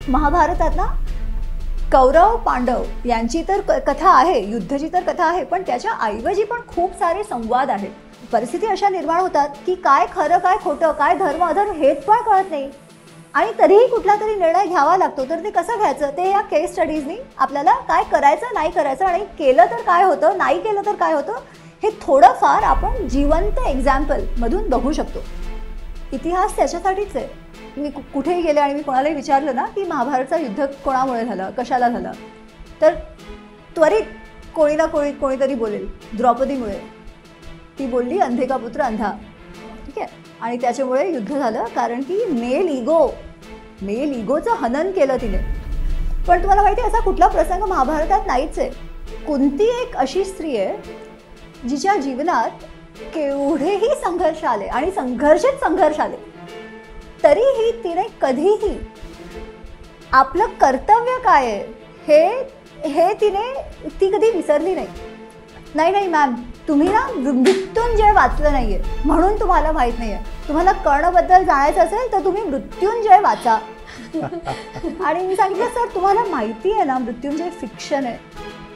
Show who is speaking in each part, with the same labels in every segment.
Speaker 1: महाभारतात ना कौरव पांडव यांची तर कथा आहे, युद्धाची तर कथा आहे, पण त्याच्या ऐवजी पण खूप सारे संवाद आहेत. परिस्थिती अशा निर्माण होतात की काय खरं काय खोटं, काय धर्म अधर्म हेच पण कळत नाही आणि तरीही कुठला तरी निर्णय घ्यावा लागतो. तर ते कसं घ्यायचं ते या केस स्टडीजनी आपल्याला काय करायचं नाही करायचं आणि केलं तर काय होतं, नाही केलं तर काय होतं हे थोडंफार आपण जिवंत एक्झाम्पलमधून बघू शकतो. इतिहास त्याच्यासाठीच आहे. मी कुठेही गेले आणि मी कोणालाही विचारलं ना की महाभारतचं युद्ध कोणामुळे झालं, कशाला झालं, तर त्वरित कोणी ना कोणीतरी बोलेल द्रौपदीमुळे. ती बोलली अंधे का पुत्र अंधा, ठीक आहे, आणि त्याच्यामुळे युद्ध झालं कारण की मेल इगोचं हनन केलं तिने. पण तुम्हाला माहिती आहे असा कुठला प्रसंग महाभारतात नाहीच आहे. कोणती एक अशी स्त्री आहे जिच्या जीवनात केवढेही संघर्ष आले आणि संघर्ष आले तरीही तिने कधीही आपलं कर्तव्य काय आहे हे ती कधी विसरली नाही. नाही मॅम, तुम्ही ना मृत्युंजय वाचलं नाहीये म्हणून तुम्हाला माहीत नाहीये. तुम्हाला कर्णबद्दल जाणायचं असेल तर तुम्ही मृत्युंजय वाचा. आणि मी सांगितलं सर तुम्हाला माहिती आहे ना मृत्युंजय फिक्शन आहे.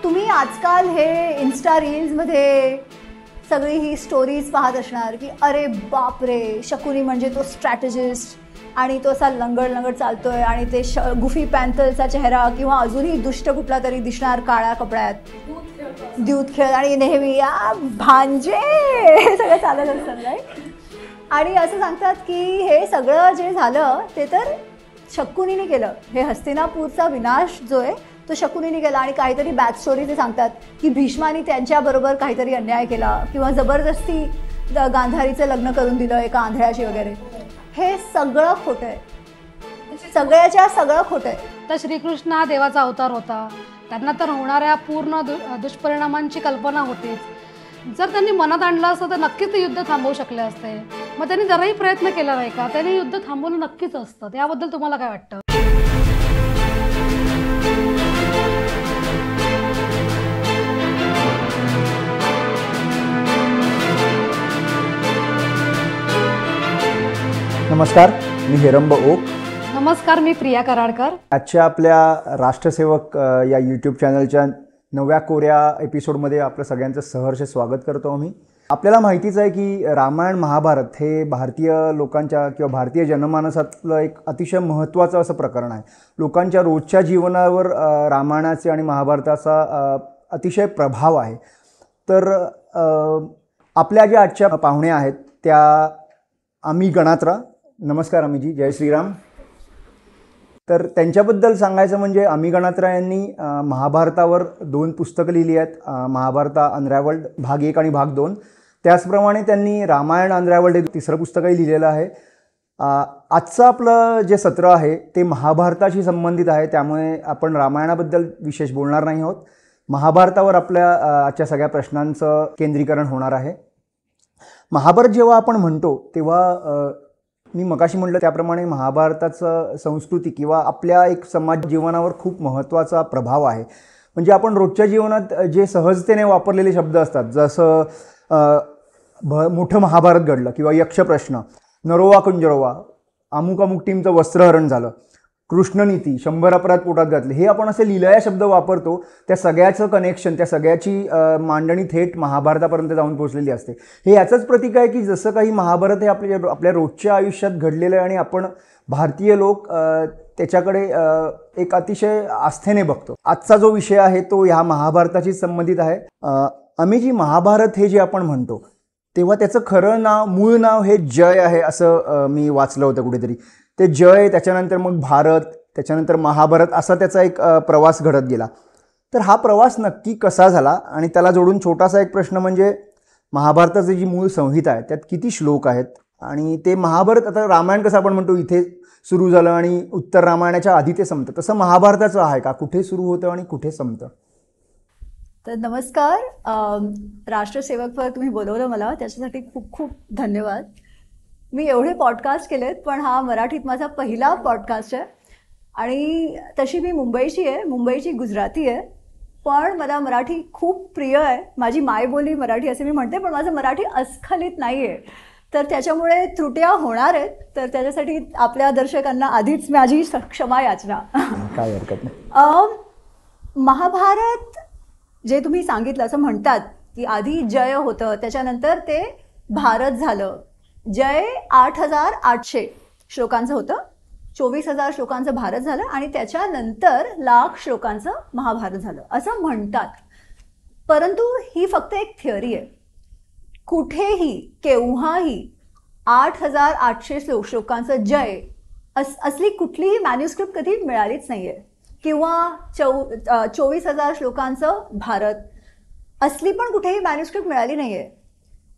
Speaker 1: तुम्ही आजकाल हे इन्स्टा रील्समध्ये सगळी ही स्टोरीज पाहत असणार की अरे बापरे, शकुनी म्हणजे तो स्ट्रॅटेजिस्ट आणि तो असा लंगड चालतोय आणि ते गुफी पॅन्थरचा चेहरा किंवा अजूनही दुष्ट कुठला तरी दिसणार काळ्या कपड्यात, दूध खेळ आणि नेहमी या भांजे सगळं चालत असतं नाही. आणि असं सांगतात की हे सगळं जे झालं ते तर शकुनीने केलं. हे हस्तिनापूरचा विनाश जो आहे तो शकुनीने केला. आणि काहीतरी बॅक स्टोरी ते सांगतात की भीष्मानी त्यांच्याबरोबर काहीतरी अन्याय केला किंवा जबरदस्ती गांधारीचं लग्न करून दिलं एका आंधळ्याशी वगैरे. हे सगळं खोटं आहे, सगळं खोटं आहे.
Speaker 2: तर श्रीकृष्ण हा देवाचा अवतार होता. त्यांना तर होणाऱ्या पूर्ण दुष्परिणामांची कल्पना होतीच. जर त्यांनी मनात आणलं असतं तर नक्कीच ते युद्ध थांबवू शकले असते. मग त्यांनी जराही प्रयत्न केला नाही का? त्यांनी युद्ध थांबवलं नक्कीच असतं. त्याबद्दल तुम्हाला काय वाटतं?
Speaker 3: नमस्कार, मी हेरंब ओक.
Speaker 2: नमस्कार, मी प्रिया कराडकर.
Speaker 3: आजच्या आपल्या राष्ट्रसेवक या यूट्यूब चॅनलच्या नव्या कोऱ्या एपिसोडमध्ये आपलं सगळ्यांचं सहर्ष स्वागत करतो आम्ही. आपल्याला माहितीच आहे की रामायण महाभारत हे भारतीय लोकांच्या किंवा भारतीय जनमानसातलं एक अतिशय महत्त्वाचं असं प्रकरण आहे. लोकांच्या रोजच्या जीवनावर रामायणाचे आणि महाभारताचा अतिशय प्रभाव आहे. तर आपल्या ज्या आजच्या पाहुण्या आहेत त्या अमी गणात्रा. नमस्कार अमीजी, जय श्रीराम. तर त्यांच्याबद्दल सांगायचं म्हणजे अमी गणात्रा यांनी महाभारतावर 2 पुस्तकं लिहिली आहेत. महाभारता अनरॅव्हल्ड भाग 1 आणि भाग 2. त्याचप्रमाणे त्यांनी रामायण अनरॅव्हल्ड हे 3रं पुस्तकही लिहिलेलं आहे. आजचं आपलं जे सत्र आहे ते महाभारताशी संबंधित आहे, त्यामुळे आपण रामायणाबद्दल विशेष बोलणार नाही आहोत. महाभारतावर आपल्या आजच्या सगळ्या प्रश्नांचं केंद्रीकरण होणार आहे. महाभारत जेव्हा आपण म्हणतो तेव्हा मी मगाशी म्हटलं त्याप्रमाणे महाभारताचं संस्कृती किंवा आपल्या एक समाज जीवनावर खूप महत्त्वाचा प्रभाव आहे. म्हणजे आपण रोजच्या जीवनात जे सहजतेने वापरलेले शब्द असतात, जसं मोठं महाभारत घडलं किंवा यक्षप्रश्न, नरोवा कुंजरोवा, अमुक अमुक टीमचं वस्त्रहरण झालं, कृष्णनीती, 100 अपराध पोटात घातले, हे आपण असे लिहिलेले शब्द वापरतो. त्या सगळ्याचं कनेक्शन, त्या सगळ्याची मांडणी थेट महाभारतापर्यंत जाऊन पोहोचलेली असते. हे याचंच प्रतीक आहे की जसं काही महाभारत हे आपल्या रोजच्या आयुष्यात घडलेलं आहे आणि आपण भारतीय लोक त्याच्याकडे एक अतिशय आस्थेने बघतो. आजचा जो विषय आहे तो ह्या महाभारताशी संबंधित आहे. अमीजी, महाभारत हे जे आपण म्हणतो तेव्हा त्याचं खरं नाव, मूळ नाव हे जय आहे असं मी वाचलं होतं कुठेतरी. ते जय, त्याच्यानंतर मग भारत, त्याच्यानंतर महाभारत, असा त्याचा एक प्रवास घडत गेला. तर हा प्रवास नक्की कसा झाला आणि त्याला जोडून छोटासा एक प्रश्न म्हणजे महाभारताची जी मूळ संहिता आहे त्यात किती श्लोक आहेत आणि ते महाभारत, आता रामायण कसं आपण म्हणतो इथे सुरू झालं आणि उत्तर रामायणाच्या आधी ते संपतं, तसं महाभारताचं आहे का? कुठे सुरू होतं आणि कुठे संपतं?
Speaker 1: तर नमस्कार, राष्ट्रसेवकवर तुम्ही बोलवलं मला त्याच्यासाठी खूप खूप धन्यवाद. मी एवढे पॉडकास्ट केलेत पण हा मराठीत माझा पहिला पॉडकास्ट आहे. आणि तशी मी मुंबईची आहे, मुंबईची गुजराती आहे, पण मला मराठी खूप प्रिय आहे. माझी मायबोली मराठी असे मी म्हणते, पण माझं मराठी अस्खलित नाही आहे. तर त्याच्यामुळे त्रुट्या होणार आहेत. तर त्याच्यासाठी आपल्या दर्शकांना आधीच माझी क्षमा याचना.
Speaker 3: काय हरकत नाही.
Speaker 1: महाभारत जे तुम्ही सांगितलं असं म्हणतात की आधी जय होतं, त्याच्यानंतर ते भारत झालं. जय 8,800 श्लोकांचं होतं, 24,000 श्लोकांचं भारत झालं आणि त्याच्यानंतर लाख श्लोकांचं महाभारत झालं असं म्हणतात. परंतु ही फक्त एक थिअरी आहे. कुठेही केव्हाही 8,800 श्लोकांचं जय असली कुठलीही मॅन्युस्क्रिप्ट कधी मिळालीच नाही आहे, किंवा 24,000 श्लोकांचं भारत असली पण कुठेही मॅन्युस्क्रिप्ट मिळाली नाही आहे.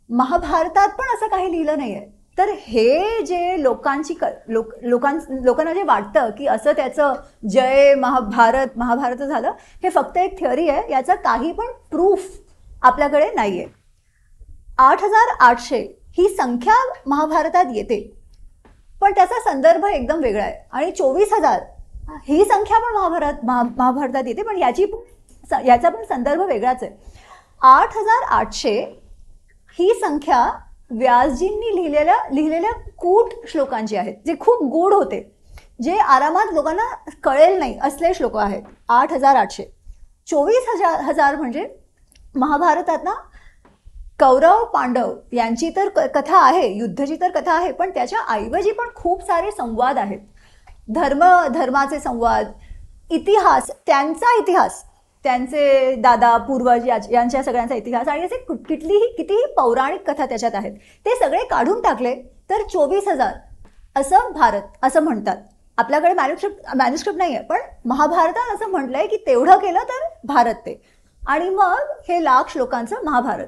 Speaker 1: महाभारतात पण असं काही लिहिलं नाही आहे. तर हे जे लोकांना जे वाटतं की असं त्याचं जय महाभारत झालं, हे फक्त एक थिअरी आहे. याचा काही पण प्रूफ आपल्याकडे नाही आहे. 8,800 ही संख्या महाभारतात येते, पण त्याचा संदर्भ एकदम वेगळा आहे. आणि 24,000 ही संख्या पण महाभारतात येते, पण याचा पण संदर्भ वेगळाच आहे. 8,800 ही संख्या व्यासजींनी लिहिलेल्या कूट श्लोकांची आहेत, जे खूप गूढ होते, जे आरामात लोकांना कळेल नाही असले श्लोक आहेत. 8,800. 24,000 म्हणजे महाभारतात ना कौरव पांडव यांची तर कथा आहे, युद्धाची तर कथा आहे, पण त्याच्या ऐवजी पण खूप सारे संवाद आहेत. धर्माचे संवाद, इतिहास, त्यांचे दादा पूर्वज यांच्या सगळ्यांचा इतिहास, आणि असे कितीही पौराणिक कथा त्याच्यात आहेत. ते सगळे काढून टाकले तर 24,000 असं भारत असं म्हणतात. आपल्याकडे मॅन्युस्क्रिप्ट नाही आहे, पण महाभारतात असं म्हटलंय की तेवढं केलं तर भारत ते, आणि मग हे लाख श्लोकांचं महाभारत.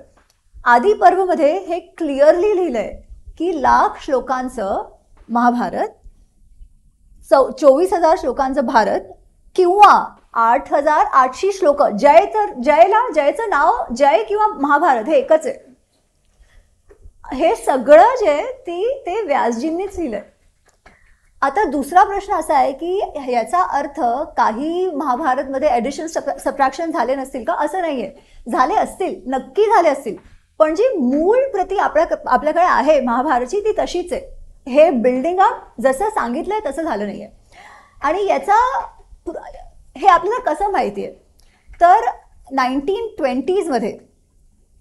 Speaker 1: आदी पर्वमध्ये हे क्लिअरली लिहिलंय की लाख श्लोकांचं महाभारत, 24,000 श्लोकांचं भारत, किंवा 8,800 श्लोक. जयचं नाव जय किंवा महाभारत हे एकच आहे. हे सगळं जे ते व्यासजींनीच लिहिलंय. आता दुसरा प्रश्न असा आहे की याचा अर्थ काही महाभारतमध्ये ॲडिशन सबट्रॅक्शन झाले नसतील का? असं नाहीये. झाले असतील, नक्की झाले असतील, पण जी मूळ प्रती आपल्याकडे आहे महाभारताची ती तशीच आहे. हे बिल्डिंग अप जसं सांगितलंय तसं झालं नाहीये. आणि याचा हे आपल्याला कसं माहिती आहे? तर 1920s मध्ये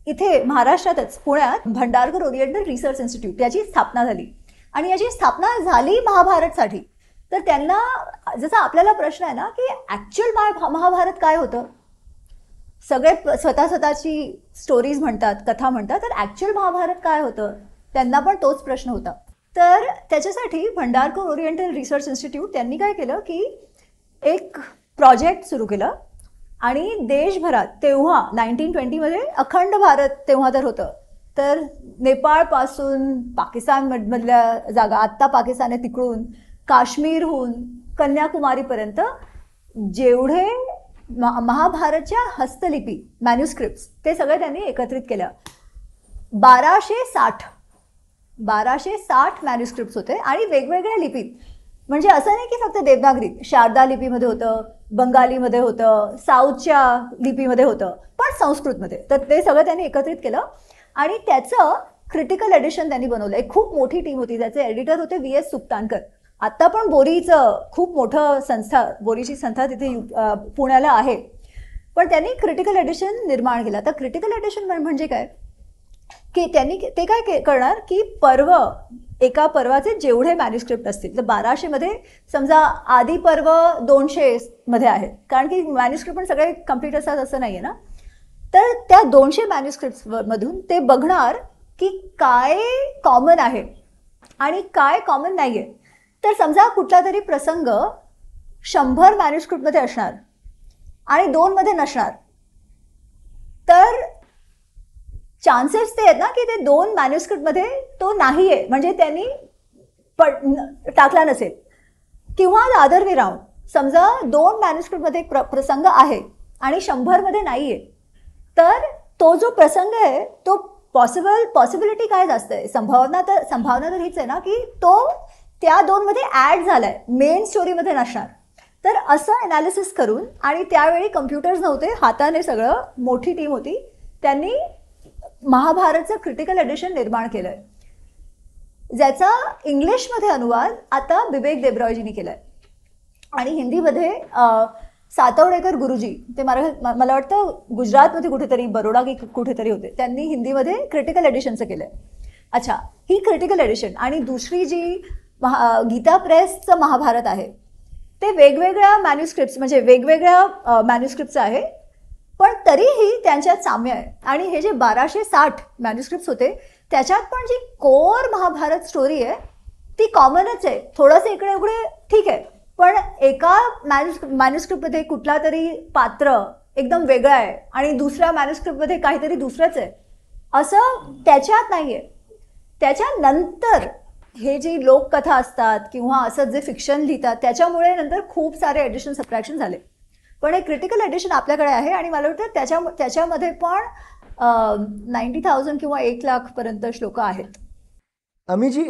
Speaker 1: इथे महाराष्ट्रातच पुण्यात भंडारकर ओरिएंटल रिसर्च इन्स्टिट्यूट याची स्थापना झाली. आणि याची स्थापना झाली महाभारतसाठी. तर त्यांना जसा आपल्याला प्रश्न आहे ना की ॲक्च्युअल महाभारत काय होतं, सगळे स्वतःची स्टोरीज म्हणतात, कथा म्हणतात, तर ॲक्च्युअल महाभारत काय होतं, त्यांना पण तोच प्रश्न होता. तर त्याच्यासाठी भंडारकर ओरिएंटल रिसर्च इन्स्टिट्यूट त्यांनी काय केलं की एक प्रोजेक्ट सुरू केलं, आणि देशभरात तेव्हा 1920 अखंड भारत तेव्हा तर होतं, तर नेपाळपासून पाकिस्तानमधल्या जागा, आत्ता पाकिस्तान आहे तिकडून काश्मीरहून कन्याकुमारीपर्यंत जेवढे महाभारतच्या हस्तलिपी मॅन्युस्क्रिप्ट्स ते सगळे त्यांनी एकत्रित केलं. 1260 मॅन्युस्क्रिप्ट्स होते, आणि वेगवेगळ्या लिपीत. म्हणजे असं नाही की फक्त देवनागरी, शारदा लिपीमध्ये होतं, बंगालीमध्ये होतं, साऊथच्या लिपीमध्ये होतं, पण संस्कृतमध्ये. तर ते सगळं त्यांनी एकत्रित केलं आणि त्याचं क्रिटिकल एडिशन त्यांनी बनवलं. एक खूप मोठी टीम होती, त्याचे एडिटर होते VS सुक्तानकर. आत्ता पण बोरीचं खूप मोठं बोरीची संस्था तिथे पुण्याला आहे. पण त्यांनी क्रिटिकल एडिशन निर्माण केलं. तर क्रिटिकल एडिशन म्हणजे काय की त्यांनी ते काय करणार की एका पर्वाचे जेवढे मॅन्युस्क्रिप्ट असतील, तर 1200 मध्ये समजा आदी पर्व 200 मध्ये आहे, कारण की मॅन्युस्क्रिप्ट पण सगळे कम्प्लीट असतात असं नाहीये ना. तर त्या 200 मॅन्युस्क्रिप्ट मधून ते बघणार की काय कॉमन आहे आणि काय कॉमन नाहीये. तर समजा कुठला तरी प्रसंग 100 मॅन्युस्क्रिप्टमध्ये असणार आणि 2 मध्ये नसणार, तर चान्सेस ते आहेत ना की ते 2 मॅन्युस्क्रिप्टमध्ये तो नाहीये, म्हणजे त्यांनी टाकला नसेल. किंवा अदर वे राऊंड, समजा 2 मॅन्युस्क्रिप्टमध्ये एक प्रसंग आहे आणि 100 मध्ये नाहीये, तर तो जो प्रसंग आहे तो पॉसिबिलिटी काय जास्त आहे, संभावना तर हीच आहे ना की तो त्या 2 मध्ये ऍड झालाय, मेन स्टोरीमध्ये नसणार. तर असं अनालिसिस करून, आणि त्यावेळी कम्प्युटर्स नव्हते, हाताने सगळं, मोठी टीम होती, त्यांनी महाभारतचं क्रिटिकल एडिशन निर्माण केलंय. ज्याचा इंग्लिशमध्ये अनुवाद आता बिबेक देबरॉयजींनी केला आहे आणि हिंदीमध्ये सातवडेकर गुरुजी, ते मला वाटतं गुजरातमध्ये कुठेतरी, बरोडा की कुठेतरी होते, त्यांनी हिंदीमध्ये क्रिटिकल एडिशनचं केलं आहे. अच्छा, ही क्रिटिकल एडिशन. आणि दुसरी जी गीता प्रेसचं महाभारत आहे ते वेगवेगळ्या मॅन्युस्क्रिप्ट्स, म्हणजे वेगवेगळ्या मॅन्युस्क्रिप्टचं आहे, पण तरीही त्यांच्यात साम्य आहे. आणि हे जे 1260 मॅन्युस्क्रिप्ट्स होते त्याच्यात पण जी कोर महाभारत स्टोरी आहे ती कॉमनच आहे. थोडंसं इकडे उकडे ठीक आहे, पण एका मॅन्युस्क्रिप्टमध्ये कुठला तरी पात्र एकदम वेगळं आहे आणि दुसऱ्या मॅन्युस्क्रिप्टमध्ये काहीतरी दुसरंच आहे, असं त्याच्यात नाही आहे. त्याच्यानंतर हे जी लोककथा असतात किंवा असं जे फिक्शन लिहितात त्याच्यामुळे नंतर खूप सारे एडिशन सबट्रॅक्शन झाले, पण हे क्रिटिकल एडिशन आपल्याकडे आहे आणि मला वाटतं त्याच्यामध्ये पण 90,000 किंवा 1,00,000 श्लोक आहेत.
Speaker 3: अमिजी,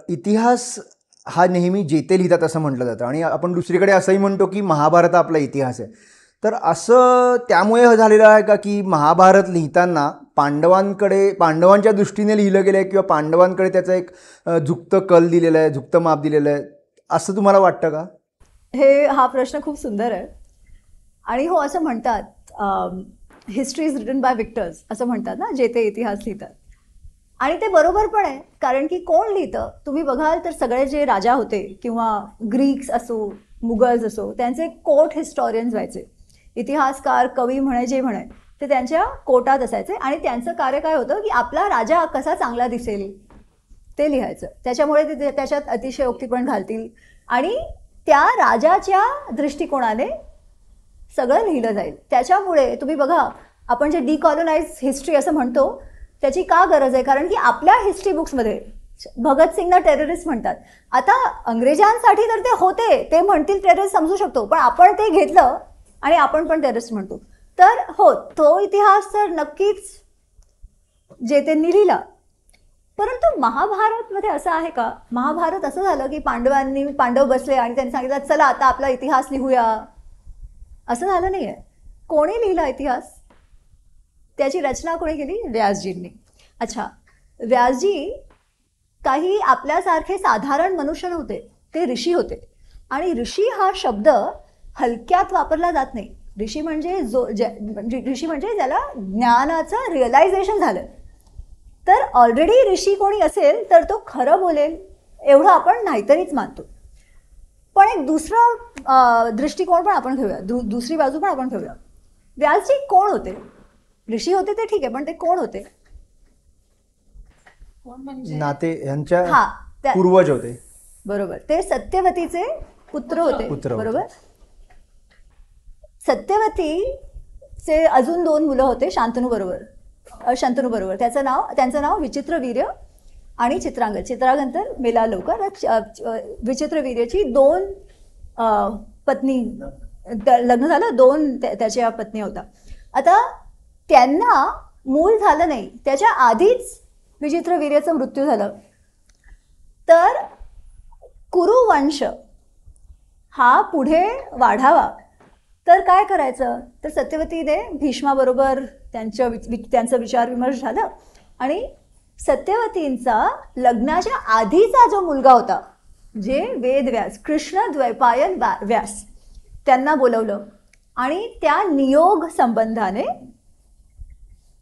Speaker 3: इतिहास हा नेहमी जेते लिहितात असं म्हटलं जातं आणि आपण दुसरीकडे असंही म्हणतो की महाभारत आपला इतिहास आहे. तर असं त्यामुळे झालेलं आहे का की महाभारत लिहिताना पांडवांच्या दृष्टीने लिहिलं गेलं आहे किंवा पांडवांकडे त्याचं एक झुकतं कल दिलेलं आहे, झुकतं माप दिलेलं आहे, असं तुम्हाला वाटतं का?
Speaker 1: हा प्रश्न खूप सुंदर आहे. आणि हो, असं म्हणतात history is written by Victus, असं म्हणतात ना, जे ते इतिहास लिहितात. आणि ते बरोबर पण आहे, कारण की कोण लिहितं तुम्ही बघाल तर सगळे जे राजा होते किंवा ग्रीक्स असो, मुघल्स असो, त्यांचे कोर्ट हिस्टॉरियन्स व्हायचे. इतिहासकार, कवी म्हणे, जे म्हणे ते त्यांच्या कोर्टात असायचे आणि त्यांचं कार्य काय होतं की आपला राजा कसा चांगला दिसेल ते लिहायचं. त्याच्यामुळे ते त्याच्यात अतिशयोक्ती पण घालतील आणि त्या राजाच्या दृष्टिकोनाने सगळं लिहिलं जाईल. त्याच्यामुळे तुम्ही बघा, आपण जे डिकॉलोनाइज हिस्ट्री असं म्हणतो त्याची का गरज आहे, कारण की आपल्या हिस्ट्री बुक्समध्ये भगतसिंगना टेररिस्ट म्हणतात. आता अंग्रेजांसाठी तर ते होते, ते म्हणतील टेररिस्ट समजू शकतो, पण आपण ते घेतलं आणि आपण पण टेररिस्ट म्हणतो. तर हो, तो इतिहास तर नक्कीच जे ते लिहिला. परंतु महाभारतमध्ये असं आहे का? महाभारत असं झालं की पांडव बसले आणि त्यांनी सांगितलं चला आता आपला इतिहास लिहूया, असं झालं नाही आहे. कोणी लिहिला इतिहास? त्याची रचना कोणी केली? व्यासजींनी. अच्छा, व्यासजी काही आपल्यासारखे साधारण मनुष्य नव्हते, ते ऋषी होते. आणि ऋषी हा शब्द हलक्यात वापरला जात नाही. ऋषी म्हणजे ज्याला ज्ञानाचं रिअलायझेशन झालं. तर ऑलरेडी ऋषी कोणी असेल तर तो खरं बोलेल एवढं आपण नाहीतरीच मानतो. पण एक दुसरा दृष्टिकोन पण आपण घेऊया, दुसरी बाजू पण आपण घेऊया. व्यासजी कोण होते? ऋषी होते ते ठीक आहे, पण ते कोण होते?
Speaker 3: नाते यांच्या पूर्वज होते.
Speaker 1: बरोबर, ते सत्यवतीचे पुत्र होते. बरोबर, सत्यवतीचे अजून 2 मुलं होते शांतनू बरोबर. त्यांचं नाव विचित्रवीर्य आणि चित्रांगद तर मेला लवकर. विचित्रवीर्याची 2 पत्नी, लग्न झालं, 2 त्याच्या पत्नी होता. आता त्यांना मूल झालं नाही, त्याच्या आधीच विचित्रवीर्याचा मृत्यू झालं. तर कुरुवंश हा पुढे वाढावा तर काय करायचं? तर सत्यवतीने भीष्माबरोबर त्यांचं विचारविमर्श झालं आणि सत्यवतींचा लग्नाच्या आधीचा जो मुलगा होता, जे वेदव्यास, कृष्ण द्वैपायन व्यास, त्यांना बोलवलं आणि त्या नियोग संबंधाने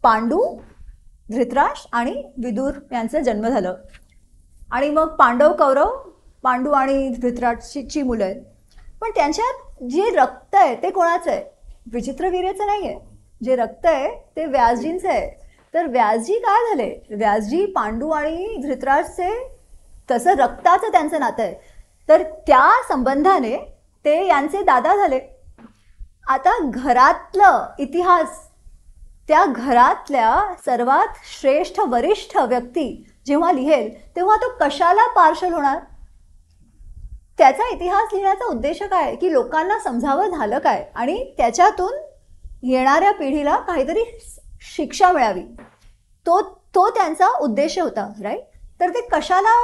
Speaker 1: पांडू, धृतराष्ट्र आणि विदुर यांचा जन्म झालं. आणि मग पांडव कौरव, पांडू आणि धृतराष्ट्राची मुलं आहेत. पण त्यांच्यात जे रक्त आहे ते कोणाचं आहे? विचित्रवीर्याचं नाही आहे. जे रक्त आहे ते व्यासजींचं आहे. तर व्यासजी काय झाले? व्यासजी पांडू आणि धृतराष्ट्रचे तसं रक्ताचं त्यांचं नातं आहे. तर त्या संबंधाने ते यांचे दादा झाले. आता घरातलं इतिहास, त्या घरातल्या सर्वात श्रेष्ठ वरिष्ठ व्यक्ती जेव्हा लिहेल तेव्हा तो कशाला पार्शल होणार? त्याचा इतिहास लिहिण्याचा उद्देश काय? की लोकांना समजावं झालं काय आणि त्याच्यातून येणाऱ्या पिढीला काहीतरी शिक्षा मिळावी, तो त्यांचा उद्देश होता, राईट? तर ते कशाला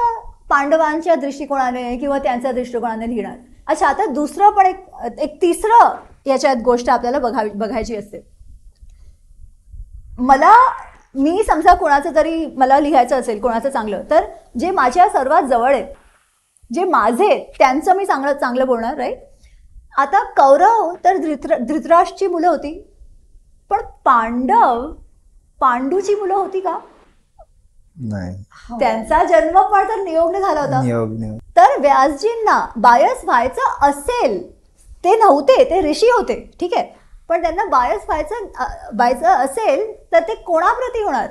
Speaker 1: पांडवांच्या दृष्टिकोनाने किंवा त्यांच्या दृष्टिकोनाने लिहिणार? अच्छा, आता दुसरं पण एक तिसरं याच्यात गोष्ट आपल्याला बघायची असते. मला मी समजा कोणाचं तरी मला लिहायचं असेल कोणाचं चांगलं, तर जे माझ्या सर्वात जवळ आहेत, जे माझे आहेत, त्यांचं मी चांगलं चांगलं बोलणार, राईट. आता कौरव तर धृतराष्ट्रची मुलं होती, पण पांडूची मुलं होती का?
Speaker 3: नाही.
Speaker 1: त्यांचा जन्म पण तर नियोगने झाला होता.
Speaker 3: नियोग.
Speaker 1: तर व्यासजींना बायस व्हायचं असेल, ते नव्हते, ते ऋषी होते, ठीक आहे, पण त्यांना बायस व्हायचं असेल तर ते कोणाप्रती होणार?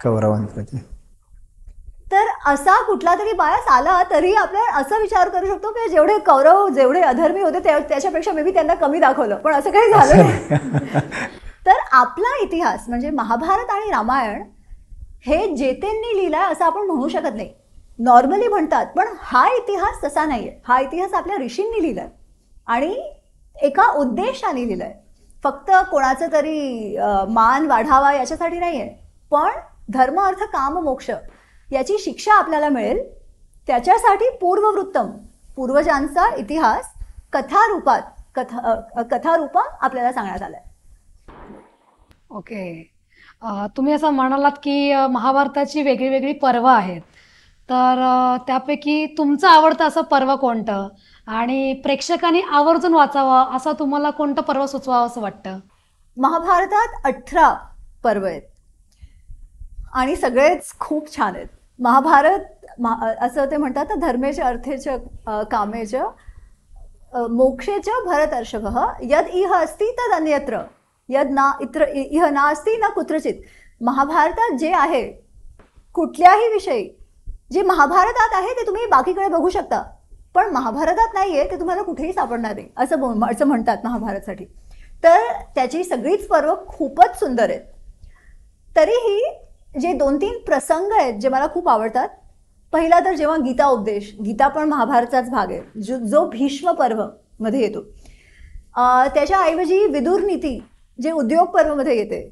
Speaker 3: कौरवांप्रती.
Speaker 1: तर असा कुठला तरी बायस आला तरी आपण असा विचार करू शकतो की जेवढे कौरव जेवढे अधर्मी होते त्याच्यापेक्षा मे बी त्यांना कमी दाखवलं, पण असं काही झालं नाही. तर आपला इतिहास म्हणजे महाभारत आणि रामायण हे जेतेंनी लिहिलाय असं आपण म्हणू शकत नाही. नॉर्मली म्हणतात, पण हा इतिहास तसा नाहीये. हा इतिहास आपल्या ऋषींनी लिहिलाय आणि एका उद्देशाने लिहिलाय. फक्त कोणाचं तरी मान वाढावा याच्यासाठी नाहीये, पण धर्म अर्थ काम मोक्ष याची शिक्षा आपल्याला मिळेल त्याच्यासाठी पूर्ववृत्तम, पूर्वजांचा इतिहास कथारूपात आपल्याला सांगण्यात आलाय.
Speaker 2: ओके. तुम्ही असं म्हणालात की महाभारताची वेगळी वेगळी पर्व आहेत, तर त्यापैकी तुमचं आवडतं असं पर्व कोणतं आणि प्रेक्षकांनी आवर्जून वाचावं असं तुम्हाला कोणतं पर्व सुचवावं असं वाटतं?
Speaker 1: महाभारतात 18 पर्व आहेत आणि सगळेच खूप छान आहेत. महाभारत असं ते म्हणतात ना, धर्मेच अर्थेच कामेच मोक्षेच भरतर्षभ यद इह अस्ति तद अन्यत्र यद ना इत्र इह नास्ति न कुत्रचित. महाभारतात जे आहे कुठल्याही विषयी जे महाभारतात आहे ते तुम्ही बाकीकडे बघू शकता, पण महाभारतात नाहीये ते तुम्हाला कुठेही सापडणार नाही असं म्हणतात महाभारतसाठी. तर त्याची सगळीच पर्व खूपच सुंदर आहेत. तरीही जे 2-3 प्रसंग आहेत जे मला खूप आवडतात. पहिला तर जेव्हा गीता उपदेश, गीता पण महाभारताचाच भाग आहे, जो भीष्म पर्व मध्ये येतो. त्याच्याऐवजी विदुर नीती जे उद्योग पर्व मध्ये येते.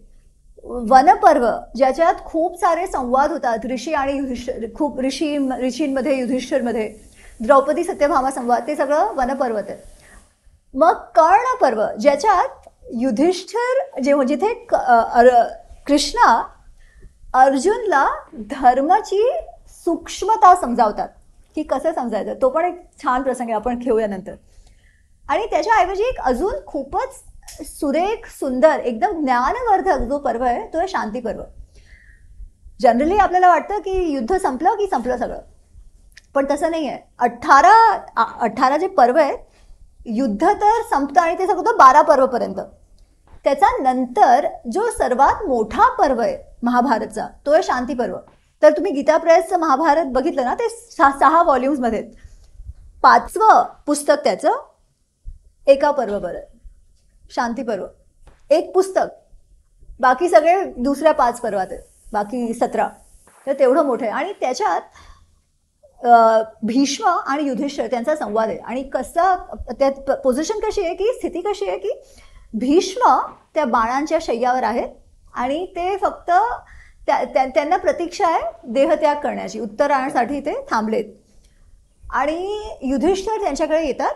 Speaker 1: वनपर्व ज्याच्यात खूप सारे संवाद होतात ऋषी आणि युधिष्ठिर, खूप ऋषींमध्ये युधिष्ठिरमध्ये, द्रौपदी सत्यभामा संवाद, ते सगळं वनपर्वत आहे. मग कर्ण पर्व ज्याच्यात युधिष्ठिर जिथे कृष्णा अर्जुनला धर्माची सूक्ष्मता समजावतात की कसं समजायचं, तो पण एक छान प्रसंग आहे, आपण घेऊया नंतर. आणि त्याच्याऐवजी एक अजून खूपच सुरेख सुंदर एकदम ज्ञानवर्धक जो पर्व आहे तो आहे शांती पर्व. जनरली आपल्याला वाटतं की युद्ध संपलं की संपलं सगळं, पण तसं नाही आहे. 18 जे पर्व आहेत, युद्ध तर संपतं आणि ते सगळं 12 पर्वपर्यंत. त्याचा नंतर जो सर्वात मोठा पर्व आहे महाभारतचा तो आहे शांती पर्व. तर तुम्ही गीता प्रेसचं महाभारत बघितलं ना, ते 6 व्हॉल्यूम्समध्ये. 5वं पुस्तक त्याचं एका पर्ववर आहे, शांती पर्व. एक पुस्तक, बाकी सगळे दुसऱ्या 5 पर्वात आहेत, बाकी 17. तर तेवढं मोठं आहे. आणि त्याच्यात भीष्म आणि युधिष्ठिर त्यांचा संवाद आहे. आणि कसा त्यात पोझिशन कशी आहे की स्थिती कशी आहे की भीष्म त्या बाणांच्या शय्यावर आहेत आणि ते फक्त त्यांना प्रतीक्षा आहे देहत्याग करण्याची, उत्तरायणासाठी ते थांबलेत. आणि युधिष्ठिर त्यांच्याकडे येतात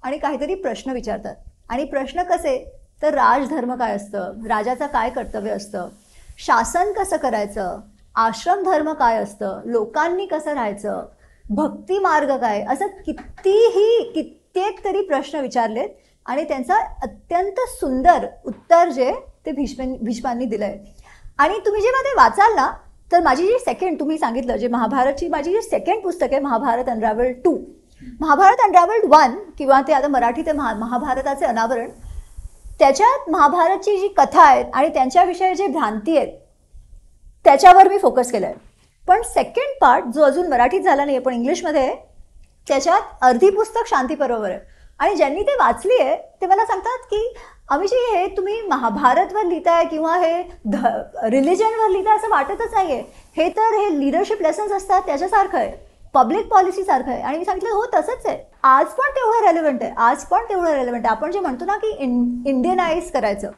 Speaker 1: आणि काहीतरी प्रश्न विचारतात. आणि प्रश्न कसे तर राजधर्म काय असतं, राजाचं काय कर्तव्य असतं, शासन कसं करायचं, आश्रम धर्म काय असतं, लोकांनी कसं राहायचं, भक्ती मार्ग काय, असं कित्येक तरी प्रश्न विचारलेत. आणि त्यांचा अत्यंत सुंदर उत्तर जे ते भीष्मांनी दिलंय. आणि तुम्ही जेव्हा ते वाचाल ना, तर माझी जी सेकंड तुम्ही सांगितलं जे महाभारतची माझी जी सेकंड पुस्तक आहे, महाभारत अनराव्हल्ड 2, महाभारत अनराव्हल्ड 1 किंवा ते आता मराठी ते महाभारताचे अनावरण, त्याच्यात महाभारतची जी कथा आहेत आणि त्यांच्याविषयी जे भ्रांती आहेत त्याच्यावर मी फोकस केला आहे. पण सेकंड पार्ट जो अजून मराठीत झाला नाही पण इंग्लिशमध्ये आहे, त्याच्यात अर्धी पुस्तक शांती पर्वावर आहे. आणि ज्यांनी ते वाचली आहे ते मला सांगतात की अमिजी हे तुम्ही महाभारतवर लिहिताय किंवा हे रिलिजनवर लिहिताय असं वाटतच नाहीये, हे तर हे लिडरशिप लेसन्स असतात त्याच्यासारखं आहे, पब्लिक पॉलिसी सारखं आहे. आणि मी सांगितलं हो तसंच आहे, आज पण तेवढं रेलेव्हंट आहे. आपण जे म्हणतो ना की इंडियनाइज करायचं,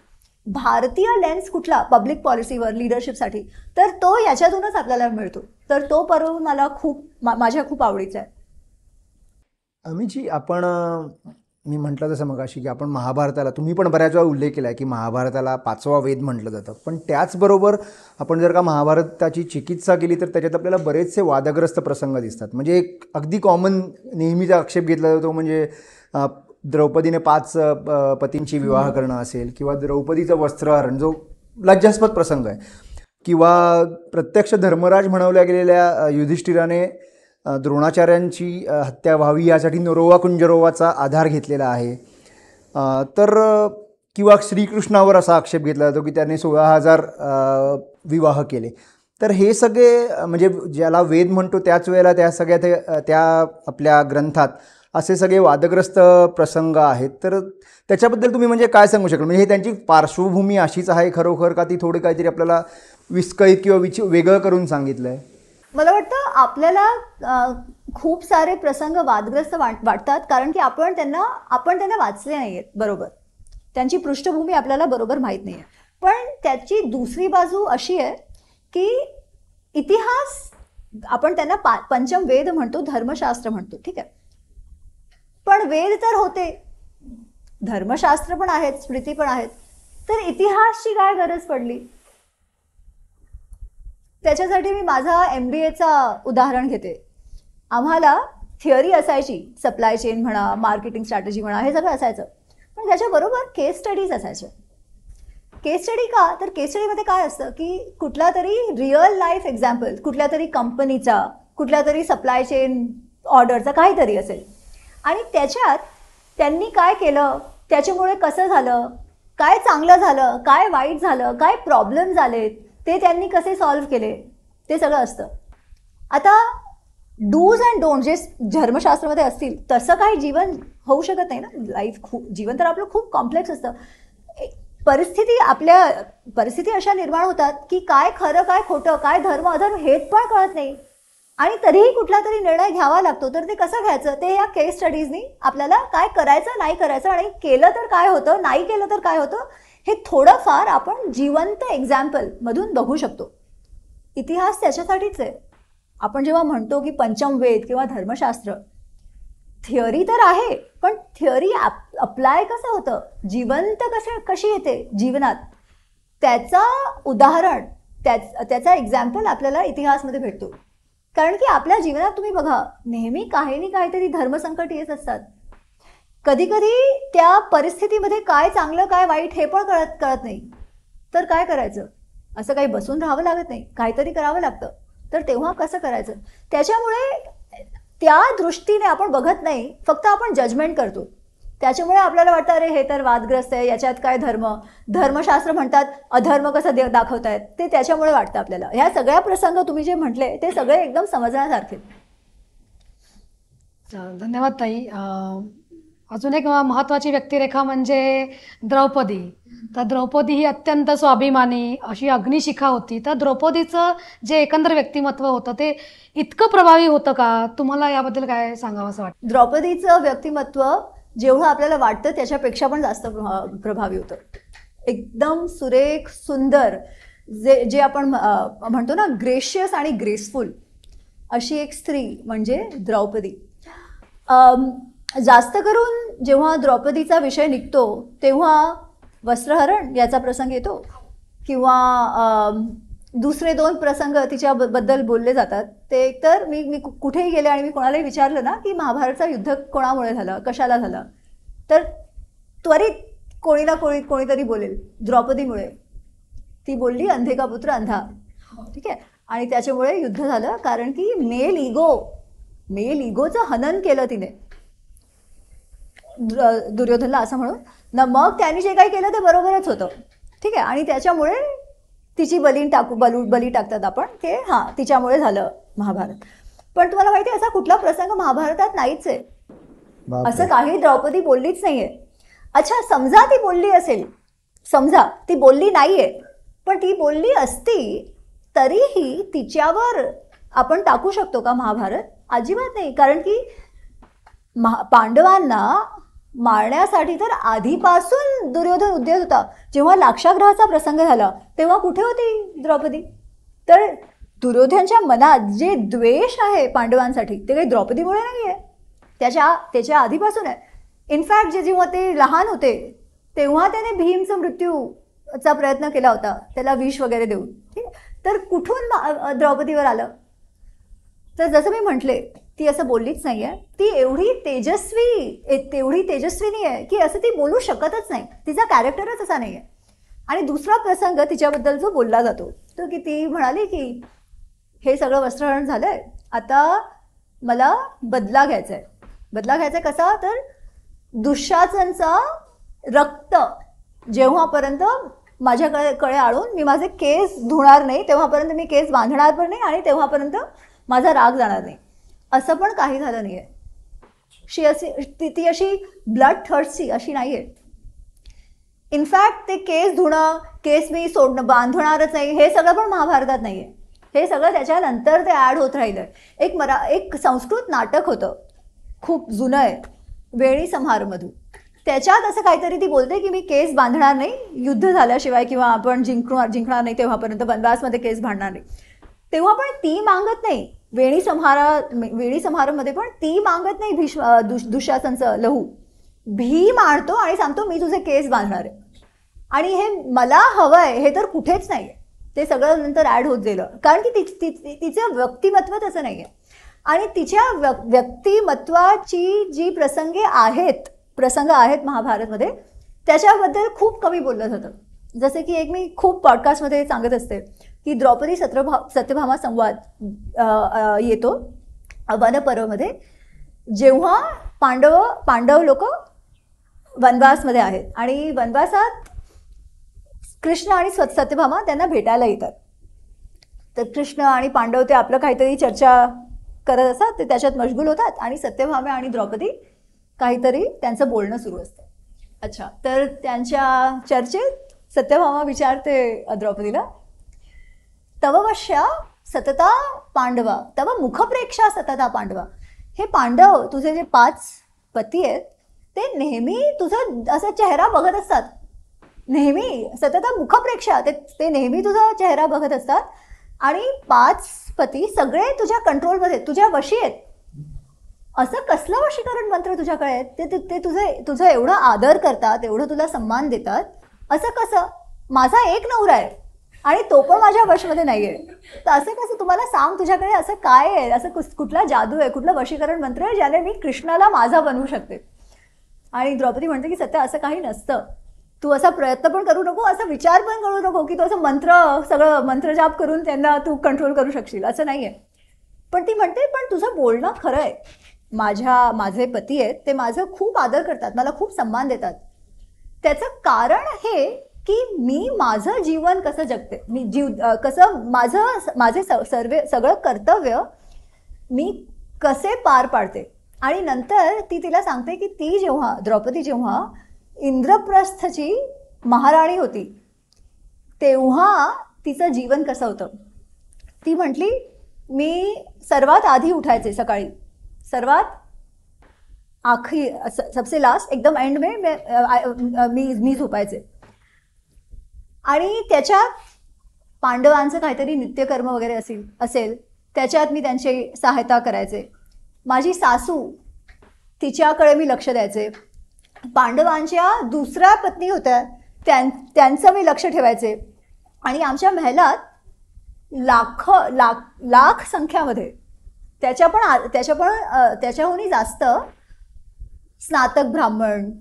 Speaker 1: भारतीय लेन्स कुठला पब्लिक पॉलिसीवर लिडरशिपसाठी, तर तो याच्यातूनच आपल्याला मिळतो. तर तो पर्व मला माझ्या खूप आवडीचा आहे.
Speaker 3: अमिजी, आपण मी म्हटलं तसं मगाशी की आपण महाभारताला, तुम्ही पण बऱ्याच वेळा उल्लेख केला आहे की महाभारताला 5वा वेद म्हटलं जातं, पण त्याचबरोबर आपण जर का महाभारताची चिकित्सा केली तर त्याच्यात आपल्याला बरेचसे वादग्रस्त प्रसंग दिसतात. म्हणजे एक अगदी कॉमन नेहमीचा आक्षेप घेतला जातो म्हणजे द्रौपदीने 5 पतींची विवाह करणं असेल, किंवा द्रौपदीचं वस्त्रहरण जो लज्जास्पद प्रसंग आहे, किंवा प्रत्यक्ष धर्मराज म्हणवल्या गेलेल्या युधिष्ठिराने द्रोणाचार्यांची हत्या व्हावी यासाठी नरोवा कुंजरोवाचा आधार घेतलेला आहे. तर किंवा श्रीकृष्णावर असा आक्षेप घेतला जातो की त्याने 16,000 विवाह केले. तर हे सगळे म्हणजे ज्याला वेद म्हणतो त्याच वेळेला त्या सगळ्या त्या आपल्या ग्रंथात असे सगळे वादग्रस्त प्रसंग आहेत. तर त्याच्याबद्दल तुम्ही म्हणजे काय सांगू शकाल? म्हणजे हे त्यांची पार्श्वभूमी अशीच आहे खरोखर, का ती थोडी काहीतरी आपल्याला विस्कळीत किंवा वेगळं करून सांगितलं आहे?
Speaker 1: मला वाटतं आपल्याला खूप सारे प्रसंग वादग्रस्त वाटतात कारण की आपण त्यांना वाचले नाही आहेत बरोबर, त्यांची पृष्ठभूमी आपल्याला बरोबर माहीत नाही आहे. पण त्याची दुसरी बाजू अशी आहे की इतिहास, आपण त्यांना पंचम वेद म्हणतो, धर्मशास्त्र म्हणतो, ठीक आहे. पण वेद तर होते, धर्मशास्त्र पण आहेत, स्मृती पण आहेत, तर इतिहासची काय गरज पडली? त्याच्यासाठी मी माझा MBAचा उदाहरण घेते. आम्हाला थिअरी असायची, सप्लाय चेन म्हणा, मार्केटिंग स्ट्रॅटेजी म्हणा, हे सगळं असायचं, पण त्याच्याबरोबर केस स्टडीज असायचे. केस स्टडी का? तर केस स्टडीमध्ये काय असतं की कुठला तरी रिअल लाईफ एक्झाम्पल, कुठल्या तरी कंपनीचा, कुठल्या तरी सप्लाय चेन ऑर्डरचा काहीतरी असेल, आणि त्याच्यात त्यांनी काय केलं, त्याच्यामुळे कसं झालं, काय चांगलं झालं, काय वाईट झालं, काय प्रॉब्लेम झालेत, ते त्यांनी कसे सॉल्व्ह केले, ते सगळं असतं. आता डूज अँड डोंट जे धर्मशास्त्रामध्ये असतील तसं काही जीवन होऊ शकत नाही ना. जीवन तर आपलं खूप कॉम्प्लेक्स असतं. परिस्थिती अशा निर्माण होतात की काय खरं काय खोटं, काय धर्म अधर्म हेच पण कळत नाही, आणि तरीही कुठला तरी निर्णय घ्यावा लागतो. तर ते कसं घ्यायचं ते या केस स्टडीजनी आपल्याला काय करायचं नाही करायचं, आणि केलं तर काय होतं, नाही केलं तर काय होतं, हे थोडंफार आपण जिवंत एक्झाम्पल मधून बघू शकतो. इतिहास त्याच्यासाठीच आहे. आपण जेव्हा म्हणतो की पंचम वेद किंवा धर्मशास्त्र, थिअरी तर आहे, पण थिअरी अप्लाय कसं होतं, जिवंत कशी येते जीवनात, त्याचा उदाहरण, त्याचा एक्झाम्पल आपल्याला इतिहासमध्ये भेटतो. कारण की आपल्या जीवनात तुम्ही बघा, नेहमी काहीतरी धर्मसंकट येत असतात. कधी कधी त्या परिस्थितीमध्ये काय चांगलं काय वाईट हे पण कळत नाही. तर काय करायचं? असं काही बसून राहावं लागत नाही, काहीतरी करावं लागतं. तर तेव्हा कसं करायचं? त्याच्यामुळे त्या दृष्टीने आपण बघत नाही, फक्त आपण जजमेंट करतो. त्याच्यामुळे आपल्याला वाटतं अरे हे तर वादग्रस्त आहे, याच्यात काय धर्मशास्त्र म्हणतात अधर्म कसं दाखवतायत, ते त्याच्यामुळे वाटतं आपल्याला. ह्या सगळ्या प्रसंग तुम्ही जे म्हटले ते सगळे एकदम समजण्यासारखे.
Speaker 2: धन्यवाद ताई. अजून एक महत्त्वाची व्यक्तिरेखा म्हणजे द्रौपदी. तर द्रौपदी ही अत्यंत स्वाभिमानी अशी अग्निशिखा होती. तर द्रौपदीचं जे एकंदर व्यक्तिमत्व होतं ते इतकं प्रभावी होतं का? तुम्हाला याबद्दल काय सांगावं असं वाटतं?
Speaker 1: द्रौपदीचं व्यक्तिमत्व जेवढं आपल्याला वाटतं त्याच्यापेक्षा पण जास्त प्रभावी होतं. एकदम सुरेख, सुंदर, जे आपण म्हणतो ना ग्रेशियस आणि ग्रेसफुल, अशी एक स्त्री म्हणजे द्रौपदी. जास्त करून जेव्हा द्रौपदीचा विषय निघतो तेव्हा वस्त्रहरण याचा प्रसंग येतो, किंवा दुसरे 2 प्रसंग तिच्याबद्दल बोलले जातात. ते एकतर मी कुठेही गेले आणि मी कोणालाही विचारलं ना की महाभारतचं युद्ध कोणामुळे झालं, कशाला झालं, तर त्वरित कोणीतरी बोलेल द्रौपदीमुळे. ती बोलली अंधे का पुत्र अंधा, ठीक आहे, आणि त्याच्यामुळे युद्ध झालं. कारण की मेल इगोचं हनन केलं तिने दुर्योधनला, असं म्हणून ना. मग त्यांनी जे काही केलं ते बरोबरच होतं, ठीक आहे, आणि त्याच्यामुळे तिची बली टाकतात आपण की हां तिच्यामुळे झालं महाभारत. पण तुम्हाला माहिती आहे असा कुठला प्रसंग महाभारतात नाहीच आहे. असं काही द्रौपदी बोललीच नाहीये. अच्छा, समजा ती बोलली असेल, समजा ती बोलली नाहीये, पण ती बोलली असती तरीही तिच्यावर आपण टाकू शकतो का महाभारत? अजिबात नाही. कारण की पांडवांना मारण्यासाठी तर आधीपासून दुर्योधन उद्यत होता. जेव्हा लाक्षागृहाचा प्रसंग झाला तेव्हा कुठे होती द्रौपदी? तर दुर्योधनच्या मनात जे द्वेष आहे पांडवांसाठी ते काही द्रौपदीमुळे नाही आहे, त्याच्या आधीपासून आहे. इनफॅक्ट जेव्हा ते लहान होते तेव्हा त्याने भीमचा मृत्यूचा प्रयत्न केला होता, त्याला विष वगैरे देऊन. ठीक आहे. तर कुठून द्रौपदीवर आलं? तर जसं मी म्हटले, ती असं बोललीच नाही आहे. ती एवढी तेजस्विनी आहे की असं ती बोलू शकतच नाही. तिचा कॅरेक्टरच असा नाही आहे. आणि दुसरा प्रसंग तिच्याबद्दल जो बोलला जातो तो की ती म्हणाली की हे सगळं वस्त्रहरण झालं आहे, आता मला बदला घ्यायचा आहे. बदला घ्यायचा आहे कसा? तर दुःशासनचा रक्त जेव्हापर्यंत माझ्याकडे आणून मी माझे केस धुणार नाही तेव्हापर्यंत मी केस बांधणार पण नाही आणि तेव्हापर्यंत माझा राग जाणार नाही. असं पण काही झालं नाही आहे. ती अशी ब्लड थर्स्टी अशी नाही आहे. इनफॅक्ट ते केस धुणं, केस मी सोडणं, बांधणारच नाही, हे सगळं पण महाभारतात नाही आहे. हे सगळं त्याच्यानंतर ते ॲड होत राहिलं. एक संस्कृत नाटक होतं, खूप जुनं आहे, वेणी संहारमधून. त्याच्यात असं काहीतरी ती बोलते की मी केस बांधणार नाही युद्ध झाल्याशिवाय, किंवा आपण जिंकणार नाही तेव्हापर्यंत, वनवासमध्ये केस बांधणार नाही. तेव्हा पण ती मागत नाही. वेणी संहारामध्ये पण ती मागत नाही दुःशासनचं लहू. भीम आणतो आणि सांगतो मी तुझे केस बांधणार आहे. आणि हे मला हवं आहे हे तर कुठेच नाही आहे. ते सगळं नंतर ॲड होत गेलं, कारण की तिचं व्यक्तिमत्व तसं नाही आहे. आणि तिच्या व्यक्तिमत्वाची जी प्रसंग आहेत महाभारतमध्ये, त्याच्याबद्दल खूप कमी बोललं जातं. जसे की एक मी खूप पॉडकास्टमध्ये सांगत असते की द्रौपदी सत्यभामा संवाद येतो वनपर्वमध्ये, जेव्हा पांडव लोक वनवासमध्ये आहेत आणि वनवासात कृष्ण आणि सत्यभामा त्यांना भेटायला येतात. तर कृष्ण आणि पांडव ते आपलं काहीतरी चर्चा करत असतात, ते त्याच्यात मशगूल होतात आणि सत्यभामा आणि द्रौपदी काहीतरी त्यांचं बोलणं सुरू असतं. अच्छा, तर त्यांच्या चर्चेत सत्यभामा विचारते द्रौपदीला, तव वश्या सतता पांडवा, तव मुखप्रेक्षा सतता पांडवा. हे पांडव तुझे जे 5 पती आहेत ते नेहमी तुझा असा चेहरा बघत असतात, नेहमी सतत मुखप्रेक्षा, ते नेहमी तुझा चेहरा बघत असतात. आणि 5 पती सगळे तुझ्या कंट्रोलमध्ये, तुझ्या वशी आहेत. असं कसलं वशीकरण मंत्र तुझ्याकडे आहेत? ते तुझं एवढं आदर करतात, एवढं तुला सन्मान देतात, असं कसं? माझा एक नवरा आहे आणि तो पण माझ्या वशमध्ये नाही आहे, तर असं कसं? तुम्हाला सांग, तुझ्याकडे असं काय आहे? असं कुठला जादू आहे, कुठलं वशीकरण मंत्र आहे ज्याने मी कृष्णाला माझा बनवू शकते? आणि द्रौपदी म्हणते की सत्य, असं काही नसतं. तू असा प्रयत्न पण करू नको, असा विचार पण करू नको की तू असं सगळं मंत्रजाप करून त्यांना तू कंट्रोल करू शकशील, असं नाही आहे. पण ती म्हणते, पण तुझं बोलणं खरं आहे. माझे पती आहेत, ते माझं खूप आदर करतात, मला खूप सन्मान देतात. त्याचं कारण हे की मी माझं जीवन कसं जगते, कसं माझे सगळं कर्तव्य मी कसे पार पाडते. आणि नंतर तिला सांगते की द्रौपदी जेव्हा इंद्रप्रस्थची महाराणी होती तेव्हा तिचं जीवन कसं होतं. ती म्हटली, मी सर्वात आधी उठायचे सकाळी, सर्वात आखरी, सबसे लास्ट, एकदम एंड में मी झोपायचे. आणि त्याच्यात पांडवांचं काहीतरी नित्यकर्म वगैरे असेल त्याच्यात मी त्यांची सहायता करायचे. माझी सासू, तिच्याकडे मी लक्ष द्यायचे. पांडवांच्या दुसऱ्या पत्नी होत्या त्यांचं मी लक्ष ठेवायचे. आणि आमच्या महलात लाख संख्यामध्ये त्याच्याहूनही जास्त स्नातक ब्राह्मण,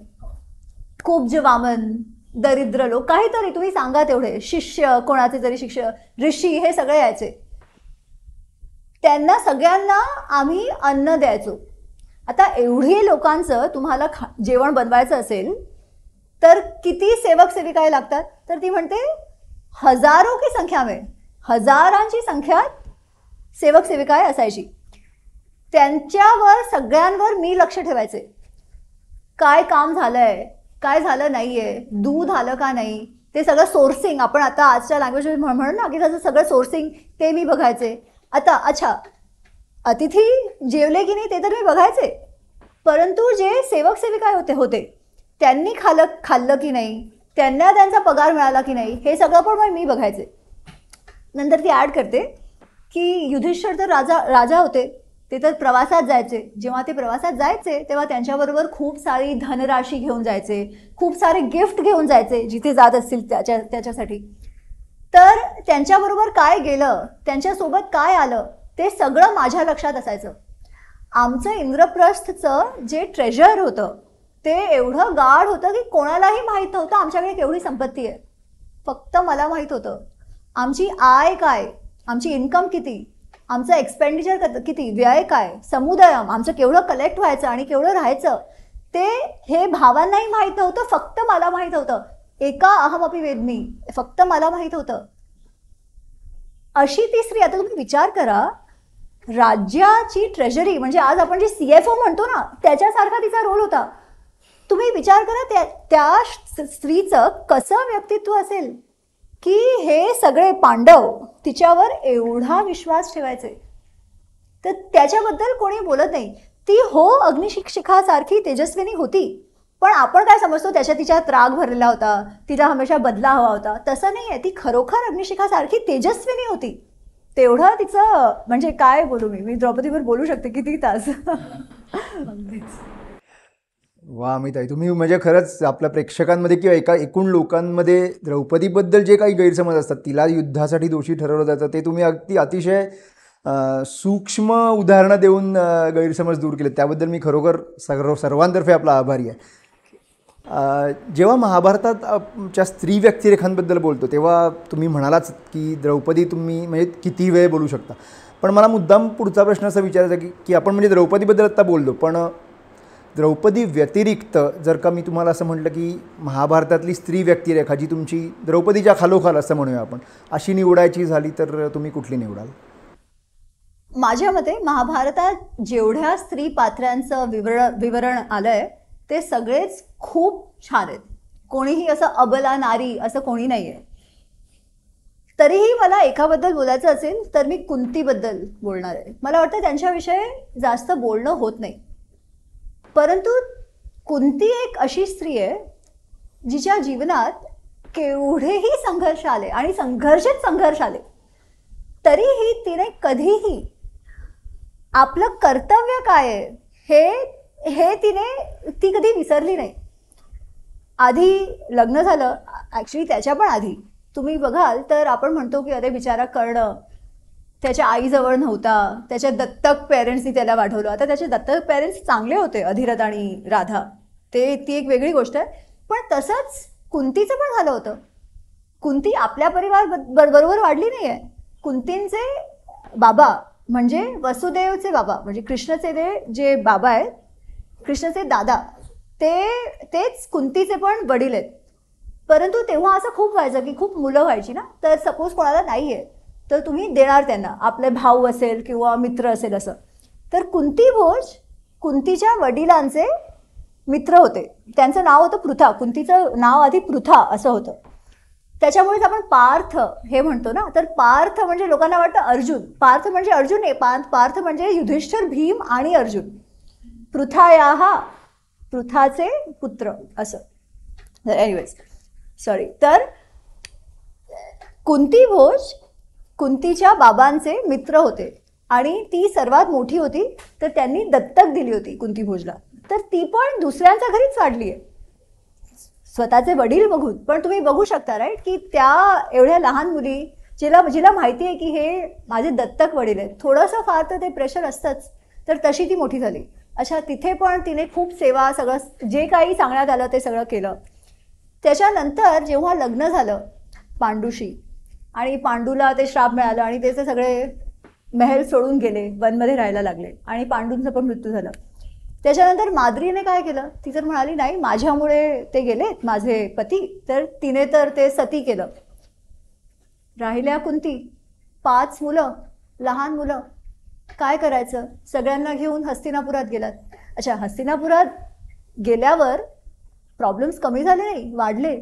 Speaker 1: कुब्ज वामन, दरिद्र लोक, काहीतरी तुम्ही सांगा तेवढे, शिष्य, कोणाचे तरी शिष्य, ऋषी, हे सगळे यायचे. त्यांना सगळ्यांना आम्ही अन्न द्यायचो. आता एवढी लोकांचं तुम्हाला जेवण बनवायचं असेल तर किती सेवक सेविका लागतात? तर ती म्हणते हजारो की संख्या में, हजारांची संख्यात सेवक सेविका असायची. त्यांच्यावर सगळ्यांवर मी लक्ष ठेवायचे. काय काम झालंय, काय झालं नाहीये, दूध आलं का नाही, ते सगळं सोर्सिंग, आपण आता आजच्या लँग्वेजमध्ये म्हणून ना की त्याचं सगळं सोर्सिंग, ते मी बघायचे. आता अच्छा, अतिथी जेवले की नाही ते तर मी बघायचे, परंतु जे सेवक सेविका होते त्यांनी खाल्लं की नाही, त्यांना त्यांचा पगार मिळाला की नाही, हे सगळं पण मी बघायचे. नंतर ती ॲड करते की युधिष्ठिर तर राजा होते, ते तर प्रवासात जायचे. जेव्हा ते प्रवासात जायचे तेव्हा त्यांच्याबरोबर खूप सारी धनराशी घेऊन जायचे, खूप सारे गिफ्ट घेऊन जायचे जिथे जात असतील त्याच्यासाठी. तर त्यांच्याबरोबर काय गेलं, त्यांच्यासोबत काय आलं, ते सगळं माझ्या लक्षात असायचं. आमचं इंद्रप्रस्थचं जे ट्रेजर होतं ते एवढं गाढ होतं की कोणालाही माहीत नव्हतं आमच्याकडे केवढी संपत्ती आहे. फक्त मला माहीत होतं आमची आय काय, आमची इन्कम किती, आमचं एक्सपेंडिचर किती, व्यय काय, समुदायम आमचं केवढं कलेक्ट व्हायचं आणि केवढं राहायचं ते हे भावांनाही माहीत नव्हतं, फक्त मला माहीत होतं. एका अहमपि वेदमी, फक्त मला माहीत होतं. अशी ती स्त्री, आता तुम्ही विचार करा, राज्याची ट्रेजरी म्हणजे आज आपण जी CFO म्हणतो ना त्याच्यासारखा तिचा रोल होता. तुम्ही विचार करा त्या स्त्रीचं कसं व्यक्तित्व असेल की हे सगळे पांडव तिच्यावर एवढा विश्वास ठेवायचे. तर त्याच्याबद्दल कोणी बोलत नाही. ती हो अग्निशिखासारखी तेजस्विनी होती, पण आपण काय समजतो तिच्यात राग भरलेला होता, तिला हमेशा बदला हवा होता. तसं नाही आहे. ती खरोखर अग्निशिखासारखी तेजस्विनी होती. तेवढं तिचं म्हणजे काय बोलू मी द्रौपदीवर बोलू शकते किती तास.
Speaker 3: वा अमिताई, तुम्ही म्हणजे खरंच आपल्या प्रेक्षकांमध्ये किंवा एकूण लोकांमध्ये द्रौपदीबद्दल जे काही गैरसमज असतात, तिला युद्धासाठी दोषी ठरवलं जातं, ते तुम्ही अतिशय सूक्ष्म उदाहरणं देऊन गैरसमज दूर केले. त्याबद्दल मी खरोखर सर्वांतर्फे आपला आभारी आहे. जेव्हा महाभारताच्या स्त्री व्यक्तिरेखांबद्दल बोलतो तेव्हा तुम्ही म्हणालाच की द्रौपदी तुम्ही म्हणजे किती वेळ बोलू शकता. पण मला मुद्दाम पुढचा प्रश्न असा विचारायचा की आपण म्हणजे द्रौपदीबद्दल आत्ता बोललो, पण द्रौपदी व्यतिरिक्त जर का मी तुम्हाला असं म्हटलं की महाभारतातली स्त्री व्यक्तिरेखा जी तुमची द्रौपदीच्या खालोखाल असं म्हणूया आपण, अशी निवडायची झाली तर तुम्ही कुठली निवडाल?
Speaker 1: माझ्या मते महाभारतात जेवढ्या स्त्री पात्रांचं विवरण आलंय ते सगळेच खूप छान आहेत. कोणीही असं अबला नारी असं कोणी नाही आहे. तरीही मला एकाबद्दल बोलायचं असेल तर मी कुंतीबद्दल बोलणार आहे. मला वाटतं त्यांच्याविषयी जास्त बोलणं होत नाही, परंतु कुंती एक अशी स्त्री आहे जिच्या जीवनात केवढेही संघर्ष आले आणि संघर्ष आले तरीही तिने कधीही आपलं कर्तव्य काय आहे हे ती कधी विसरली नाही. आधी लग्न झालं, ॲक्च्युली त्याच्या पण आधी तुम्ही बघाल तर आपण म्हणतो की अरे बिचारा कर्ण त्याच्या आईजवळ नव्हता, त्याच्या दत्तक पेरेंट्सनी त्याला वाढवलं. आता त्याचे दत्तक पेरेंट्स चांगले होते, अधिरथ आणि राधा, ती एक वेगळी गोष्ट आहे. पण तसंच कुंतीचं पण झालं होतं. कुंती आपल्या परिवार बरोबर वाढली नाही आहे. कुंतींचे बाबा म्हणजे वसुदेवचे बाबा म्हणजे कृष्णाचे जे बाबा आहेत, कृष्णाचे दादा, तेच कुंतीचे पण वडील आहेत. परंतु तेव्हा असं खूप व्हायचं की खूप मुलं व्हायची ना, तर सपोज कोणाला नाही आहे तर तुम्ही देणार त्यांना, आपले भाऊ असेल किंवा मित्र असेल असं. तर कुंती भोज कुंतीच्या वडिलांचे मित्र होते. त्यांचं नाव होतं पृथा. कुंतीचं नाव आधी पृथा असं होतं. त्याच्यामुळेच आपण पार्थ हे म्हणतो ना. तर पार्थ म्हणजे लोकांना वाटतं अर्जुन, पार्थ म्हणजे अर्जुन आहे, पार्थ म्हणजे युधिष्ठिर, भीम आणि अर्जुन. पृथाचे पुत्र असं. Anyways sorry. तर कुंती भोज कुंतीच्या बाबांचे मित्र होते आणि ती सर्वात मोठी होती, तर त्यांनी दत्तक दिली होती कुंती भोजला. तर ती पण दुसऱ्यांच्या घरीच वाढली आहे स्वतःचे वडील बघून. पण तुम्ही बघू शकता राईट की त्या एवढ्या लहान मुली जिला माहिती आहे की हे माझे दत्तक वडील आहेत, थोडंसं फार तर ते प्रेशर असतंच, तर तशी ती मोठी झाली. अच्छा, तिथे पण तिने खूप सेवा, सगळं जे काही सांगण्यात आलं ते सगळं केलं. त्याच्यानंतर जेव्हा लग्न झालं पांडूशी आणि पांडूला ते श्राप मिळालं आणि त्याचे सगळे महल सोडून गेले, वनमध्ये राहायला लागले आणि पांडूंचा पण मृत्यू झाला. त्याच्यानंतर माद्रीने काय केलं, ती तर म्हणाली नाही माझ्यामुळे ते गेलेत माझे पती, तर तिने तर ते सती केलं. राहिल्या कुंती, 5 मुलं, लहान मुलं. काय करायचं, सगळ्यांना घेऊन हस्तिनापुरात गेलात. अच्छा, हस्तिनापुरात गेल्यावर प्रॉब्लेम्स कमी झाले नाही, वाढले.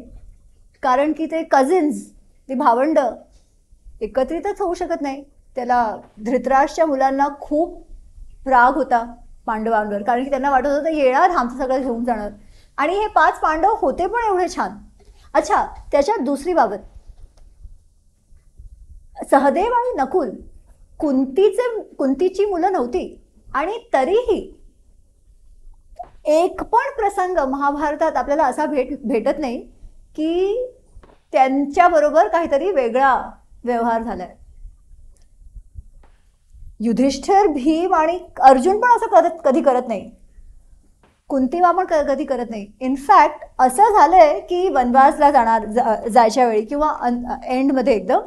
Speaker 1: कारण की ते कझिन्स, ती भावंड एकत्रितच होऊ शकत नाही. त्याला धृतराष्ट्रच्या मुलांना खूप राग होता पांडवांवर, कारण की त्यांना वाटत होतं येणार आमचं सगळं घेऊन जाणार. आणि हे 5 पांडव होते पण एवढे छान. अच्छा, त्याच्यात दुसरी बाबत, सहदेव आणि नकुल कुंतीची मुलं नव्हती. आणि तरीही एक पण प्रसंग महाभारतात आपल्याला असा भेटत नाही की त्यांच्याबरोबर काहीतरी वेगळा व्यवहार झालाय. युधिष्ठिर, भीम आणि अर्जुन पण असं कधी करत नाही. कुंतीमा पण कधी करत नाही. इनफॅक्ट असं झालंय की वनवासला जायच्या वेळी किंवा एंडमध्ये एकदम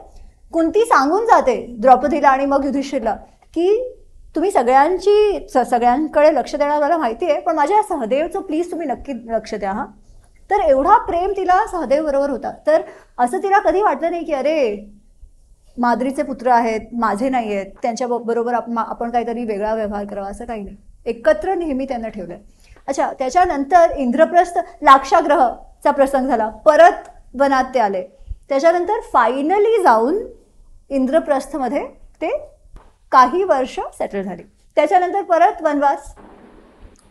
Speaker 1: कुंती सांगून जाते द्रौपदीला आणि मग युधिष्ठिरला की तुम्ही सगळ्यांकडे लक्ष देणार मला माहिती आहे, पण माझ्या सहदेवचं प्लीज तुम्ही नक्की लक्ष द्या हा. तर एवढा प्रेम तिला सहदेव बरोबर होता. तर असं तिला कधी वाटलं नाही की अरे माद्रीचे पुत्र आहेत, माझे नाही आहेत, त्यांच्या बरोबर आपण काहीतरी वेगळा व्यवहार करावा, असं काही नाही. एकत्र नेहमी त्यांना ठेवलंय. अच्छा, त्याच्यानंतर इंद्रप्रस्थ लाक्षाग्रहचा प्रसंग झाला, परत वनात ते आले. त्याच्यानंतर फायनली जाऊन इंद्रप्रस्थमध्ये ते काही वर्ष सेटल झाले. त्याच्यानंतर परत वनवास.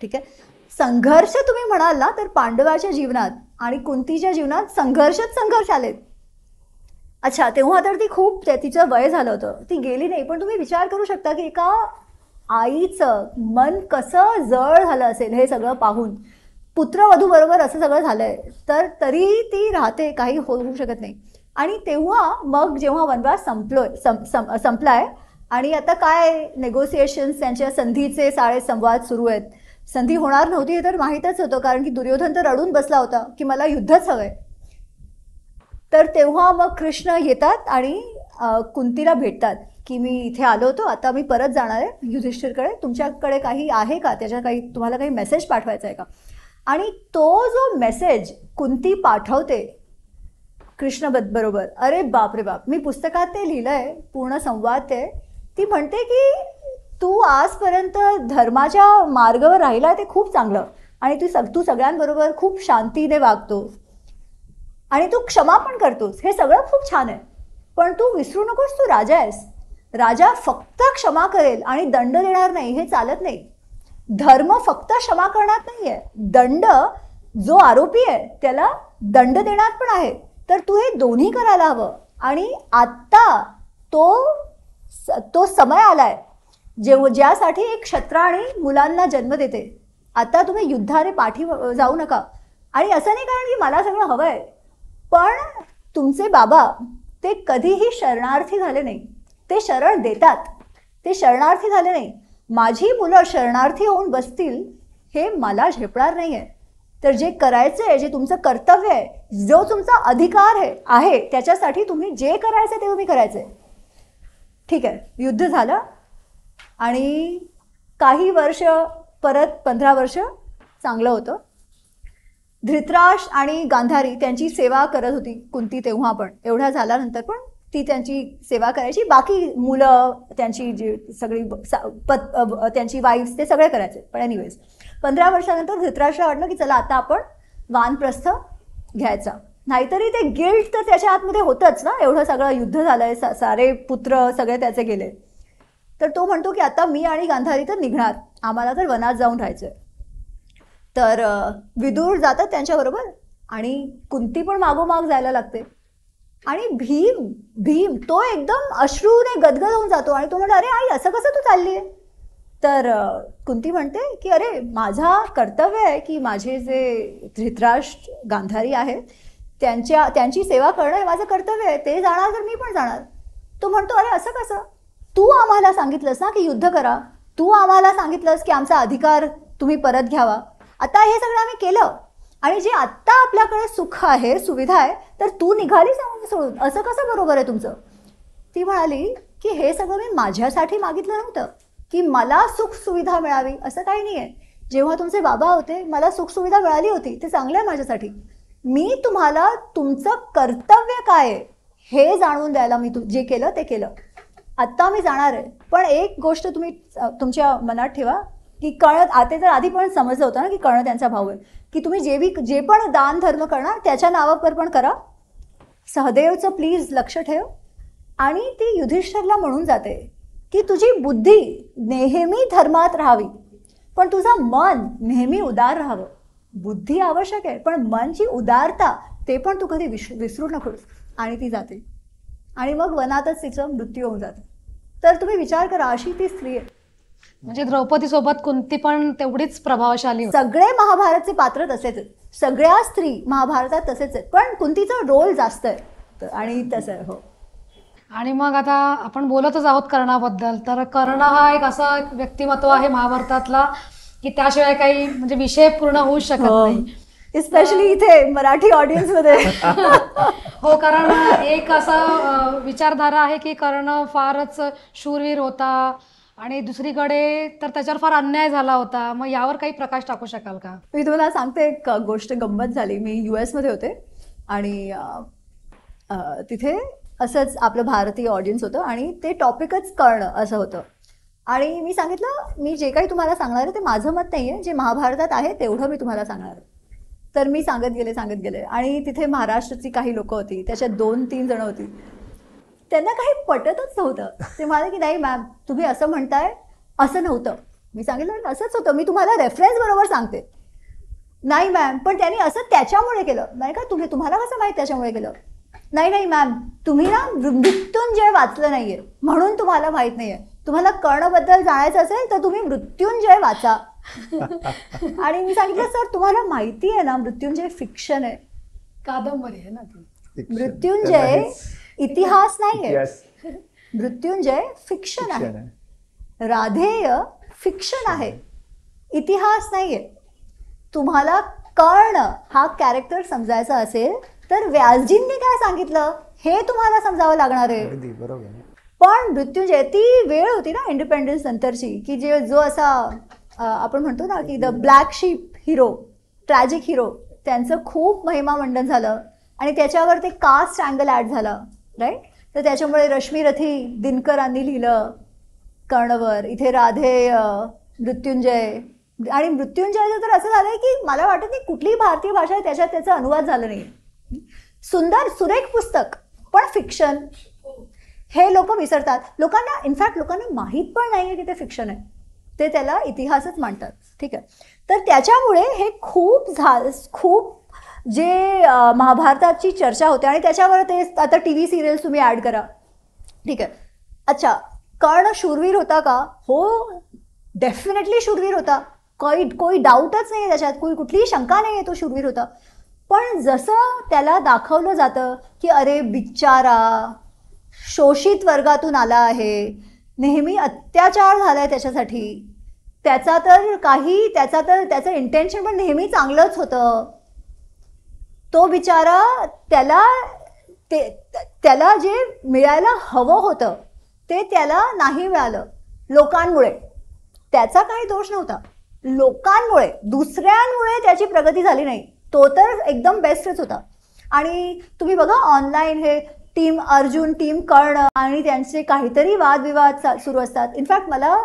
Speaker 1: ठीक आहे. संघर्ष तुम्ही म्हणाल ना तर पांडवाच्या जीवनात आणि कुंतीच्या जीवनात संघर्ष आलेत. अच्छा, तेव्हा तर ती खूप तिचं वय झालं होतं, ती गेली नाही. पण तुम्ही विचार करू शकता की एका आईचं मन कसं जड झालं असेल हे सगळं पाहून. पुत्रवधू बरोबर असं सगळं झालंय तर तरी ती राहते, काही होऊ शकत नाही. आणि तेव्हा मग जेव्हा वनवास संपलाय आणि आता काय नेगोसिएशन्स, त्यांच्या संधीचे सारे संवाद सुरू आहेत. संधी होणार नव्हती हे तर माहीतच होतं, कारण की दुर्योधन तर रडून बसला होता की मला युद्धच हवंय. तर तेव्हा मग कृष्ण येतात आणि कुंतीला भेटतात की मी इथे आलो होतो, आता मी परत जाणार आहे युधिष्ठिरकडे, तुमच्याकडे काही आहे का, तुम्हाला काही मेसेज पाठवायचा आहे का. आणि तो जो मेसेज कुंती पाठवते कृष्ण बरोबर, अरे बाप रे बाप, मी पुस्तकात ते लिहिलंय, पूर्ण संवाद ते. ती म्हणते की तू आजपर्यंत धर्माच्या मार्गावर राहिला ते खूप चांगलं आणि तू सगळ्यांबरोबर खूप शांतीने वागतोस आणि तू क्षमा पण करतोस, हे सगळं खूप छान आहे. पण तू विसरू नकोस, तू राजा आहेस. राजा फक्त क्षमा करेल आणि दंड देणार नाही, हे चालत नाही. धर्म फक्त क्षमा करणार नाहीये, दंड, जो आरोपी आहे त्याला दंड देणार पण आहे. तर तू हे दोन्ही करायला हवं. आणि आत्ता तो समय आलाय ज्यासाठी एक क्षत्राणी मुलांना जन्म देते. आता तुम्ही युद्धाने पाठी जाऊ नका. आणि असं नाही कारण की मला सगळं हवंय, पण तुमचे बाबा ते कधीही शरणार्थी झाले नाही, ते शरण देतात, ते शरणार्थी झाले नाही. माझी मुलं शरणार्थी होऊन बसतील हे मला झेपणार नाहीये. तर जे करायचंय, जे तुमचं कर्तव्य आहे, जो तुमचा अधिकार आहे त्याच्यासाठी तुम्ही जे करायचं ते तुम्ही करायचंय. ठीक आहे, युद्ध झालं आणि काही वर्ष, परत 15 वर्ष चांगलं होतं. धृतराष्ट्र आणि गांधारी त्यांची सेवा करत होती कुंती तेव्हा पण. एवढ्या झाल्यानंतर पण ती त्यांची सेवा करायची. बाकी मुलं, त्यांची जी सगळी त्यांची वाईफ्स, ते सगळे करायचे. पण एनिवेज 15 वर्षानंतर धृतराष्ट्र वाटलं की चला आता आपण वानप्रस्थ घ्यायचा. नाहीतरी ते गिल्ट तर त्याच्या आतमध्ये होतंच ना, एवढं सगळं युद्ध झालंय, सारे पुत्र सगळे त्याचे गेले. तर तो म्हणतो की आता मी आणि गांधारी तर निघणार, आम्हाला तर वनात जाऊन राहायचंय. तर विदुर जातात त्यांच्याबरोबर आणि कुंती पण मागोमाग जायला लागते. आणि भीम तो एकदम अश्रूने गदगद होऊन जातो आणि तो म्हणतो, अरे आई असं कसं तू चालली आहे. तर कुंती म्हणते की अरे माझा कर्तव्य आहे की माझे जे धृतराष्ट्र गांधारी आहेत त्यांची सेवा करणं हे माझं कर्तव्य आहे, ते जाणार तर मी पण जाणार. तो म्हणतो, अरे असं कसं, तू आम्हाला सांगितलंस ना की युद्ध करा, तू आम्हाला सांगितलंस की आमचा अधिकार तुम्ही परत घ्यावा, आता हे सगळं आम्ही केलं आणि जे आत्ता आपल्याकडे सुख आहे, सुविधा आहे, तर तू निघालीस आम्हाला सोडून, असं कसं बरोबर आहे तुमचं. ती म्हणाली की हे सगळं मी माझ्यासाठी मागितलं नव्हतं की मला सुख सुविधा मिळावी, असं काही नाही आहे. जेव्हा तुमचे बाबा होते मला सुख सुविधा मिळाली होती, ते चांगलं आहे माझ्यासाठी. मी तुम्हाला तुमचं कर्तव्य काय आहे हे जाणून द्यायला मी जे केलं ते केलं. आत्ता मी जाणार आहे, पण एक गोष्ट तुम्ही तुमच्या मनात ठेवा की कर्ण, आता तर आधी पण समजलं होतं ना की कर्ण त्यांचा भाऊ आहे, की तुम्ही जे पण दान धर्म करणार त्याच्या नावावर पण करा. सहदेवचं प्लीज लक्ष ठेव. आणि ती युधिष्ठिरला म्हणून जाते की तुझी बुद्धी नेहमी धर्मात राहावी, पण तुझं मन नेहमी उदार राहावं. बुद्धी आवश्यक आहे, पण मनची उदारता ते पण तू कधी विसरू नकोस. आणि ती जाते आणि मग वनातच तिचं मृत्यू होऊन जातं. तर तुम्ही विचार करा, अशी ती स्त्री आहे
Speaker 2: म्हणजे द्रौपदी सोबत कुंती पण तेवढीच प्रभावशाली होती.
Speaker 1: सगळे महाभारतचे पात्र तसेच आहेत, सगळ्या स्त्री महाभारतात तसेच आहेत, पण कुंतीचा रोल जास्त आहे आणि तसं आहे. हो.
Speaker 2: आणि मग आता आपण बोलतच आहोत कर्णाबद्दल, तर कर्ण हा एक असा व्यक्तिमत्व आहे महाभारतातला की त्याशिवाय काही म्हणजे विषय पूर्ण होऊ शकत नाही.
Speaker 1: स्पेशली इथे मराठी ऑडियन्स मध्ये.
Speaker 2: हो, कारण एक असा विचारधारा आहे की कर्ण फारच शूरवीर होता आणि दुसरीकडे तर त्याच्यावर फार अन्याय झाला होता. मग यावर काही प्रकाश टाकू शकाल का?
Speaker 1: मी तुम्हाला सांगते एक गोष्ट गंमत झाली. मी US मध्ये होते आणि तिथे असंच आपलं भारतीय ऑडियन्स होतं आणि ते टॉपिकच कर्ण असं होतं. आणि मी सांगितलं मी जे काही तुम्हाला सांगणार आहे ते माझं मत नाही आहे, जे महाभारतात आहे तेवढं मी तुम्हाला सांगणार आहे. तर मी सांगत गेले आणि तिथे महाराष्ट्राची काही लोकं होती, त्याच्यात 2-3 जण होती. त्यांना काही पटतच नव्हतं. ते म्हणाले की नाही मॅम तुम्ही असं म्हणताय, असं नव्हतं. मी सांगितलं असंच होतं, मी तुम्हाला रेफरन्स बरोबर सांगते. नाही मॅम पण त्यांनी असं त्याच्यामुळे केलं. नाही का तुम्हाला कसं माहीत त्याच्यामुळे केलं? नाही मॅम तुम्ही ना मृत्युंजय वाचलं नाहीये म्हणून तुम्हाला माहित नाहीये. तुम्हाला कर्णबद्दल जाणायचं असेल तर तुम्ही मृत्युंजय वाचा. आणि मी सांगितलं सर तुम्हाला माहिती आहे ना मृत्युंजय फिक्शन आहे,
Speaker 2: कादंबरी आहे ना ती.
Speaker 1: मृत्युंजय इतिहास नाहीये, मृत्युंजय फिक्शन आहे. राधेय फिक्शन आहे, इतिहास नाहीये. तुम्हाला कर्ण हा कॅरेक्टर समजायचा असेल तर व्यासजींनी काय सांगितलं हे तुम्हाला समजावं लागणार आहे.
Speaker 3: बरोबर.
Speaker 1: पण मृत्युंजय ती वेळ होती ना इंडिपेंडन्स नंतरची की जो असा आपण म्हणतो ना की the black ship hero, tragic hero, त्यांचं खूप महिमा मंडन झालं आणि त्याच्यावर ते कास्ट अँगल ॲड झाला, राईट. तर त्याच्यामुळे रश्मी रथी दिनकरांनी लिहिलं कर्णवर, इथे राधे मृत्युंजय. आणि मृत्युंजयचं तर असं झालंय की मला वाटत नाही कुठलीही भारतीय भाषा आहे त्याच्यात त्याचा अनुवाद झाला नाही. सुंदर सुरेख पुस्तक पण फिक्शन. हे लोक विसरतात. लोकांना इनफॅक्ट लोकांना माहीत पण नाही आहे की ते फिक्शन आहे, ते त्याला इतिहासच मानतात. ठीक आहे. तर त्याच्यामुळे हे खूप जे महाभारताची चर्चा होते आणि त्याच्यावर ते आता TV सिरियल्स तुम्ही ॲड करा. ठीक आहे. अच्छा कर्ण शूरवीर होता का? हो डेफिनेटली शूरवीर होता, कोई डाऊटच नाही आहे त्याच्यात, कुठलीही शंका नाही आहे तो शूरवीर होता. पण जसं त्याला दाखवलं जातं की अरे बिचारा शोषित वर्गातून आला आहे, नेहमी अत्याचार झालाय त्याच्यासाठी, त्याचं इंटेन्शन पण नेहमी चांगलंच होतं. तो बिचारा त्याला जे मिळायला हवं होतं ते त्याला नाही मिळालं लोकांमुळे. त्याचा काही दोष नव्हता, लोकांमुळे दुसऱ्यांमुळे त्याची प्रगती झाली नाही. तो तर एकदम बेस्टच होता. आणि तुम्ही बघा ऑनलाईन हे टीम अर्जुन टीम कर्ण आणि त्यांचे काहीतरी वादविवाद सुरू असतात. इनफॅक्ट मला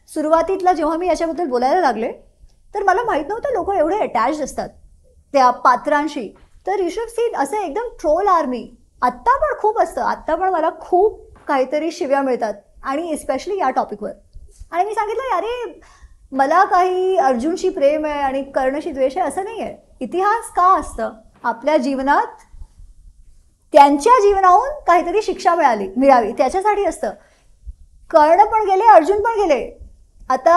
Speaker 1: सुरुवातीतला जेव्हा मी याच्याबद्दल बोलायला लागले तर मला माहीत नव्हतं लोक एवढे अटॅच्ड असतात त्या पात्रांशी. तर यू शुड सी असं एकदम ट्रोल आर्मी आत्ता पण खूप असतं. आत्ता पण मला खूप काहीतरी शिव्या मिळतात आणि स्पेशली या टॉपिकवर. आणि मी सांगितलं अरे मला काही अर्जुनशी प्रेम आहे आणि कर्णशी द्वेष आहे असं नाही आहे. इतिहास का असतं? आपल्या जीवनात त्यांच्या जीवनाहून काहीतरी शिक्षा मिळावी त्याच्यासाठी असतं. कर्ण पण गेले, अर्जुन पण गेले. आता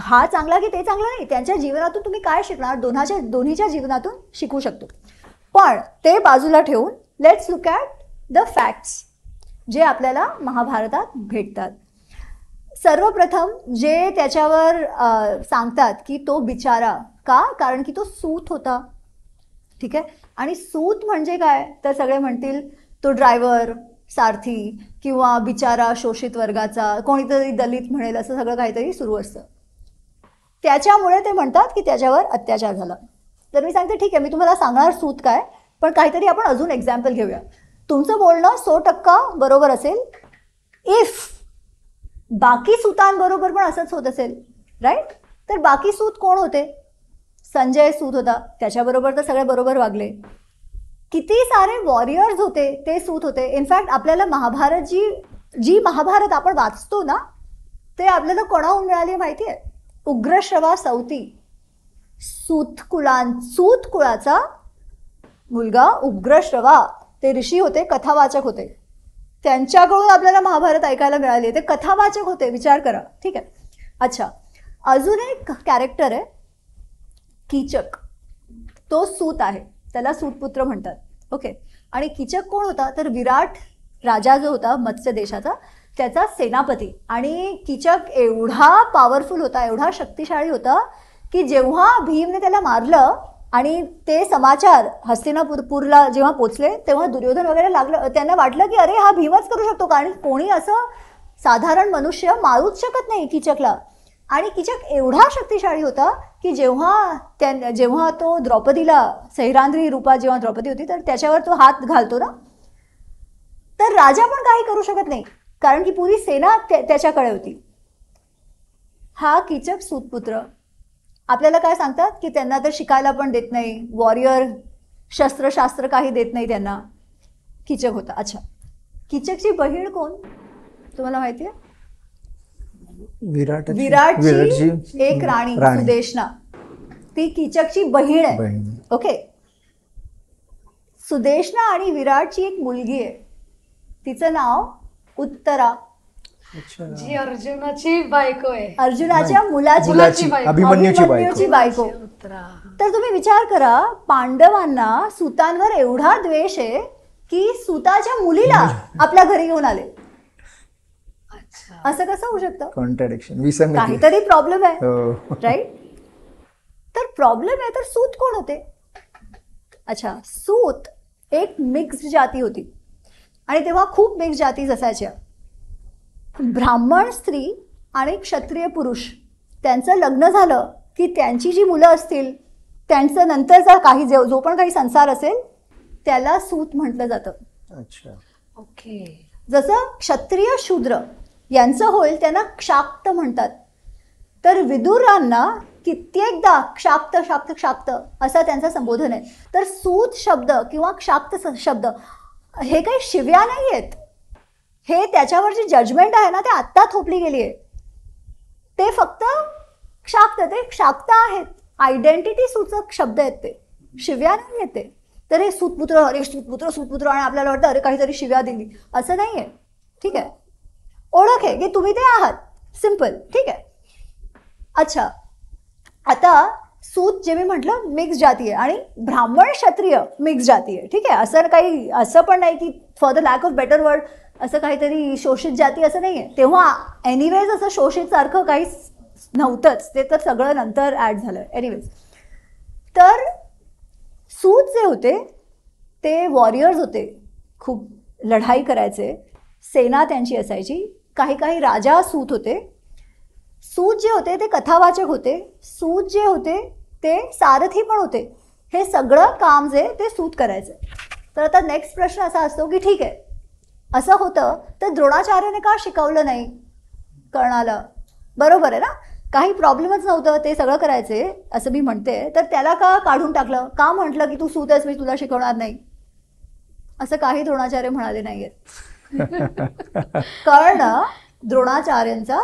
Speaker 1: हा चांगला की ते चांगलं नाही, त्यांच्या जीवनातून तुम्ही काय शिकणार? दोन्हीच्या जीवनातून शिकू शकतो. पण ते बाजूला ठेवून let's look at the facts जे आपल्याला महाभारतात भेटतात. सर्वप्रथम जे त्याच्यावर सांगतात की तो बिचारा का? कारण की तो सूत होता. ठीक आहे. आणि सूत म्हणजे काय तर सगळे म्हणतील तो ड्रायव्हर, सारथी किंवा बिचारा शोषित वर्गाचा, कोणीतरी दलित म्हणेल, असं सगळं काहीतरी सुरू असतं. त्याच्यामुळे ते म्हणतात की त्याच्यावर अत्याचार झाला. तर मी सांगते ठीक आहे मी तुम्हाला सांगणार सूत काय, पण काहीतरी आपण अजून एक्झाम्पल घेऊया. तुमचं बोलणं 100% बरोबर असेल इफ बाकी सूतांबरोबर पण असंच होत असेल, राईट. तर बाकी सूत कोण होते? संजय सूत होता, त्याच्याबरोबर तर सगळे बरोबर वागले. किती सारे वॉरियर्स होते ते सूत होते. इनफॅक्ट आपल्याला महाभारत जी महाभारत आपण वाचतो ना ते आपल्याला कोणाहून मिळाली माहिती आहे? उग्रश्रवा सौती, सूत कुळाचा मुलगा उग्रश्रवा, ते ऋषी होते, कथावाचक होते. त्यांच्याकडून आपल्याला महाभारत ऐकायला मिळाली. ते कथावाचक होते, विचार करा. ठीक आहे. अच्छा, अजून एक कॅरेक्टर आहे कीचक. तो सूत आहे, त्याला सूतपुत्र म्हणतात. ओके. आणि कीचक कोण होता तर विराट राजा जो होता मत्स्य देशाचा त्याचा सेनापती. आणि कीचक एवढा पॉवरफुल होता, एवढा शक्तिशाली होता की जेव्हा भीमने त्याला मारलं आणि ते समाचार हस्तिनापूरला जेव्हा पोचले तेव्हा दुर्योधन वगैरे लागलं, त्यांना वाटलं की अरे हा भीमच करू शकतो, कारण कोणी असं साधारण मनुष्य मारूच शकत नाही कीचकला. आणि कीचक एवढा शक्तिशाली होता की जेव्हा तो द्रौपदीला सैरांद्री रूपात जेव्हा द्रौपदी होती तर त्याच्यावर तो हात घालतो ना, तर राजा पण काही करू शकत नाही, कारण की पुरी सेना त्याच्याकडे होती. हा कीचक सूतपुत्र आपल्याला काय सांगतात की त्यांना तर शिकायला पण देत नाही, वॉरियर शस्त्रशास्त्र काही देत नाही त्यांना. कीचक होता. अच्छा, कीचकची बहीण कोण तुम्हाला माहिती आहे? विराटची एक राणी सुदेशना, ती कीचकची बहीण आहे. ओके. सुदेशना आणि विराटची एक मुलगी आहे, तिचं नाव उत्तरा,
Speaker 2: जी अर्जुनाची बायको आहे,
Speaker 1: अर्जुनाच्या मुलाची अभिमन्यूची बायको. तर तुम्ही विचार करा, पांडवांना सुतांवर एवढा द्वेष आहे की सुताच्या मुलीला आपल्या घरी घेऊन आले. असं कसं होऊ शकतं?
Speaker 3: कॉन्ट्रडिक्शन,
Speaker 1: काहीतरी प्रॉब्लेम आहे, राईट? तर प्रॉब्लेम आहे. तर सूत कोण होते? अच्छा, सूत एक मिक्स्ड जाती होती आणि तेव्हा खूप मिक्स जाती असायच्या. ब्राह्मण स्त्री आणि क्षत्रिय पुरुष त्यांचं लग्न झालं की त्यांची जी मुलं असतील त्यांचं नंतरचा काही जो पण काही संसार असेल त्याला सूत म्हटलं जातं.
Speaker 3: अच्छा.
Speaker 2: ओके.
Speaker 1: जसं क्षत्रिय शूद्र यांचं होईल त्यांना क्षाक्त म्हणतात. तर विदुरांना कित्येकदा क्षाक्त क्षाक्त क्षाक्त असा त्यांचा संबोधन आहे. तर सूत शब्द किंवा क्षाक्त शब्द हे काही शिव्या नाही आहेत, हे त्याच्यावर जी जजमेंट आहे ना ते आत्ता थोपली गेली आहे. ते फक्त क्षाक्त, ते क्षाक्त आहेत, आयडेंटिटी सूचक शब्द आहेत, ते शिव्या नाही आहेत ते. तर हे सूतपुत्र, अरे सूतपुत्र सूतपुत्र, आणि आपल्याला वाटतं अरे काहीतरी शिव्या दिली, असं नाही आहे. ठीक आहे, ओळख आहे की तुम्ही ते आहात, सिम्पल. ठीक आहे. अच्छा, आता सूत जे मी म्हटलं मिक्स जाती आहे आणि ब्राह्मण क्षत्रिय मिक्स जाती आहे. ठीक आहे, असं पण नाही की for the lack of better word असं काहीतरी शोषित जाती असं नाही आहे. तेव्हा एनिवेज असं शोषित सारखं काहीच नव्हतंच, ते तर सगळं नंतर ॲड झालं. एनिवेज, तर सूत जे होते ते वॉरियर्स होते, खूप लढाई करायचे, सेना त्यांची असायची. काही राजा सूत होते. सूत जे होते ते कथावाचक होते. सूत जे होते ते सारथी पण होते. हे सगळं काम जे ते सूत करायचे. तर आता नेक्स्ट प्रश्न असा असतो की ठीक आहे, असं होतं तर द्रोणाचार्याने का शिकवलं नाही कर्णाला? बरोबर आहे ना, काही प्रॉब्लेमच नव्हतं, ते सगळं करायचे असं मी म्हणते. तर त्याला का काढून टाकलं? का म्हटलं की तू सूत आहेस, मी तुला शिकवणार नाही? असं काही द्रोणाचार्य म्हणाले नाहीयेत. कर्ण द्रोणाचार्यांचा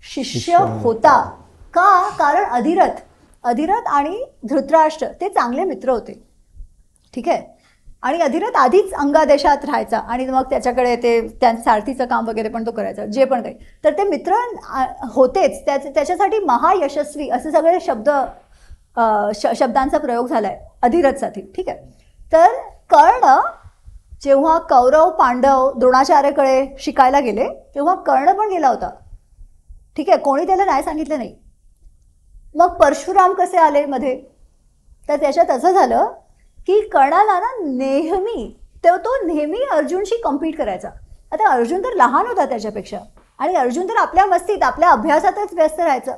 Speaker 1: शिष्य होता. का? कारण अधिरथ आणि धृतराष्ट्र ते चांगले मित्र होते. ठीक आहे. आणि अधिरथ आधीच अंगादेशात राहायचा आणि मग त्याच्याकडे ते त्यांचं सारथीचं काम वगैरे पण तो करायचा, जे पण काही. तर ते मित्र होतेच. त्याच्यासाठी महायशस्वी असे सगळे शब्दांचा प्रयोग झाला आहे अधिरथसाठी. ठीक आहे. तर कर्ण जेव्हा कौरव पांडव द्रोणाचार्याकडे शिकायला गेले तेव्हा कर्ण पण गेला होता. ठीक आहे, कोणी त्याला नाही सांगितलं नाही. मग परशुराम कसे आले मध्ये? तर त्याच्यात असं झालं की कर्णाला ना तो नेहमी अर्जुनशी कम्पीट करायचा. आता अर्जुन तर लहान होता त्याच्यापेक्षा आणि अर्जुन तर आपल्या मस्तीत आपल्या अभ्यासातच व्यस्त राहायचं.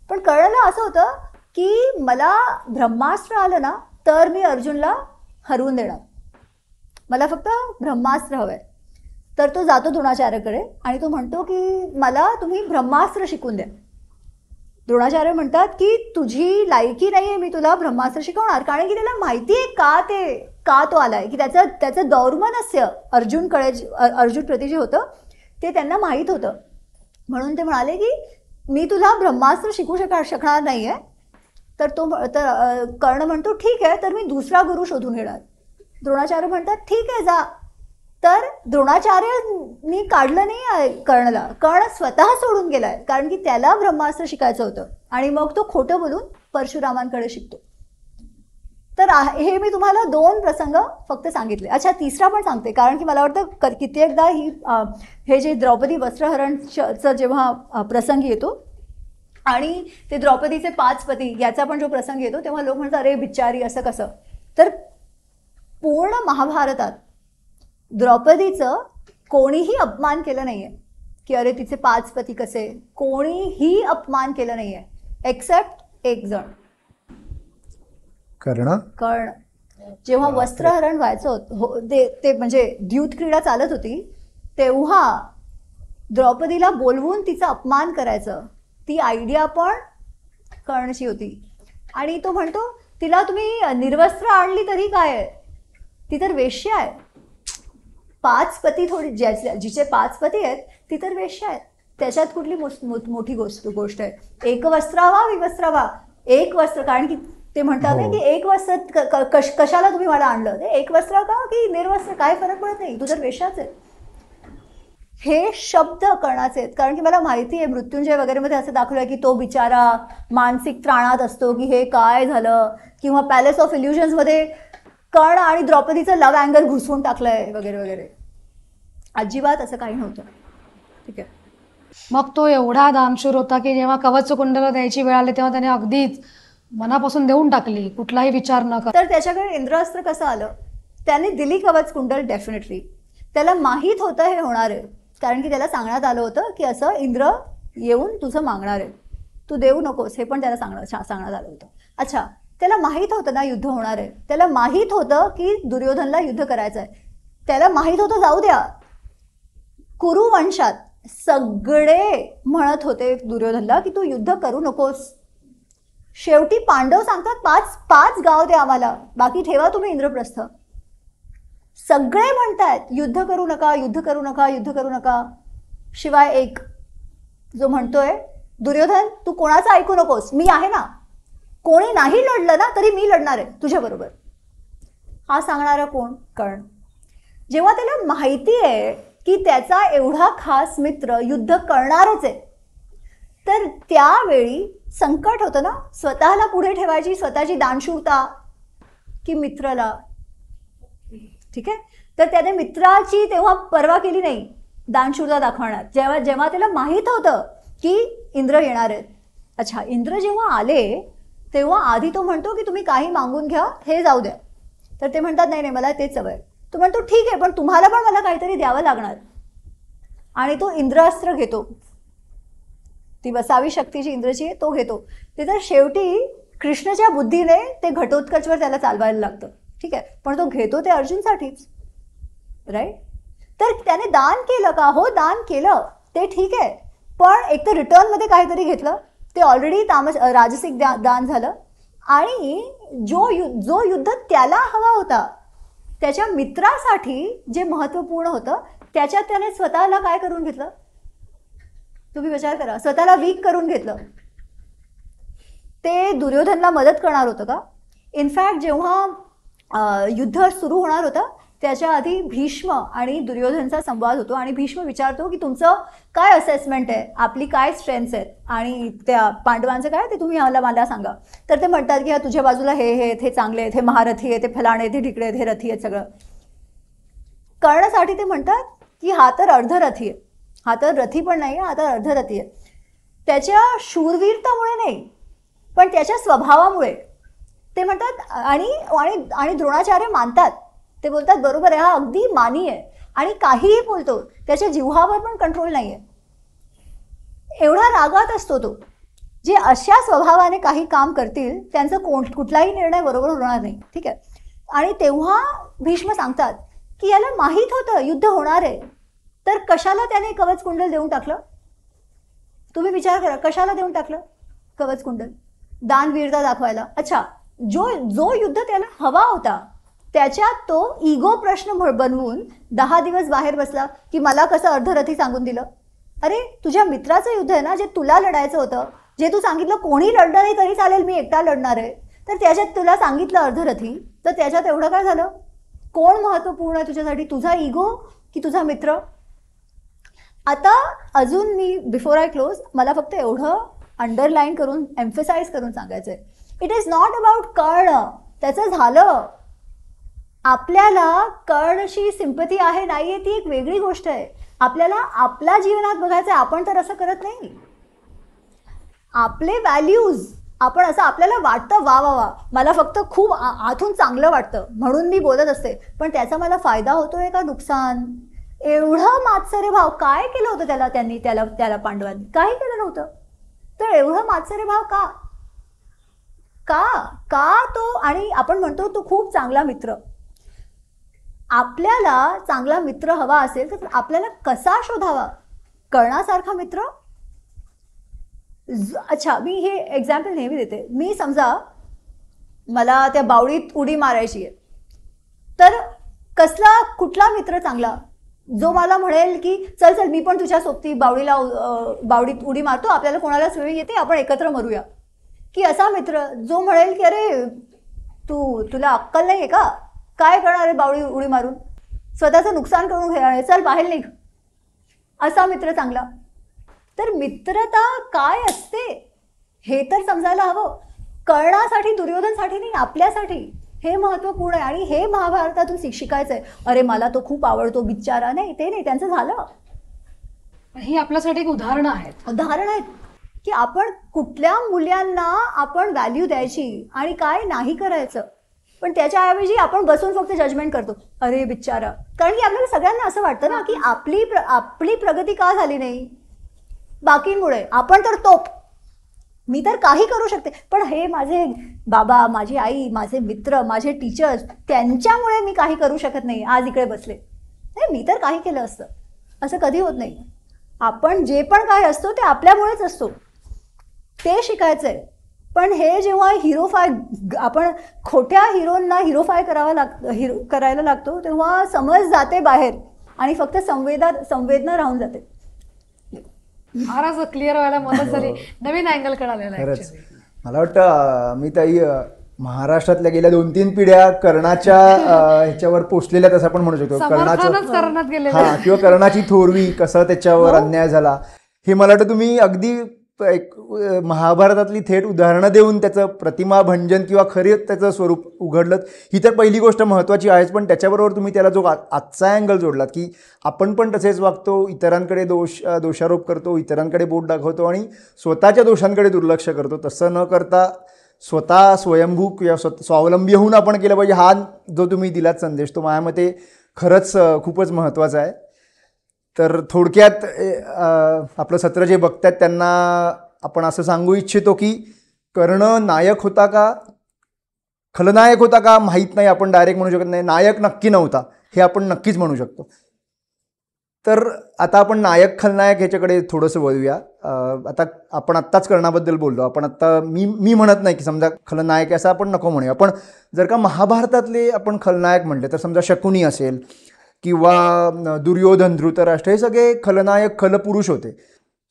Speaker 1: पण कर्णाला असं होतं की मला ब्रह्मास्त्र आलं ना तर मी अर्जुनला हरवून देणार, मला फक्त ब्रह्मास्त्र हवंय. तर तो जातो द्रोणाचार्याकडे आणि तो म्हणतो की मला तुम्ही ब्रह्मास्त्र शिकून द्या. द्रोणाचार्य म्हणतात की तुझी लायकी नाही आहे, मी तुला ब्रह्मास्त्र शिकवणार. कारण की त्याला माहिती आहे का तो आलाय, की त्याचं दौर्मनस्य अर्जुन प्रति जे होतं ते त्यांना माहीत होतं. म्हणून ते म्हणाले की मी तुला ब्रह्मास्त्र शिकू शकणार नाही आहे. तर कर्ण म्हणतो ठीक आहे, तर मी दुसरा गुरु शोधून घेणार. द्रोणाचार्य म्हणतात ठीक आहे जा. तर द्रोणाचार्यांनी काढलं नाही कर्णला. कर्ण स्वतः सोडून गेलाय, कारण की त्याला ब्रह्मास्त्र शिकायचं होतं आणि मग तो खोटं बोलून परशुरामांकडे शिकतो. तर हे मी तुम्हाला 2 प्रसंग फक्त सांगितले. अच्छा, तिसरा पण सांगते, कारण की मला वाटतं कित्येकदा हे जे द्रौपदी वस्त्रहरणचं जेव्हा प्रसंग येतो आणि ते द्रौपदीचे 5 पती याचा पण जो प्रसंग येतो, तेव्हा लोक म्हणतात अरे बिचारी असं कसं. तर पूर्ण महाभारतात द्रौपदीचं कोणीही अपमान केलं नाहीये की अरे तिचे 5 पती कसे, कोणीही अपमान केलं नाहीये एक्सेप्ट एक जण, कर्ण. जेव्हा वस्त्रहरण व्हायचं होतं ते म्हणजे द्यूत क्रीडा चालत होती, तेव्हा द्रौपदीला बोलवून तिचा अपमान करायचं, ती आयडिया पण कर्णची होती. आणि तो म्हणतो तिला तुम्ही निर्वस्त्र आणली तरी काय आहे, ती तर वेश्या आहे. 5 पती थोडी जिचे 5 पती आहेत ती तर वेश्या आहेत, त्याच्यात कुठली मोठी गोष्ट आहे. एक वस्त्रावा विवस्त्रावा, एक वस्त्र, कारण की ते म्हणतात ना की एक वस्त्र कशाला तुम्ही मला आणलं, ते एक वस्त्र का की निर्वस्त्र, काय फरक पडत नाही, तू तर वेश्याच आहे. हे शब्द कर्णाचे आहेत, कारण की मला माहिती आहे मृत्युंजय वगैरे मध्ये असं दाखवलं की तो बिचारा मानसिक त्राणात असतो की हे काय झालं, किंवा पॅलेस ऑफ इल्युजन्स मध्ये कर्ण आणि द्रौपदीचं लव्ह अँगल घुसवून टाकलंय वगैरे वगैरे. अजिबात असं काही नव्हतं. ठीक आहे.
Speaker 2: मग तो एवढा दानशूर होता की जेव्हा कवच कुंडला द्यायची वेळ आली तेव्हा त्याने अगदीच मनापासून देऊन टाकली, कुठलाही विचार न करता.
Speaker 1: तर त्याच्याकडे इंद्रास्त्र कसं आलं, त्याने दिली कवच कुंडल. डेफिनेटली त्याला माहीत होतं हे होणार आहे, कारण की त्याला सांगण्यात आलं होतं की असं इंद्र येऊन तुझं मागणार आहे, तू देऊ नकोस, हे पण त्याला सांगण्यात आलं होतं. अच्छा, त्याला माहीत होतं ना युद्ध होणार आहे, त्याला माहीत होतं की दुर्योधनला युद्ध करायचं आहे, त्याला माहीत होतं. जाऊ द्या, कुरुवंशात सगळे म्हणत होते दुर्योधनला की तू युद्ध करू नकोस. शेवटी पांडव सांगतात 5 गाव दे आम्हाला, बाकी ठेवा तुम्ही इंद्रप्रस्थ. सगळे म्हणतायत युद्ध करू नका, युद्ध करू नका, युद्ध करू नका, शिवाय एक जो म्हणतोय दुर्योधन तू कोणाचं ऐकू नकोस, मी आहे ना, कोणी नाही लढलं ना तरी मी लढणार आहे तुझ्याबरोबर. हा सांगणारा कोण? कर्ण. जेव्हा त्याला माहिती आहे की त्याचा एवढा खास मित्र युद्ध करणारच आहे, तर त्यावेळी संकट होतं ना, स्वतःला पुढे ठेवायची स्वतःची दानशूरता की मित्राला. ठीक आहे. तर त्याने मित्राची तेव्हा पर्वा केली नाही दानशूरता दाखवण्यात, जेव्हा त्याला माहीत होतं की इंद्र येणार आहेत. अच्छा, इंद्र जेव्हा आले तेव्हा आधी तो म्हणतो की तुम्ही काही मागून घ्या, हे जाऊ द्या. तर ते म्हणतात नाही नाही मला तेच हवंय. तो म्हणतो ठीक आहे, पण तुम्हाला पण मला काहीतरी द्यावं लागणार. आणि तो इंद्रास्त्र घेतो, ती बसावी शक्तीची इंद्रची आहे, तो घेतो. ते तर शेवटी कृष्णाच्या बुद्धीने ते घटोत्कचवर त्याला चालवायला लागतं. ठीक आहे, पण तो घेतो ते अर्जुनसाठीच, राईट. तर त्याने दान केलं का? हो, दान केलं, ते ठीक आहे, पण एक तर रिटर्नमध्ये काहीतरी घेतलं, ते ऑलरेडी राजसिक दान झालं. आणि जो युद्ध त्याला हवा होता, त्याच्या मित्रासाठी जे महत्त्वपूर्ण होतं, त्याच्यात त्याने स्वतःला काय करून घेतलं? तुम्ही विचार करा, स्वतःला वीक करून घेतलं. ते दुर्योधनला मदत करणार होतं का? इनफॅक्ट जेव्हा युद्ध सुरू होणार होतं त्याच्या आधी भीष्म आणि दुर्योधनचा संवाद होतो आणि भीष्म विचारतो की तुमचं काय असेसमेंट आहे, आपली काय स्ट्रेंथ्स आहेत आणि त्या पांडवांचं काय, ते तुम्ही मला सांगा. तर ते म्हणतात की तुझ्या बाजूला हे चांगले आहेत, हे महारथी आहेत, ते फलाणे, ते ढिकळे आहेत, हे रथी आहेत सगळं. करण्यासाठी ते म्हणतात की हा तर अर्धरथी आहे, हा तर रथी पण नाही आहे, हा तर अर्धरथी आहे. त्याच्या शूरवीरतामुळे नाही, पण त्याच्या स्वभावामुळे ते म्हणतात. आणि द्रोणाचार्य मानतात, ते बोलतात बरोबर आहे, हा अगदी मानी आहे आणि काहीही बोलतो, त्याच्या जिव्हावर पण कंट्रोल नाही आहे. एवढा रागात असतो तो. जे अशा स्वभावाने काही काम करतील त्यांचं कुठलाही निर्णय बरोबर होणार नाही. ठीक आहे. आणि तेव्हा भीष्म सांगतात की याला माहीत होतं युद्ध होणार आहे, तर कशाला त्याने कवच कुंडल देऊन टाकलं? तुम्ही विचार करा, कशाला देऊन टाकलं कवच कुंडल? दानवीरता दाखवायला. अच्छा, जो युद्ध त्याला हवा होता त्याच्यात तो इगो प्रश्न बनवून 10 दिवस बाहेर बसला की मला कसं अर्धरथी सांगून दिलं. अरे तुझ्या मित्राचं युद्ध आहे ना, जे तुला लढायचं होतं, जे तू सांगितलं कोणी लढलं नाही तरी चालेल, मी एकटा लढणार आहे, तर त्याच्यात तुला सांगितलं अर्धरथी, तर त्याच्यात एवढं काय झालं? कोण महत्त्वपूर्ण आहे तुझ्यासाठी, तुझा इगो की तुझा मित्र? आता अजून मी बिफोर आय क्लोज मला फक्त एवढं अंडरलाईन करून एम्फसाइज करून सांगायचं आहे, इट इज नॉट अबाउट कळणं, त्याचं झालं. आपल्याला कर्णशी सिंपती आहे नाहीये ती एक वेगळी गोष्ट आहे. आपल्याला आपल्या जीवनात बघायचं आहे. आपण तर असं करत नाही. आपले व्हॅल्यूज आपण असं आपल्याला वाटतं वा वा वा मला फक्त खूप आतून चांगलं वाटतं म्हणून मी बोलत असते, पण त्याचा मला फायदा होतोय का नुकसान? एवढं मात्सर्य भाव काय केलं होतं त्याला पांडवांनी? काही केलं नव्हतं. तर एवढं मात्सर्य भाव का का का तो? आणि आपण म्हणतो तो खूप चांगला मित्र. आपल्याला चांगला मित्र हवा असेल तर आपल्याला कसा शोधावा? कर्णासारखा मित्र? अच्छा, मी हे एक्झाम्पल नेहमी देते. मी समजा मला त्या बावडीत उडी मारायची आहे, तर कुठला मित्र चांगला जो मला म्हणेल की चल चल मी पण तुझ्या सोबती बावडीत उडी मारतो, आपल्याला कोणाला स्विमिंग येते, आपण एकत्र मरूया? की असा मित्र जो म्हणेल की अरे तुला अक्कल नाही आहे का, काय करणार आहे बावडी उडी मारून, स्वतःचं नुकसान करून घेणार आहे, चल बाहेर निघ, असा मित्र चांगला? तर मित्रता काय असते हे तर समजायला हवं. कर्णासाठी, दुर्योधनसाठी नाही, आपल्यासाठी हे महत्त्वपूर्ण आहे. आणि हे महाभारतातून शिकायचं आहे. अरे मला तो खूप आवडतो बिचारा, नाही ते नाही, त्यांचं झालं.
Speaker 2: ही आपल्यासाठी एक उदाहरणं
Speaker 1: आहेत की आपण कुठल्या मूल्यांना आपण व्हॅल्यू द्यायची आणि काय नाही करायचं. पण त्याच्याऐवजी आपण बसून फक्त जजमेंट करतो, अरे बिचारा. कारण की आपल्याला सगळ्यांना असं वाटतं ना की आपली प्रगती का झाली नाही, बाकींमुळे. आपण तर तोप, मी तर काही करू शकते, पण हे माझे बाबा, माझी आई, माझे मित्र, माझे टीचर्स, त्यांच्यामुळे मी काही करू शकत नाही, आज इकडे बसले. नाही, मी तर काही केलं असतं. असं कधी होत नाही. आपण जे पण काय असतो ते आपल्यामुळेच असतो, ते शिकायचंय. पण हे जेव्हा हिरोफाय, आपण खोट्या हिरोंना हिरोफाय करायला लागतो, तेव्हा समज जाते बाहेर आणि फक्त संवेदना राहून जाते.
Speaker 2: फारच क्लिअर व्हायला मदत झाली. नवीन अँगल कळालेला आहे.
Speaker 3: मला वाटतं मी ताई महाराष्ट्रातल्या गेल्या 2-3 पिढ्या कर्णाच्या ह्याच्यावर पोचलेल्या असं आपण म्हणू शकतो. कर्णाचं किंवा कर्णाची थोरवी, कसं त्याच्यावर अन्याय झाला, हे मला वाटतं तुम्ही अगदी एक महाभारतातली थेट उदाहरणं देऊन त्याचं प्रतिमा भंजन किंवा खरे त्याचं स्वरूप उघडलं. ही तर पहिली गोष्ट महत्त्वाची आहेच, पण त्याच्याबरोबर तुम्ही त्याला जो आजचा अँगल जोडलात की आपण पण तसेच वागतो, इतरांकडे दोषारोप करतो, इतरांकडे बोट दाखवतो आणि स्वतःच्या दोषांकडे दुर्लक्ष करतो. तसं न करता स्वतः स्वयंभू किंवा स्वावलंबी होऊन आपण केलं पाहिजे. हा जो तुम्ही दिलात संदेश, तो माझ्या मते खरंच खूपच महत्त्वाचा आहे. तर थोडक्यात आपलं सत्र जे बघतात त्यांना आपण असं सांगू इच्छितो की कर्ण नायक होता का खलनायक होता का माहीत नाही, आपण डायरेक्ट म्हणू शकत नाही. नायक नक्की नव्हता हे आपण नक्कीच म्हणू शकतो. तर आता आपण नायक खलनायक ह्याच्याकडे थोडंसं वळूया. आता आपण आत्ताच कर्णाबद्दल बोललो. आपण आत्ता मी म्हणत नाही की समजा खलनायक असं आपण नको म्हणूया. पण जर का महाभारतातले आपण खलनायक म्हटले तर समजा शकुनी असेल किंवा दुर्योधन, धृतराष्ट्र, हे सगळे खलनायक खलपुरुष होते.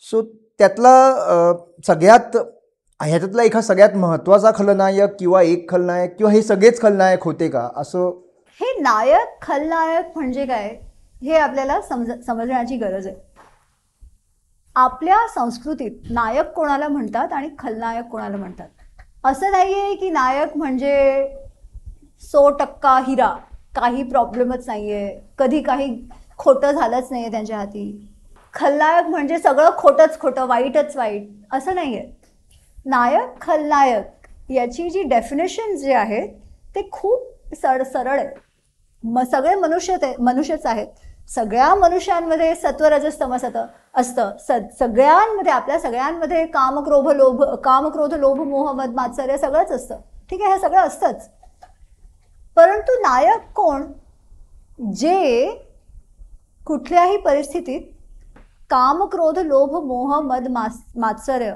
Speaker 3: सो त्यातला ह्याच्यातला एका सगळ्यात महत्त्वाचा खलनायक किंवा एक खलनायक किंवा हे सगळेच खलनायक होते का? असं
Speaker 1: हे नायक खलनायक म्हणजे काय हे आपल्याला समजण्याची गरज आहे. आपल्या संस्कृतीत नायक कोणाला म्हणतात आणि खलनायक कोणाला म्हणतात. असं नाही आहे की नायक म्हणजे 100% हिरा, काही प्रॉब्लेमच नाही आहे, कधी काही खोटं झालंच नाही आहे त्यांच्या हाती. खलनायक म्हणजे सगळं खोटंच खोटं, वाईटच वाईट, असं नाही आहे. नायक खलनायक याची जी डेफिनेशन जे आहे ते खूप सरळ आहे. सगळे मनुष्यच आहेत. सगळ्या मनुष्यांमध्ये सत्व रजस तमस असतं. सगळ्यांमध्ये, आपल्या सगळ्यांमध्ये कामक्रोध लोभ मोह मद मात्सर्य सगळंच असतं. ठीक आहे, हे सगळं असतंच. परंतु नायक कोण? जे कुठल्याही परिस्थितीत कामक्रोध लोभ मोह मद मात्सर्य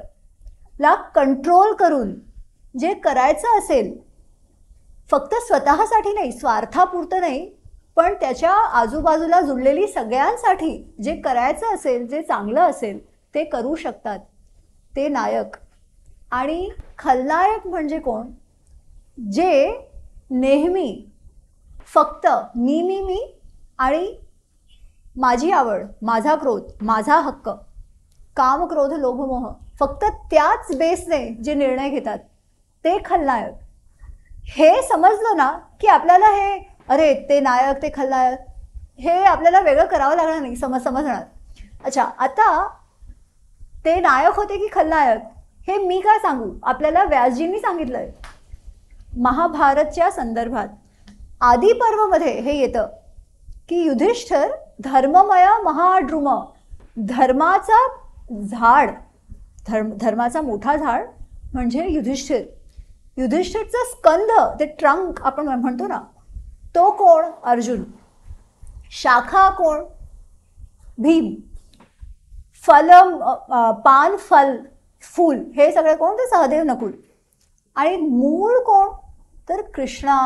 Speaker 1: ला कंट्रोल करून जे करायचं असेल, फक्त स्वतःसाठी नाही, स्वार्थापुरतं नाही, पण त्याच्या आजूबाजूला जुळलेली सगळ्यांसाठी जे करायचं असेल, जे चांगलं असेल ते करू शकतात, ते नायक. आणि खलनायक म्हणजे कोण? जे नेहमी फक्त मी आणि माझी आवड, माझा क्रोध, माझा हक्क, काम क्रोध लोभ मोह, फक्त त्याच बेसने जे निर्णय घेतात ते खलनायक. हे समजलं ना की आपल्याला हे अरे ते नायक ते खलनायक हे आपल्याला वेगळं करावं लागणार नाही, समजणार. अच्छा, आता ते नायक होते की खलनायक हे मी काय सांगू, आपल्याला व्यासजींनी सांगितलंय. महाभारतच्या संदर्भात आदी पर्वमध्ये हे येतं की युधिष्ठिर धर्ममय महाद्रुम, धर्माचा झाड, धर्माचा मोठा झाड म्हणजे युधिष्ठिर. युधिष्ठिरचं स्कंध, ते ट्रंक आपण म्हणतो ना, तो कोण? अर्जुन. शाखा कोण? भीम. फल, पान, फल, फूल हे सगळे कोण? ते सहदेव नकुल. आणि मूळ कोण? तर कृष्णा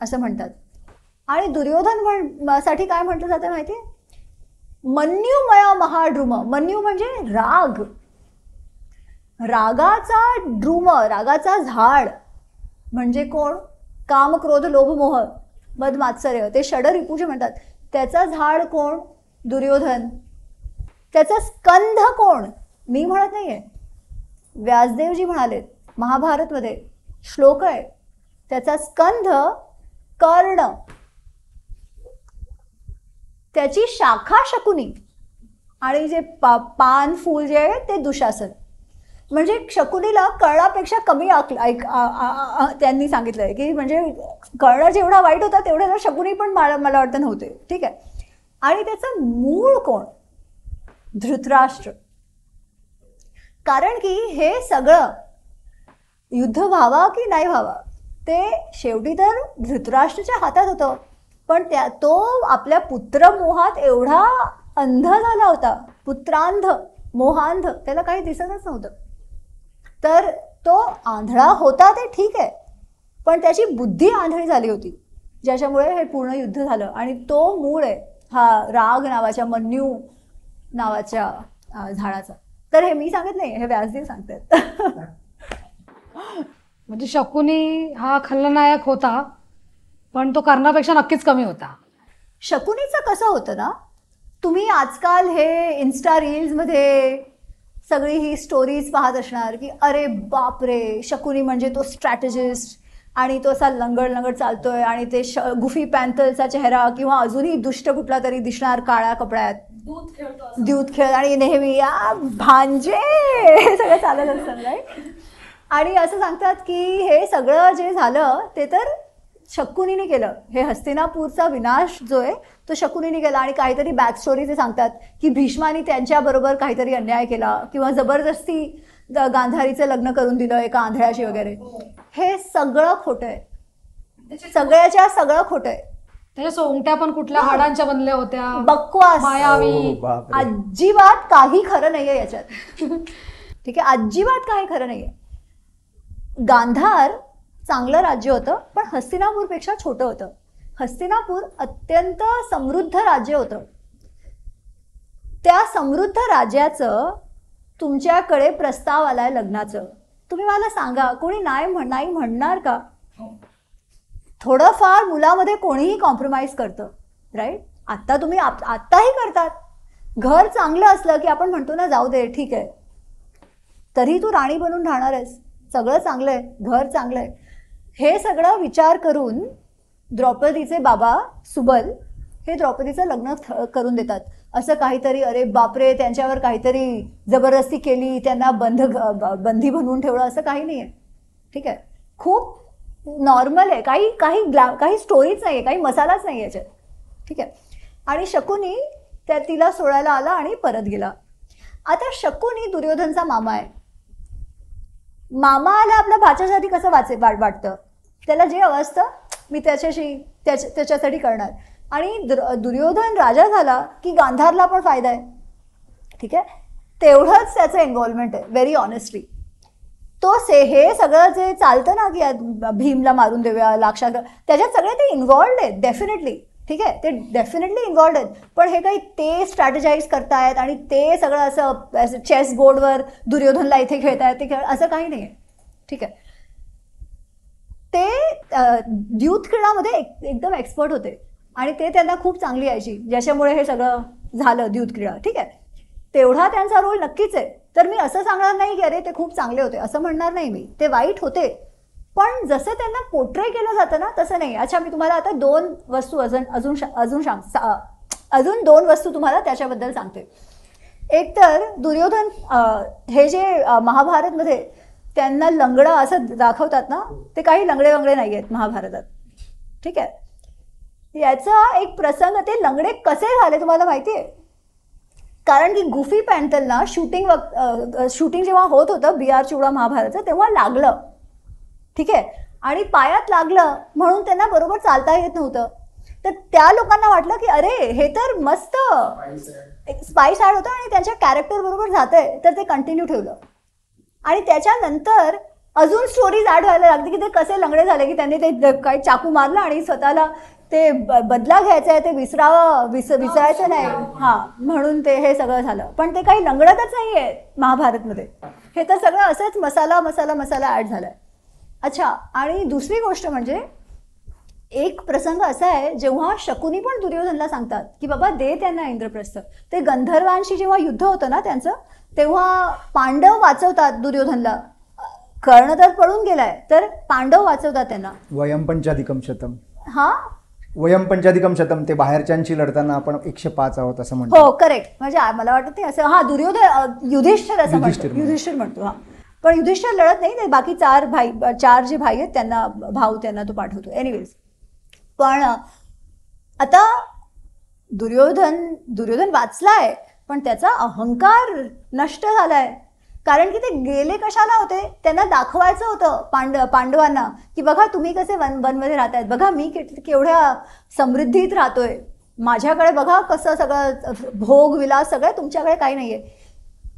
Speaker 1: असं म्हणतात. आणि दुर्योधन साठी काय म्हटलं जातं माहिती आहे? मन्युमया महाद्रुम. मन्यू म्हणजे राग, रागाचा द्रुम, रागाचा झाड म्हणजे कोण? काम क्रोध लोभ मोह मद मात्सर्य, ते षडरिपुजे म्हणतात. त्याचा झाड कोण? दुर्योधन. त्याचा स्कंध कोण? मी म्हणत नाहीये, व्यासदेवजी म्हणालेत. महाभारतमध्ये श्लोक आहे, त्याचा स्कंध कर्ण, त्याची शाखा शकुनी आणि जे पान फूल जे आहे ते दुशासन. म्हणजे शकुनीला कर्णापेक्षा कमी त्यांनी सांगितलंय की म्हणजे कर्ण जेवढा वाईट होता तेवढे शकुनी पण मला वाटतं नव्हते. ठीक आहे. आणि त्याचं मूळ कोण? धृतराष्ट्र. कारण की हे सगळं युद्ध व्हावा की नाही व्हावा ते शेवटी तर धृतराष्ट्राच्या हातात होतं. पण तो आपल्या पुत्रमोहात एवढा अंध झाला होता, पुत्रांध मोहांध, त्याला काही दिसतच नव्हतं. तर तो आंधळा होता ते ठीक आहे, पण त्याची बुद्धी आंधळी झाली होती, ज्याच्यामुळे हे पूर्ण युद्ध झालं. आणि तो मूळ आहे हा राग नावाच्या, मन्यू नावाच्या झाडाचा. तर हे मी सांगत नाही, हे व्यासदेव सांगतात.
Speaker 2: म्हणजे शकुनी हा खलनायक होता, पण तो कर्णापेक्षा नक्कीच कमी होता.
Speaker 1: शकुनीचं कसं होतं ना, तुम्ही आजकाल हे इन्स्टा रील्समध्ये सगळी ही स्टोरीज पाहत असणार की अरे बापरे, शकुनी म्हणजे तो स्ट्रॅटेजिस्ट आणि तो असा लंगड चालतोय आणि ते गुफी पॅन्थरचा चेहरा किंवा अजूनही दुष्ट कुठला तरी दिसणार काळ्या कपड्यात, दूध खेळ आणि नेहमी या भांजे हे सगळं चालत असतं राईट. आणि असं सांगतात की हे सगळं जे झालं ते तर शकुनीने केलं. हे हस्तिनापूरचा विनाश जो आहे तो शकुनीने केला. आणि काहीतरी बॅक स्टोरी ते सांगतात की भीष्मानी त्यांच्याबरोबर काहीतरी अन्याय केला किंवा जबरदस्ती गांधारीचं लग्न करून दिलं एका आंधळ्याशी वगैरे. हे सगळं खोटं आहे, सगळ्याच्या सगळं खोटं आहे.
Speaker 2: त्याच्या सोंगट्या पण कुठल्या हाडांच्या बनल्या होत्या,
Speaker 1: बकवास,
Speaker 2: मायावी.
Speaker 1: अजिबात काही खरं नाहीये याच्यात. ठीक आहे, अजिबात काही खरं नाहीये. गांधार चांगलं राज्य होतं, पण हस्तिनापूरपेक्षा छोटं होतं. हस्तिनापूर अत्यंत समृद्ध राज्य होतं. त्या समृद्ध राज्याचं तुमच्याकडे प्रस्ताव आलाय लग्नाचं. तुम्ही मला सांगा, कोणी नाही म्हणणार का? थोडंफार मुलामध्ये कोणीही कॉम्प्रोमाइज करतं राईट. आत्ता तुम्ही आत्ताही करतात. घर चांगलं असलं की आपण म्हणतो ना जाऊ दे ठीक आहे, तरी तू राणी बनून राहणार आहेस, सगळं चांगलं आहे, घर चांगलं आहे. हे सगळं विचार करून द्रौपदीचे बाबा सुबल हे द्रौपदीचं लग्न करून देतात. असं काहीतरी अरे बापरे त्यांच्यावर काहीतरी जबरदस्ती केली, त्यांना बंदी बनवून ठेवलं, असं काही नाही आहे. ठीक आहे, खूप नॉर्मल आहे. काही स्टोरीच नाही आहे, काही मसालाच नाही याच्यात. ठीक आहे. आणि शकुनी तिला सोडायला आला आणि परत गेला. आता शकुनी दुर्योधनचा मामा आहे. मामाला आपल्या भाच्यासाठी कसं वाटतं, त्याला जे अवस्थं मी त्याच्यासाठी करणार. आणि दुर्योधन राजा झाला की गांधारला पण फायदा आहे. ठीक आहे, तेवढंच त्याचं इन्व्हॉल्वमेंट आहे. व्हेरी ऑनेस्टली हे सगळं जे चालतं ना की भीमला मारून देऊया लाक्षात, त्याच्यात सगळे ते इन्व्हॉल्ड आहेत डेफिनेटली. ठीक आहे, ते डेफिनेटली इन्व्हॉल्ड आहेत. पण हे काही ते स्ट्रॅटेजाईज करतायत आणि ते सगळं असं चेस बोर्डवर दुर्योधनला इथे खेळतायत ते असं काही नाही आहे. ठीक आहे, ते द्यूत क्रीडामध्ये एकदम एक्सपर्ट होते आणि ते त्यांना खूप चांगली यायची, ज्याच्यामुळे हे सगळं झालं द्यूत क्रीडा. ठीक आहे, तेवढा त्यांचा रोल नक्कीच आहे. तर मी असं सांगणार नाही की अरे ते खूप चांगले होते, असं म्हणणार नाही मी. ते वाईट होते, पण जसं त्यांना पोर्ट्रे केलं जातं ना तसं नाही. अच्छा, मी तुम्हाला आता 2 वस्तू अजून 2 वस्तू तुम्हाला त्याच्याबद्दल सांगते. एक तर दुर्योधन हे जे महाभारतमध्ये त्यांना लंगडं असं दाखवतात ना, ते काही लंगडे वंगडे नाही आहेत महाभारतात. ठीक आहे, याचा एक प्रसंग, ते लंगडे कसे झाले तुम्हाला माहिती आहे? कारण की गुफी पॅन्थलना शूटिंग जेव्हा होत होतं BR चिवडा महाभारतचं, तेव्हा लागलं. ठीक आहे, आणि पायात लागलं म्हणून त्यांना बरोबर चालता येत नव्हतं. तर त्या लोकांना वाटलं की अरे हे तर मस्त स्पाइस ॲड होतं आणि त्यांच्या कॅरेक्टर बरोबर जातंय, तर ते कंटिन्यू ठेवलं. आणि त्याच्यानंतर अजून स्टोरीज ॲड व्हायला लागते की ते कसे लंगडे झाले, की त्यांनी ते काही चाकू मारलं आणि स्वतःला ते बदला घ्यायचा आहे, ते विसरायचं नाही, हां, म्हणून ते हे सगळं झालं. पण ते काही लंगडतच नाही आहे महाभारतमध्ये, हे तर सगळं असंच मसाला मसाला मसाला ॲड झाला आहे. अच्छा, आणि दुसरी गोष्ट म्हणजे एक प्रसंग असा आहे जेव्हा शकुनी पण दुर्योधनला सांगतात की बाबा दे त्यांना इंद्रप्रस्थ. ते गंधर्वांशी जेव्हा युद्ध होतं ना त्यांचं, तेव्हा पांडव वाचवतात दुर्योधनला. कर्ण तर पळून गेलाय, तर पांडव वाचवतात त्यांना.
Speaker 3: वयम पंचाधिकम शतम.
Speaker 1: हा,
Speaker 3: वयम पंचाधिकम शतम, ते बाहेरच्यांशी लढताना आपण 105 आहोत असं म्हणतो.
Speaker 1: हो, करेक्ट. म्हणजे मला वाटतं ते असं, हा, युधिष्ठिर असं म्हणतो, युधिष्ठिर म्हणतो. हा, पण युधिष्ठिर लढत नाही, ते बाकी 4 जे भाई आहेत त्यांना, त्यांना तो पाठवतो. एनिवेज, पण आता दुर्योधन वाचलाय, पण त्याचा अहंकार नष्ट झालाय. कारण की ते गेले कशाला होते, त्यांना दाखवायचं होतं पांडवांना की बघा तुम्ही कसे वनमध्ये राहतायत, बघा मी केवढ्या समृद्धीत राहतोय, माझ्याकडे बघा कसं सगळं भोग विलास सगळं, तुमच्याकडे काही नाहीये.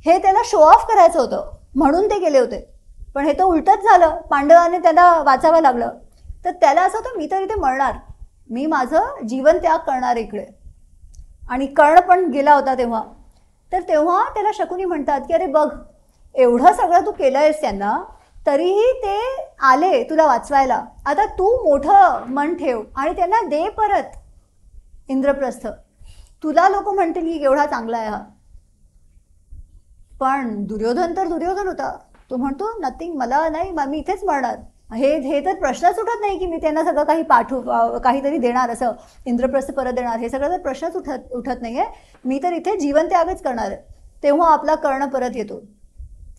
Speaker 1: हे त्याला शो ऑफ करायचं होतं, म्हणून ते गेले होते. पण हे तर उलटच झालं, पांडवांनी त्याला वाचावं लागलं. तर त्याला असं होतं मी तर इथे मरणार, मी माझं जीवन त्याग करणार इकडे. आणि कर्ण पण गेला होता तेव्हा. तर तेव्हा त्याला शकुनी म्हणतात की अरे बघ, एवढं सगळं तू केलंयस त्यांना, तरीही ते आले तुला वाचवायला. आता तू मोठं मन ठेव आणि त्यांना दे परत इंद्रप्रस्थ. तुला लोक म्हणतील की केवढा चांगला आहे हा. पण दुर्योधन तर दुर्योधन होता, तो म्हणतो नथिंग, मला नाही, मी इथेच मरणार. हे तर प्रश्नच उठत नाही की मी त्यांना सगळं काही काहीतरी देणार, असं इंद्रप्रस्थ परत देणार, हे सगळं तर प्रश्नच उठत नाही आहे. मी तर इथे जीवन त्यागच करणार आहे. तेव्हा आपला कर्ण परत येतो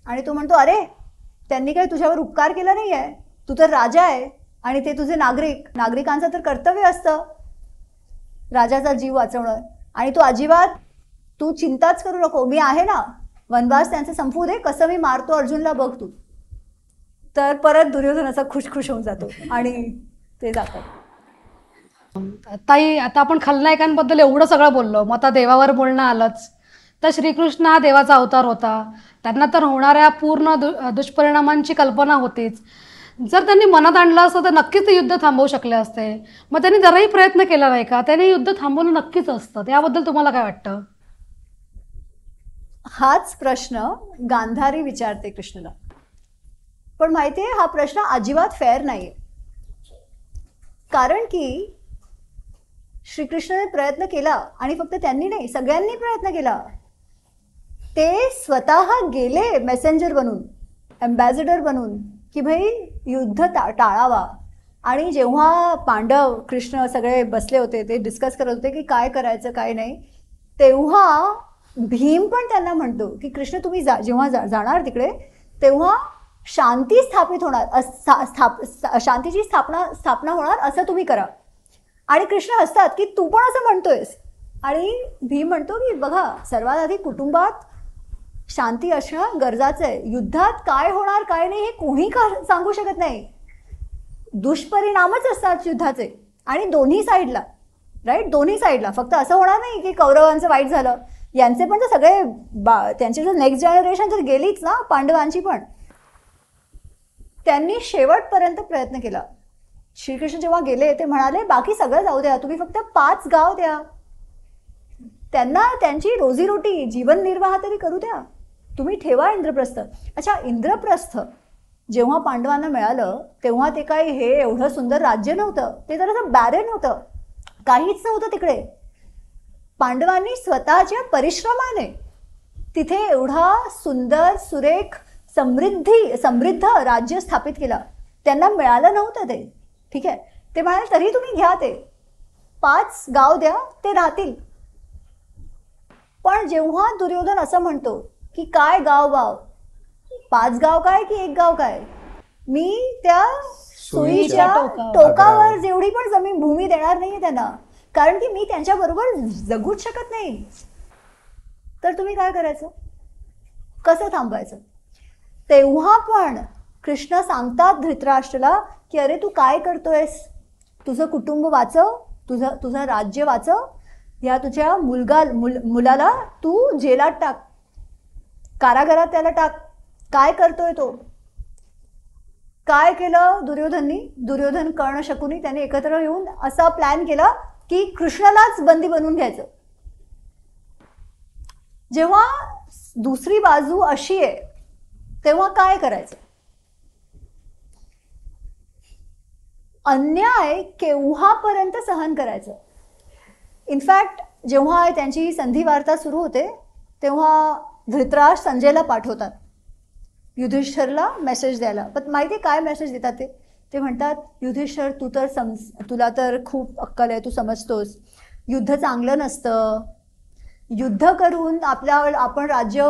Speaker 1: आणि तो म्हणतो अरे त्यांनी काही तुझ्यावर उपकार केला नाही आहे, तू तर राजा आहे आणि ते तुझे नागरिकांचं तर कर्तव्य असतं राजाचा जीव वाचवणं. आणि तू अजिबात तू चिंताच करू नको, मी आहे ना, वनवास त्यांचे संपवू दे, कसं मी मारतो अर्जुनला बघ तू. तर परत दुर्योधन असा खुश होऊन जातो आणि ते जातात.
Speaker 2: ताई, आता आपण खलनायकांबद्दल एवढं सगळं बोललो, मग आता देवावर बोलणं आलंच. तर श्रीकृष्ण हा देवाचा अवतार होता, त्यांना तर होणाऱ्या पूर्ण दुष्परिणामांची कल्पना होतीच. जर त्यांनी मनात आणलं असतं तर नक्कीच ते युद्ध थांबवू शकले असते. मग त्यांनी जराही प्रयत्न केला नाही का? त्यांनी युद्ध थांबवलं नक्कीच असतं. त्याबद्दल तुम्हाला काय वाटतं?
Speaker 1: हाच प्रश्न गांधारी विचारते कृष्णाला. पण माहितीये, हा प्रश्न अजिबात फेअर नाहीये. कारण की श्रीकृष्णाने प्रयत्न केला, आणि फक्त त्यांनी नाही, सगळ्यांनी प्रयत्न केला. ते स्वतः गेले मेसेंजर बनून, एम्बॅसिडर बनून, की भाई युद्ध टाळावा. आणि जेव्हा पांडव कृष्ण सगळे बसले होते, ते डिस्कस करत होते की काय करायचं काय नाही, तेव्हा भीम पण त्यांना म्हणतो की कृष्ण तुम्ही जेव्हा जाणार तिकडे, तेव्हा शांती स्थापित होणार, शांतीची स्थापना होणार असं तुम्ही करा. आणि कृष्ण हसतात की तू पण असं म्हणतोयस. आणि भीम म्हणतो की बघा, सर्वात आधी कुटुंबात शांती असणं गरजाचं आहे. युद्धात काय होणार काय नाही हे कोणी सांगू शकत नाही. दुष्परिणामच असतात युद्धाचे, आणि दोन्ही साईडला, राईट, दोन्ही साईडला. फक्त असं होणार नाही की कौरवांचं वाईट झालं, यांचे पण तर सगळे त्यांची जर नेक्स्ट जनरेशन तर गेलीच ना, पांडवांची पण. त्यांनी शेवटपर्यंत प्रयत्न केला. श्रीकृष्ण जेव्हा गेले ते म्हणाले बाकी सगळं जाऊ द्या, तुम्ही फक्त 5 गाव द्या, त्यांना त्यांची रोजीरोटी जीवन निर्वाह तरी करू द्या, तुम्ही ठेवा इंद्रप्रस्थ. अच्छा, इंद्रप्रस्थ जेव्हा पांडवांना मिळालं तेव्हा ते काही हे एवढं सुंदर राज्य नव्हतं, ते जरासं बॅरेन होतं, काहीच नव्हतं तिकडे. पांडवांनी स्वतःच्या परिश्रमाने तिथे एवढा सुंदर सुरेख समृद्ध राज्य स्थापित केलं. त्यांना मिळालं नव्हतं ते, ठीक आहे. ते म्हणाले तरी तुम्ही घ्या, ते 5 गाव द्या, ते राहतील. पण जेव्हा दुर्योधन असं म्हणतो की काय गाव 5 गाव काय की 1 गाव काय, मी त्या सुईच्या टोकावर जेवढी पण जमीन भूमी देणार नाहीये त्यांना, कारण की मी त्यांच्याबरोबर जगूच शकत नाही. तर तुम्ही काय करायचं, कसं थांबायचं? तेव्हा पण कृष्ण सांगतात धृतराष्ट्राला की अरे तू काय करतोयस, तुझं कुटुंब वाचव, तुझं राज्य वाचव, या तुझ्या मुलाला तू जेलात टाक, कारागारात त्याला टाक. काय करतोय तो? काय केलं दुर्योधननी? दुर्योधन कर्ण शकुनी त्यांनी एकत्र येऊन असा प्लॅन केला की कृष्णालाच बंदी बनवून घ्यायचं. जेव्हा दुसरी बाजू अशी आहे तेव्हा काय करायचं? अन्याय केव्हापर्यंत सहन करायचं? इनफॅक्ट जेव्हा त्यांची संधी वार्ता सुरू होते तेव्हा धृतराष्ट्र संजयला पाठवतात युधिष्ठिरला मेसेज द्यायला. पण माहिती आहे काय मेसेज देतात ते म्हणतात, युधिष्ठिर तुला तर खूप अक्कल आहे, तू समजतोस युद्ध चांगलं नसतं, युद्ध करून आपण राज्य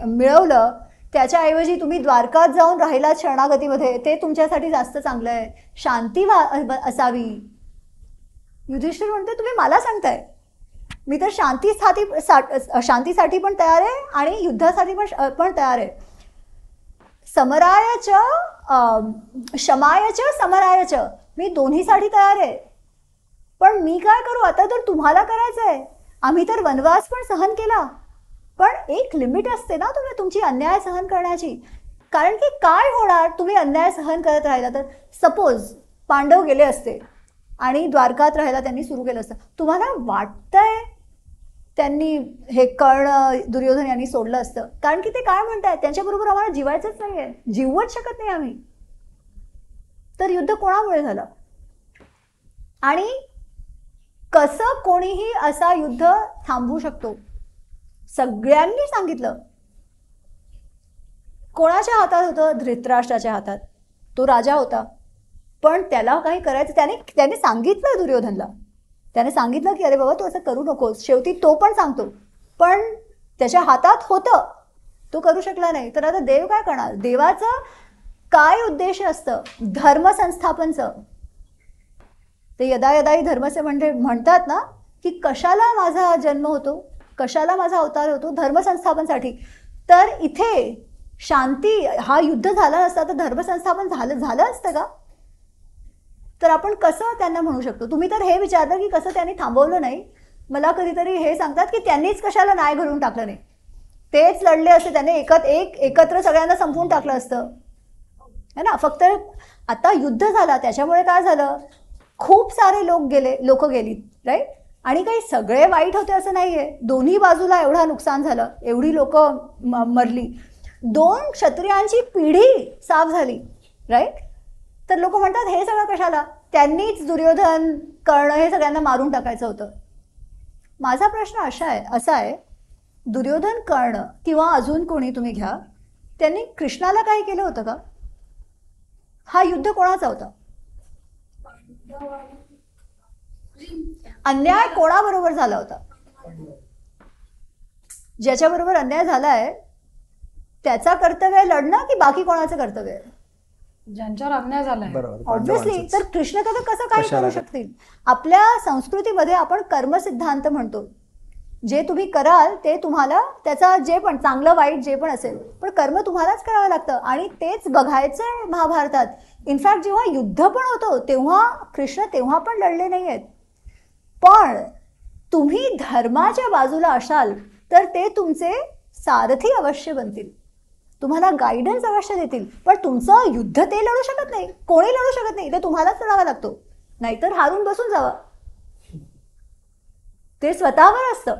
Speaker 1: मिळवलं त्याच्याऐवजी तुम्ही द्वारकात जाऊन राहिला शरणागतीमध्ये, ते तुमच्यासाठी जास्त चांगलं आहे, शांती असावी. युधिष्ठिर म्हणते तुम्ही मला सांगताय, मी तर शांतीसाठी पण तयार आहे आणि युद्धासाठी पण तयार आहे. शमायच समरायच, मी दोन्हीसाठी तयार आहे. पण मी काय करू आता, तर तुम्हाला करायचं आहे. आम्ही तर वनवास पण सहन केला, पण एक लिमिट असते ना तुमची अन्याय सहन करण्याची. कारण की काय होणार तुम्ही अन्याय सहन करत राहिला तर? सपोज पांडव गेले असते आणि द्वारकात राहायला त्यांनी सुरू केलं असतं, तुम्हाला वाटतंय त्यांनी हे कर्ण दुर्योधन यांनी सोडलं असतं? कारण की ते काय म्हणतात, त्यांच्याबरोबर आम्हाला जीवायचंच नाहीये, जीवच शकत नाही आम्ही. तर युद्ध कोणामुळे झालं आणि कसं कोणीही असा युद्ध थांबवू शकतो? सगळ्यांनी सांगितलं. कोणाच्या हातात होतं? धृतराष्ट्राच्या हातात. तो राजा होता, पण त्याला काही करायचं, त्याने सांगितलं दुर्योधनला, त्याने सांगितलं की अरे बाबा तू असं करू नकोस. शेवटी तो पण सांगतो, पण त्याच्या हातात होतं, तो करू शकला नाही. तर आता देव काय करणार? देवाचं काय उद्देश असतं? धर्मसंस्थापनचं. ते यदा यदाही धर्मसे म्हणतात ना की कशाला माझा जन्म होतो, कशाला माझा अवतार होतो? धर्मसंस्थापनसाठी. तर इथे शांती हा युद्ध झाला नसता तर धर्मसंस्थापन झालं असतं का? तर आपण कसं त्यांना म्हणू शकतो? तुम्ही तर हे विचारलं की कसं त्यांनी थांबवलं नाही. मला कधीतरी हे सांगतात की त्यांनीच कशाला नाही घडून टाकलं नाही, तेच लढले असते, त्याने एकत्र सगळ्यांना संपवून टाकलं असतं है ना. फक्त आता युद्ध झाला त्याच्यामुळे काय झालं, खूप सारे लोक गेली, राईट. आणि काही सगळे वाईट होते असं नाहीये, दोन्ही बाजूला एवढा नुकसान झालं, एवढी लोक मरली, 2 क्षत्रियांची पिढी साफ झाली, राईट. तर लोक म्हणतात हे सगळं कशाला, त्यांनीच दुर्योधन कर्ण हे सगळ्यांना मारून टाकायचं होतं. माझा प्रश्न असा आहे, दुर्योधन कर्ण किंवा अजून कोणी तुम्ही घ्या, त्यांनी कृष्णाला काही केलं होतं का? हा युद्ध कोणाचा होता? अन्याय कोणाबरोबर झाला होता? ज्याच्याबरोबर अन्याय झालाय त्याचा कर्तव्य लढणं की बाकी कोणाचं कर्तव्य आहे?
Speaker 2: ज्यांच्यावर अन्याय झालाय.
Speaker 1: ऑब्व्हियसली. तर कृष्ण तर कसं काय करू शकतील? आपल्या संस्कृतीमध्ये आपण कर्मसिद्धांत म्हणतो, जे तुम्ही कराल ते तुम्हाला त्याचा जे पण चांगलं वाईट जे पण असेल, पण कर्म तुम्हालाच करावं लागतं. आणि तेच बघायचं आहे महाभारतात. इनफॅक्ट जेव्हा युद्ध पण होतं तेव्हा कृष्ण तेव्हा पण लढले नाही आहेत. पण तुम्ही धर्माच्या बाजूला असाल तर ते तुमचे सारथी अवश्य बनतील, तुम्हाला गायडन्स अवश्य देतील. पण तुमचं युद्ध ते लढू शकत नाही, कोणी लढू शकत नाही, ते तुम्हालाच लढावा लागतो, नाहीतर हारून बसून जावं. ते स्वतःवर असतं.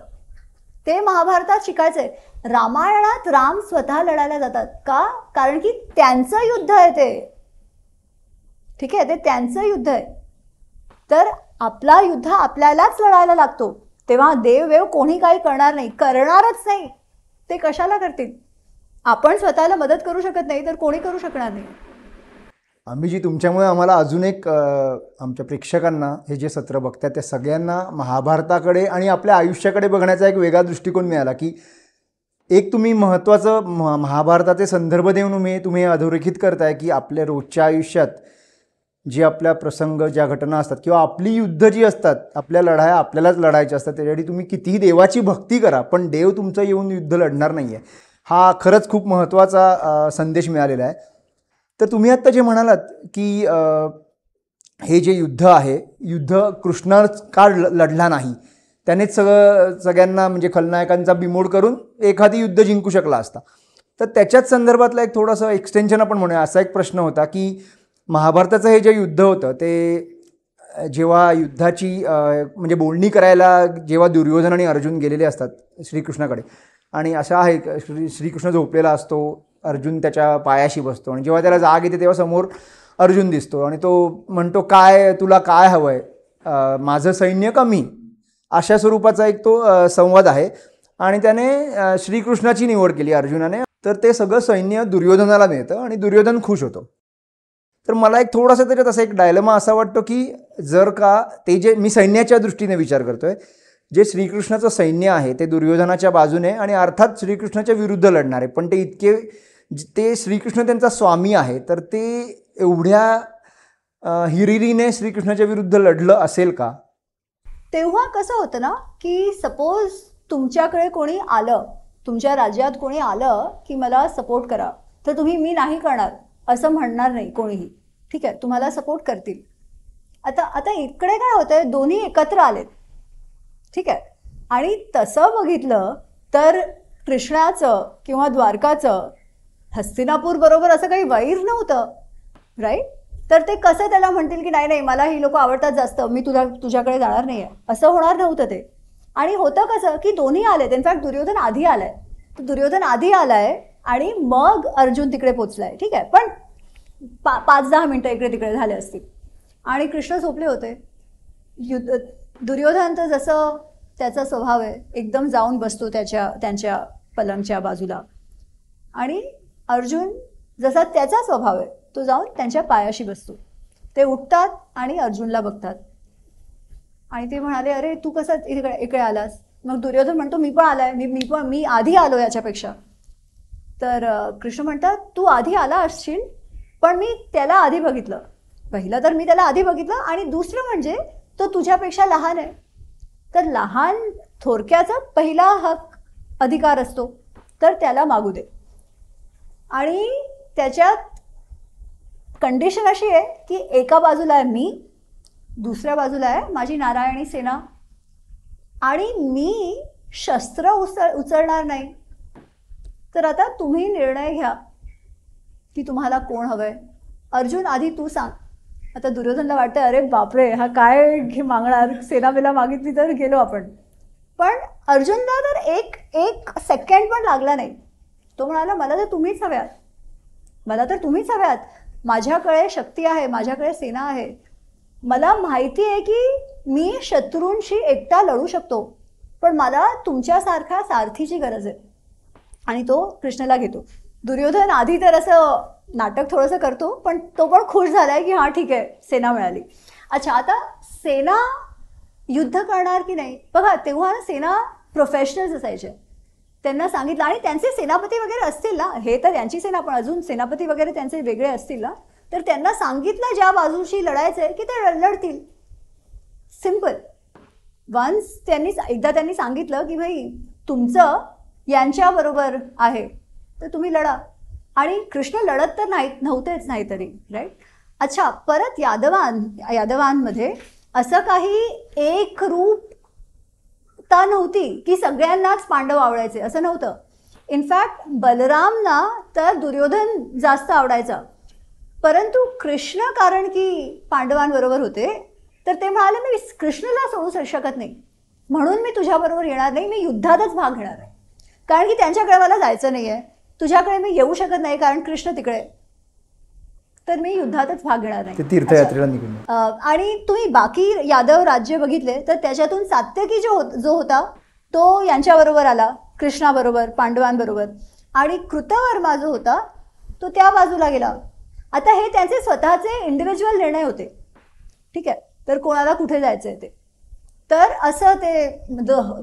Speaker 1: ते महाभारतात शिकायचंय. रामायणात राम स्वतः लढायला जातात का? कारण की त्यांचं युद्ध आहे ते. ठीक आहे, ते त्यांचं युद्ध आहे. तर आपला युद्ध आपल्यालाच लढायला लागतो. तेव्हा देव कोणी काही करणारच नाही. ते कशाला करतील? आपण स्वतःला मदत करू शकत नाही तर कोणी करू शकणार नाही.
Speaker 3: आम्ही तुमच्यामुळे आम्हाला अजून एक आमच्या प्रेक्षकांना हे जे सत्र बघतात त्या सगळ्यांना महाभारताकडे आणि आपल्या आयुष्याकडे बघण्याचा एक वेगळा दृष्टिकोन मिळाला की एक तुम्ही महत्त्वाचं महाभारताचे संदर्भ देऊन तुम्ही अधोरेखित करताय की आपल्या रोजच्या आयुष्यात जे आपल्या प्रसंग ज्या घटना असतात किंवा आपली युद्ध जी असतात, आपल्या लढाया आपल्यालाच लढायच्या असतात, त्याच्यासाठी तुम्ही कितीही देवाची भक्ती करा पण देव तुमचं येऊन युद्ध लढणार नाही आहे. हा खरंच खूप महत्त्वाचा संदेश मिळालेला आहे. तर तुम्ही आत्ता जे म्हणालात की हे जे युद्ध आहे, युद्ध कृष्ण का लढला नाही, त्यानेच सगळ्यांना म्हणजे खलनायकांचा बिमोड करून एखादी युद्ध जिंकू शकला असता. तर त्याच्याच संदर्भातला एक थोडंसं एक्सटेन्शन आपण म्हणूया असा एक प्रश्न होता की महाभारताचं हे जे युद्ध होतं ते जेव्हा युद्धाची म्हणजे बोलणी करायला जेव्हा दुर्योधन आणि अर्जुन गेलेले असतात श्रीकृष्णाकडे आणि अशा आहे श्रीकृष्ण झोपलेला असतो, अर्जुन त्याच्या पायाशी बसतो आणि जेव्हा त्याला जाग येते तेव्हा समोर अर्जुन दिसतो आणि तो म्हणतो काय तुला काय हवं आहे, माझं सैन्य कमी, अशा स्वरूपाचा एक तो संवाद आहे. आणि त्याने श्रीकृष्णाची निवड केली अर्जुनाने. तर ते सगळं सैन्य दुर्योधनाला मिळतं आणि दुर्योधन खुश होतो. तर मला एक थोडासा त्याच्यात असा एक डायलेमा असा वाटतो की जर का ते जे मी सैन्याच्या दृष्टीने विचार करतोय, जे श्रीकृष्णाचं सैन्य आहे ते दुर्योधनाच्या बाजूने आणि अर्थात श्रीकृष्णाच्या विरुद्ध लढणार आहे, पण ते श्रीकृष्ण त्यांचा स्वामी आहे, तर ते एवढ्या हिरिरीने श्रीकृष्णाच्या विरुद्ध लढलं असेल का?
Speaker 1: तेव्हा कसं होतं ना की सपोज तुमच्याकडे कोणी आलं, तुमच्या राज्यात कोणी आलं की मला सपोर्ट करा, तर तुम्ही मी नाही करणार असं म्हणणार नाही कोणीही. ठीक आहे, तुम्हाला सपोर्ट करतील. आता इकडे काय होतंय, दोन्ही एकत्र आलेत. ठीक आहे, आणि तसं बघितलं तर कृष्णाचं किंवा द्वारकाचं हस्तिनापूर बरोबर असं काही वैर नव्हतं, राईट? तर ते कसं त्याला म्हणतील की नाही मला ही लोक आवडतात जास्त, मी तुझ्याकडे जाणार नाही आहे, असं होणार नव्हतं ते. आणि होतं कसं की दोन्ही आलेत. इनफॅक्ट दुर्योधन आधी आलाय, तर दुर्योधन आधी आलाय आणि मग अर्जुन तिकडे पोचलाय. ठीक आहे, पण 5-10 मिनटं इकडे तिकडे झाले असतील आणि कृष्ण झोपले होते. दुर्योधन तर जसं त्याचा स्वभाव आहे एकदम जाऊन बसतो त्यांच्या पलंगच्या बाजूला, आणि अर्जुन जसा त्याचा स्वभाव आहे तो जाऊन त्यांच्या पायाशी बसतो. ते उठतात आणि अर्जुनला बघतात आणि ते म्हणाले अरे तू कसा इकडे आलास? मग दुर्योधन म्हणतो मी पण आलाय, मी आधी आलो याच्यापेक्षा. तर कृष्ण म्हणतात तू आधी आला असशील पण मी त्याला आधी बघितलं. पहिलं तर मी त्याला आधी बघितलं आणि दुसरं म्हणजे तो तुझ्यापेक्षा लहान आहे, तर लहान थोरक्याचा पहिला हक अधिकार असतो, तर त्याला मागू दे. आणि त्याच्यात कंडिशन अशी आहे की एका बाजूला आहे मी, दुसऱ्या बाजूला आहे माझी नारायणी सेना, आणि मी शस्त्र उचलणार नाही. तर आता तुम्ही निर्णय घ्या की तुम्हाला कोण हवंय. अर्जुन आधी तू सांग. आता दुर्योधनला वाटतं अरे बापरे हा काय मागणार, सेना बिना मागितली तर गेलो आपण. पण अर्जुनला तर एक सेकंड पण लागला नाही. तो म्हणाला मला तर तुम्हीच हव्यात, मला तर तुम्हीच हव्यात. माझ्याकडे शक्ती आहे, माझ्याकडे सेना आहे, मला माहिती आहे की मी शत्रूंशी एकटा लढू शकतो, पण मला तुमच्यासारख्या सारथीची गरज आहे. आणि तो कृष्णाला घेतो. दुर्योधन आधी तर असं नाटक थोडंसं करतो, पण तो पण खुश झालाय की हां ठीक आहे सेना मिळाली. अच्छा, आता सेना युद्ध करणार की नाही बघा. तेव्हा सेना प्रोफेशनल्स असायचे, त्यांना सांगितलं, आणि त्यांचे सेनापती वगैरे असतील ना, हे तर यांची सेना पण अजून सेनापती वगैरे त्यांचे वेगळे असतील ना, तर त्यांना सांगितलं ज्या बाजूशी लढायचं आहे की ते लढतील. सिम्पल. एकदा त्यांनी सांगितलं की भाई तुमचं यांच्याबरोबर आहे तर तुम्ही लढा. आणि कृष्ण लढत तर नव्हतेच नाही तरी, राईट? अच्छा, परत यादवांमध्ये असं काही एक रूपता नव्हती की सगळ्यांनाच पांडव आवडायचे, असं नव्हतं. इनफॅक्ट बलरामना तर दुर्योधन जास्त आवडायचा, परंतु कृष्ण कारण की पांडवांबरोबर होते तर ते म्हणाले मी कृष्णाला सोडू शकत नाही. म्हणून मी तुझ्याबरोबर येणार नाही, मी युद्धातच भाग घेणार आहे, कारण की त्यांच्याकडे मला जायचं नाही आहे, तुझ्याकडे मी येऊ शकत नाही कारण कृष्ण तिकडे, तर मी युद्धातच भाग घेणार नाही.
Speaker 3: ते तीर्थयात्रेला निघून.
Speaker 1: आणि तुम्ही बाकी यादव राज्य बघितले तर त्याच्यातून सात्यकी जो होता तो यांच्याबरोबर आला, कृष्णाबरोबर, पांडवांबरोबर, आणि कृतवर्मा जो होता तो त्या बाजूला गेला. आता हे त्यांचे स्वतःचे इंडिव्हिज्युअल निर्णय होते, ठीक आहे, तर कोणाला कुठे जायचंय ते, तर असं ते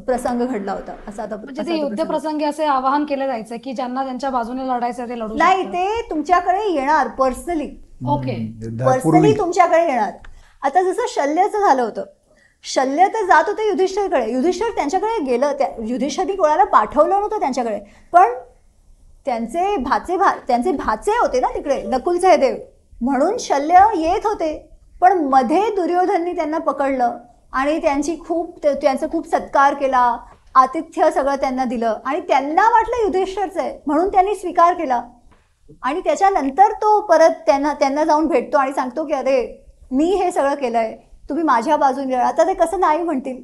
Speaker 1: प्रसंग घडला होता. असं आता
Speaker 2: म्हणजे ते युद्ध प्रसंगी असे आवाहन केलं जायचं की ज्यांना त्यांच्या बाजूने लढायचं ते लढू
Speaker 1: नाही, ते तुमच्याकडे येणार पर्सनली.
Speaker 2: ओके,
Speaker 1: पर्सनली तुमच्याकडे येणार. आता जसं शल्यचं झालं होतं, शल्य तर जात होते युधिष्ठिरकडे, युधिष्ठिर त्यांच्याकडे गेलं, युधिष्ठिरनी कोणाला पाठवलं नव्हतं त्यांच्याकडे, पण त्यांचे भाचे होते ना तिकडे, नकुल सहदेव, म्हणून शल्य येत होते. पण मध्ये दुर्योधननी त्यांना पकडलं आणि त्यांचा खूप सत्कार केला, आतिथ्य सगळं त्यांना दिलं, आणि त्यांना वाटलं युधिष्ठिरचं आहे म्हणून त्यांनी स्वीकार केला. आणि त्याच्यानंतर तो परत त्यांना जाऊन भेटतो आणि सांगतो की अरे मी हे सगळं केलंय, तुम्ही माझ्या बाजूने. आता ते कसं नाही म्हणतील,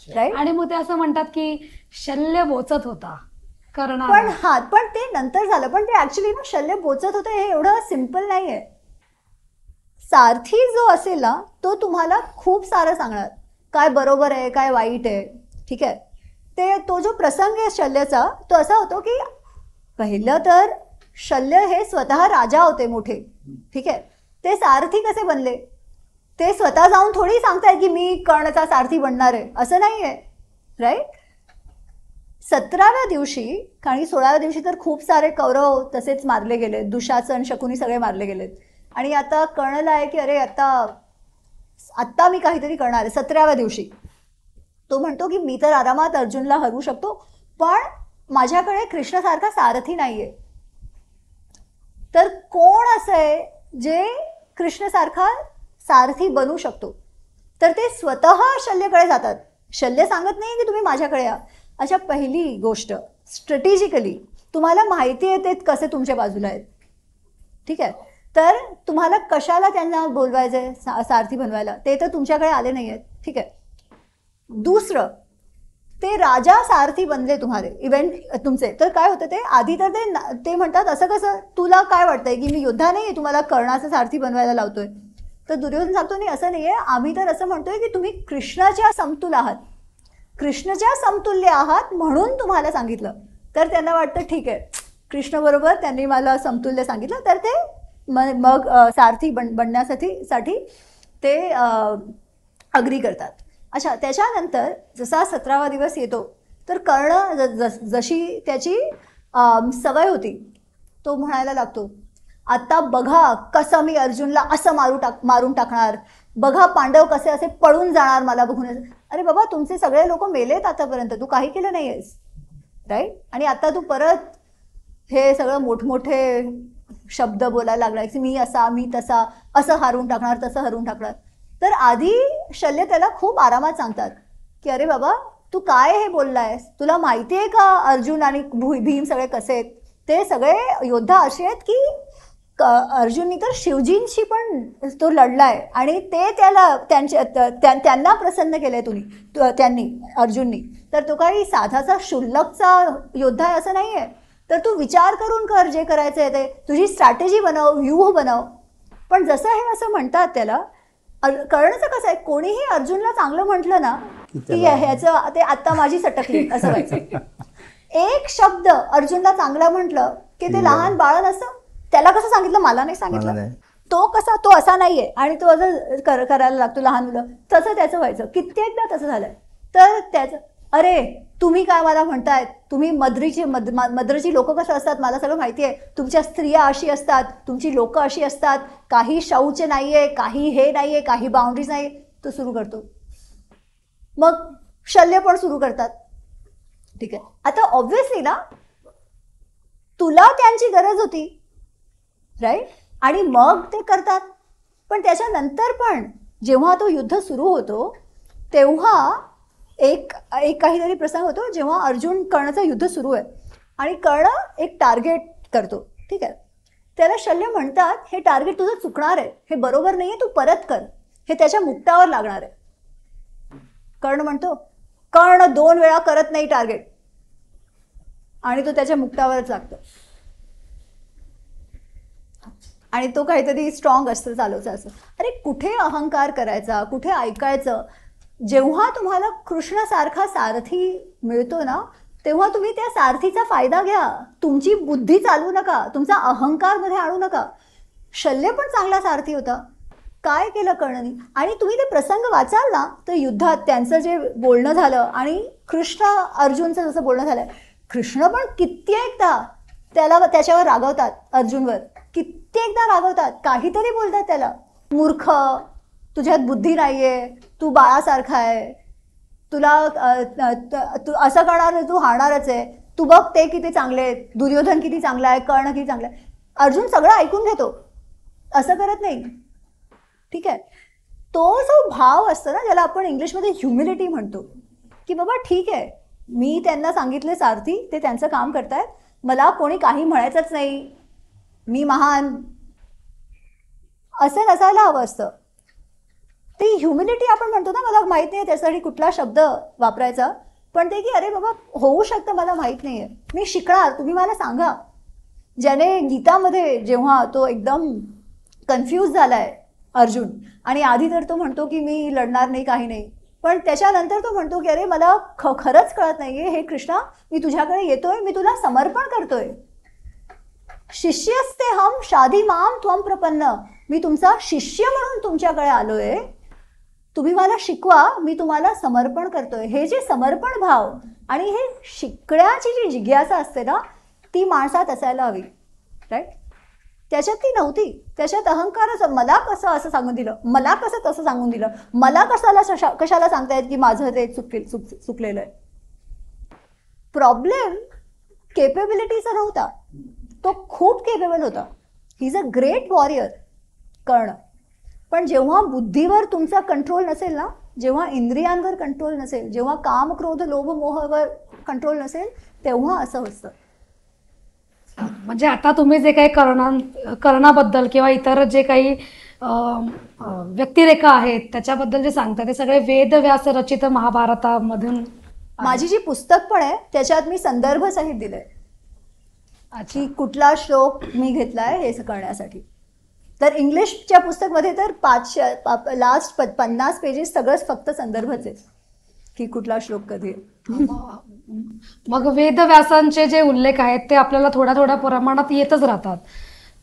Speaker 1: राईट?
Speaker 2: आणि मग ते असं म्हणतात की शल्य बोचत होता करणार,
Speaker 1: पण ते नंतर झालं. पण ते ऍक्च्युली ना शल्य बोचत होतं हे एवढं सिम्पल नाही आहे. सारथी जो असेल ना तो तुम्हाला खूप सारं सांगणार, काय बरोबर आहे काय वाईट आहे, ठीक आहे. तो जो प्रसंग आहे शल्यचा तो असा होतो की पहिलं तर शल्य हे स्वतः राजा होते मोठे, ठीक आहे. ते सारथी कसे बनले, ते स्वतः जाऊन थोडी सांगतायत की मी कर्णचा सारथी बनणार आहे, असं नाही आहे, राईट? 17व्या दिवशी आणि 16व्या दिवशी तर खूप सारे कौरव तसेच मारले गेलेत, दुशासन, शकुनी सगळे मारले गेलेत. आणि आता कर्णला आहे की अरे आत्ता मी काहीतरी करणार आहे. 17व्या दिवशी तो म्हणतो की मी तर आरामात अर्जुनला हरवू शकतो, पण माझ्याकडे कृष्णासारखा सारथी नाहीये. तर कोण असं आहे जे कृष्णसारखा सारथी बनू शकतो? तर ते स्वतः शल्यकडे जातात. शल्य सांगत नाही की तुम्ही माझ्याकडे या. अशा पहिली गोष्ट, स्ट्रॅटेजिकली तुम्हाला माहिती आहे ते कसे तुमच्या बाजूला आहेत, ठीक आहे. तर तुम्हाला कशाला त्यांना बोलवायचंय सारथी बनवायला, ते तर तुमच्याकडे आले नाही आहेत, ठीक आहे. दुसरं, ते राजा सारथी बनले तुम्हाला इव्हेंट तुमचे, तर काय होतं ते आधी तर ते म्हणतात असं कसं, तुला काय वाटतंय की मी योद्धा नाही तुम्हाला कर्णाचा सारथी बनवायला लावतोय? तर दुर्योधन सांगतो नाही असं नाहीये, आम्ही तर असं म्हणतोय की तुम्ही कृष्णाच्या समतुल आहात, कृष्णाच्या समतुल्य आहात म्हणून तुम्हाला सांगितलं. तर त्यांना वाटतं ठीक आहे, कृष्ण बरोबर त्यांनी मला समतुल्य सांगितलं, तर ते मग सारथी बनण्यासाठी ते अग्री करतात. अच्छा, त्याच्यानंतर जसा 17वा दिवस येतो तर कर्ण जशी त्याची सवय होती तो म्हणायला लागतो, आता बघा कसं मी अर्जुनला असं मारून टाकणार, बघा पांडव कसे असे पळून जाणार मला बघून. अरे बाबा, तुमचे सगळे लोक मेलेत आतापर्यंत, तू काही केलं नाही आहेस, राईट? आणि आता तू परत हे सगळं मोठमोठे शब्द बोलायला लागलाय की मी असा मी तसा, असं हारून टाकणार तसं हारून टाकणार. तर आधी शल्य त्याला खूप आरामात सांगतात की अरे बाबा तू काय हे बोललायस, तुला माहिती आहे का अर्जुन आणि भीम सगळे कसे आहेत? ते सगळे योद्धा असे आहेत की अर्जुननी तर शिवजींशी पण तो लढलाय आणि ते त्यांना प्रसन्न केलंय त्यांनी अर्जुननी. तर तो काही साधाचा क्षुल्लकचा योद्धा आहे असं नाही आहे. तर तू विचार करून कर, जे करायचं आहे ते, तुझी स्ट्रॅटेजी बनव, व्यूह बनव. पण जसं हे असं म्हणतात त्याला, कर्णचं कसं आहे, कोणीही अर्जुनला चांगलं म्हटलं ना की ह्याचं ते आत्ता माझी सटकली असं व्हायचं. एक शब्द अर्जुनला चांगला म्हटलं की ते लहान बाळ नसतं, त्याला कसं सांगितलं, मला नाही सांगितलं, तो असा नाहीये आणि तो असं करायला लागतो लहान मुलं, तसं त्याचं व्हायचं. कित्येकदा तसं झालंय. तर त्याचं अरे तुम्ही काय मला म्हणतायत, तुम्ही मद्रची लोक कसं असतात मला सगळं माहिती आहे, तुमच्या स्त्रिया अशी असतात, तुमची लोक अशी असतात, काही शौच नाहीये, काही हे नाहीये, काही बाउंड्रीज नाही. तो सुरू करतो. मग शल्य पण सुरू करतात, ठीक आहे. आता ऑब्व्हियसली ना तुला त्यांची गरज होती, राईट? आणि मग ते करतात. पण त्याच्यानंतर पण जेव्हा तो युद्ध सुरू होतो तेव्हा एक काहीतरी प्रसंग होतो जेव्हा अर्जुन कर्णाचं युद्ध सुरू आहे आणि कर्ण एक टार्गेट करतो, ठीक आहे. त्याला शल्य म्हणतात हे टार्गेट तुझं चुकणार आहे, हे बरोबर नाही आहे, तू परत कर, हे त्याच्या मुक्तावर लागणार आहे. कर्ण म्हणतो कर्ण 2 वेळा करत नाही टार्गेट आणि तो त्याच्या मुक्तावरच लागतो आणि तो काहीतरी स्ट्रॉंग असतं चालवचं असं. अरे कुठे अहंकार करायचा, कुठे ऐकायचं. जेव्हा तुम्हाला कृष्णासारखा सारथी मिळतो ना, तेव्हा तुम्ही त्या सारथीचा फायदा घ्या. तुमची बुद्धी चालवू नका, तुमचा अहंकार मध्ये आणू नका. शल्य पण चांगला सारथी होता. काय केलं कर्णनी? आणि तुम्ही ते प्रसंग वाचाल ना, तर युद्धात त्यांचं जे बोलणं झालं आणि कृष्ण अर्जुनचं जसं बोलणं झालं, कृष्ण पण कित्येकदा त्याच्यावर रागवतात, अर्जुनवर कित्येकदा रागवतात, काहीतरी बोलतात त्याला, मूर्ख, तुझ्यात बुद्धी नाहीये, तू बाळासारखा आहे, तुला तू असं करणार, तू हारणारच आहे, तू बघ ते किती चांगले आहेत, दुर्योधन किती चांगला आहे, कर्ण किती चांगला आहे. अर्जुन सगळं ऐकून घेतो, असं करत नाही. ठीक आहे. तो जो भाव असतो ना, ज्याला आपण इंग्लिशमध्ये ह्युमिलिटी म्हणतो, की बाबा ठीक आहे, मी त्यांना सांगितले सारथी, ते त्यांचं काम करतायत, मला कोणी काही म्हणायचंच नाही, मी महान, असं नसायला हवं असतं. ती ह्युमिलिटी आपण म्हणतो ना, मला माहीत नाही त्यासाठी कुठला शब्द वापरायचा, पण ते की अरे बाबा होऊ शकतं, मला माहीत नाही आहे, मी शिकणार, तुम्ही मला सांगा. ज्याने गीतामध्ये जेव्हा तो एकदम कन्फ्यूज झालाय अर्जुन, आणि आधी तर तो म्हणतो की मी लढणार नाही, काही नाही, पण त्याच्यानंतर तो म्हणतो की अरे मला खरंच कळत नाहीये, हे कृष्णा, मी तुझ्याकडे येतोय, मी तुला समर्पण करतोय. शिष्यस्ते हम शाधी माम त्वम प्रपन्न, मी तुमचा शिष्य म्हणून तुमच्याकडे आलोय, तुम्ही मला शिकवा, मी तुम्हाला समर्पण करतोय. हे जे समर्पण भाव आणि हे शिकण्याची जी जिज्ञासा असते ना, ती माणसात असायला हवी. राईट. त्याच्यात ती नव्हती. त्याच्यात अहंकारच, मला कसं असं सांगून दिलं, मला कसं तसं सांगून दिलं, मला कशाला सांगतायत की माझं ते चुकलेलं आहे. प्रॉब्लेम केपेबिलिटीचा नव्हता, तो खूप केपेबल होता. He is a great warrior Karna. पण जेव्हा बुद्धीवर तुमचा कंट्रोल नसेल ना, जेव्हा इंद्रियांवर कंट्रोल नसेल, जेव्हा काम क्रोध लोभ मोहावर कंट्रोल नसेल, तेव्हा असं असतं.
Speaker 2: म्हणजे आता तुम्ही जे काही कर्णाबद्दल किंवा इतर जे काही व्यक्तिरेखा आहेत त्याच्याबद्दल जे सांगता, ते सगळे वेदव्यास रचित महाभारतामधून.
Speaker 1: माझी जी पुस्तक पण आहे त्याच्यात मी संदर्भ सहित दिलंय की कुठला श्लोक मी घेतलाय हे करण्यासाठी. तर इंग्लिशच्या पुस्तकमध्ये तर लास्ट 50 पेजेस सगळंच फक्त संदर्भच आहे की कुठला श्लोक कधी.
Speaker 2: मग वेदव्यासांचे जे उल्लेख आहेत ते आपल्याला थोड्या थोड्या प्रमाणात येतच राहतात.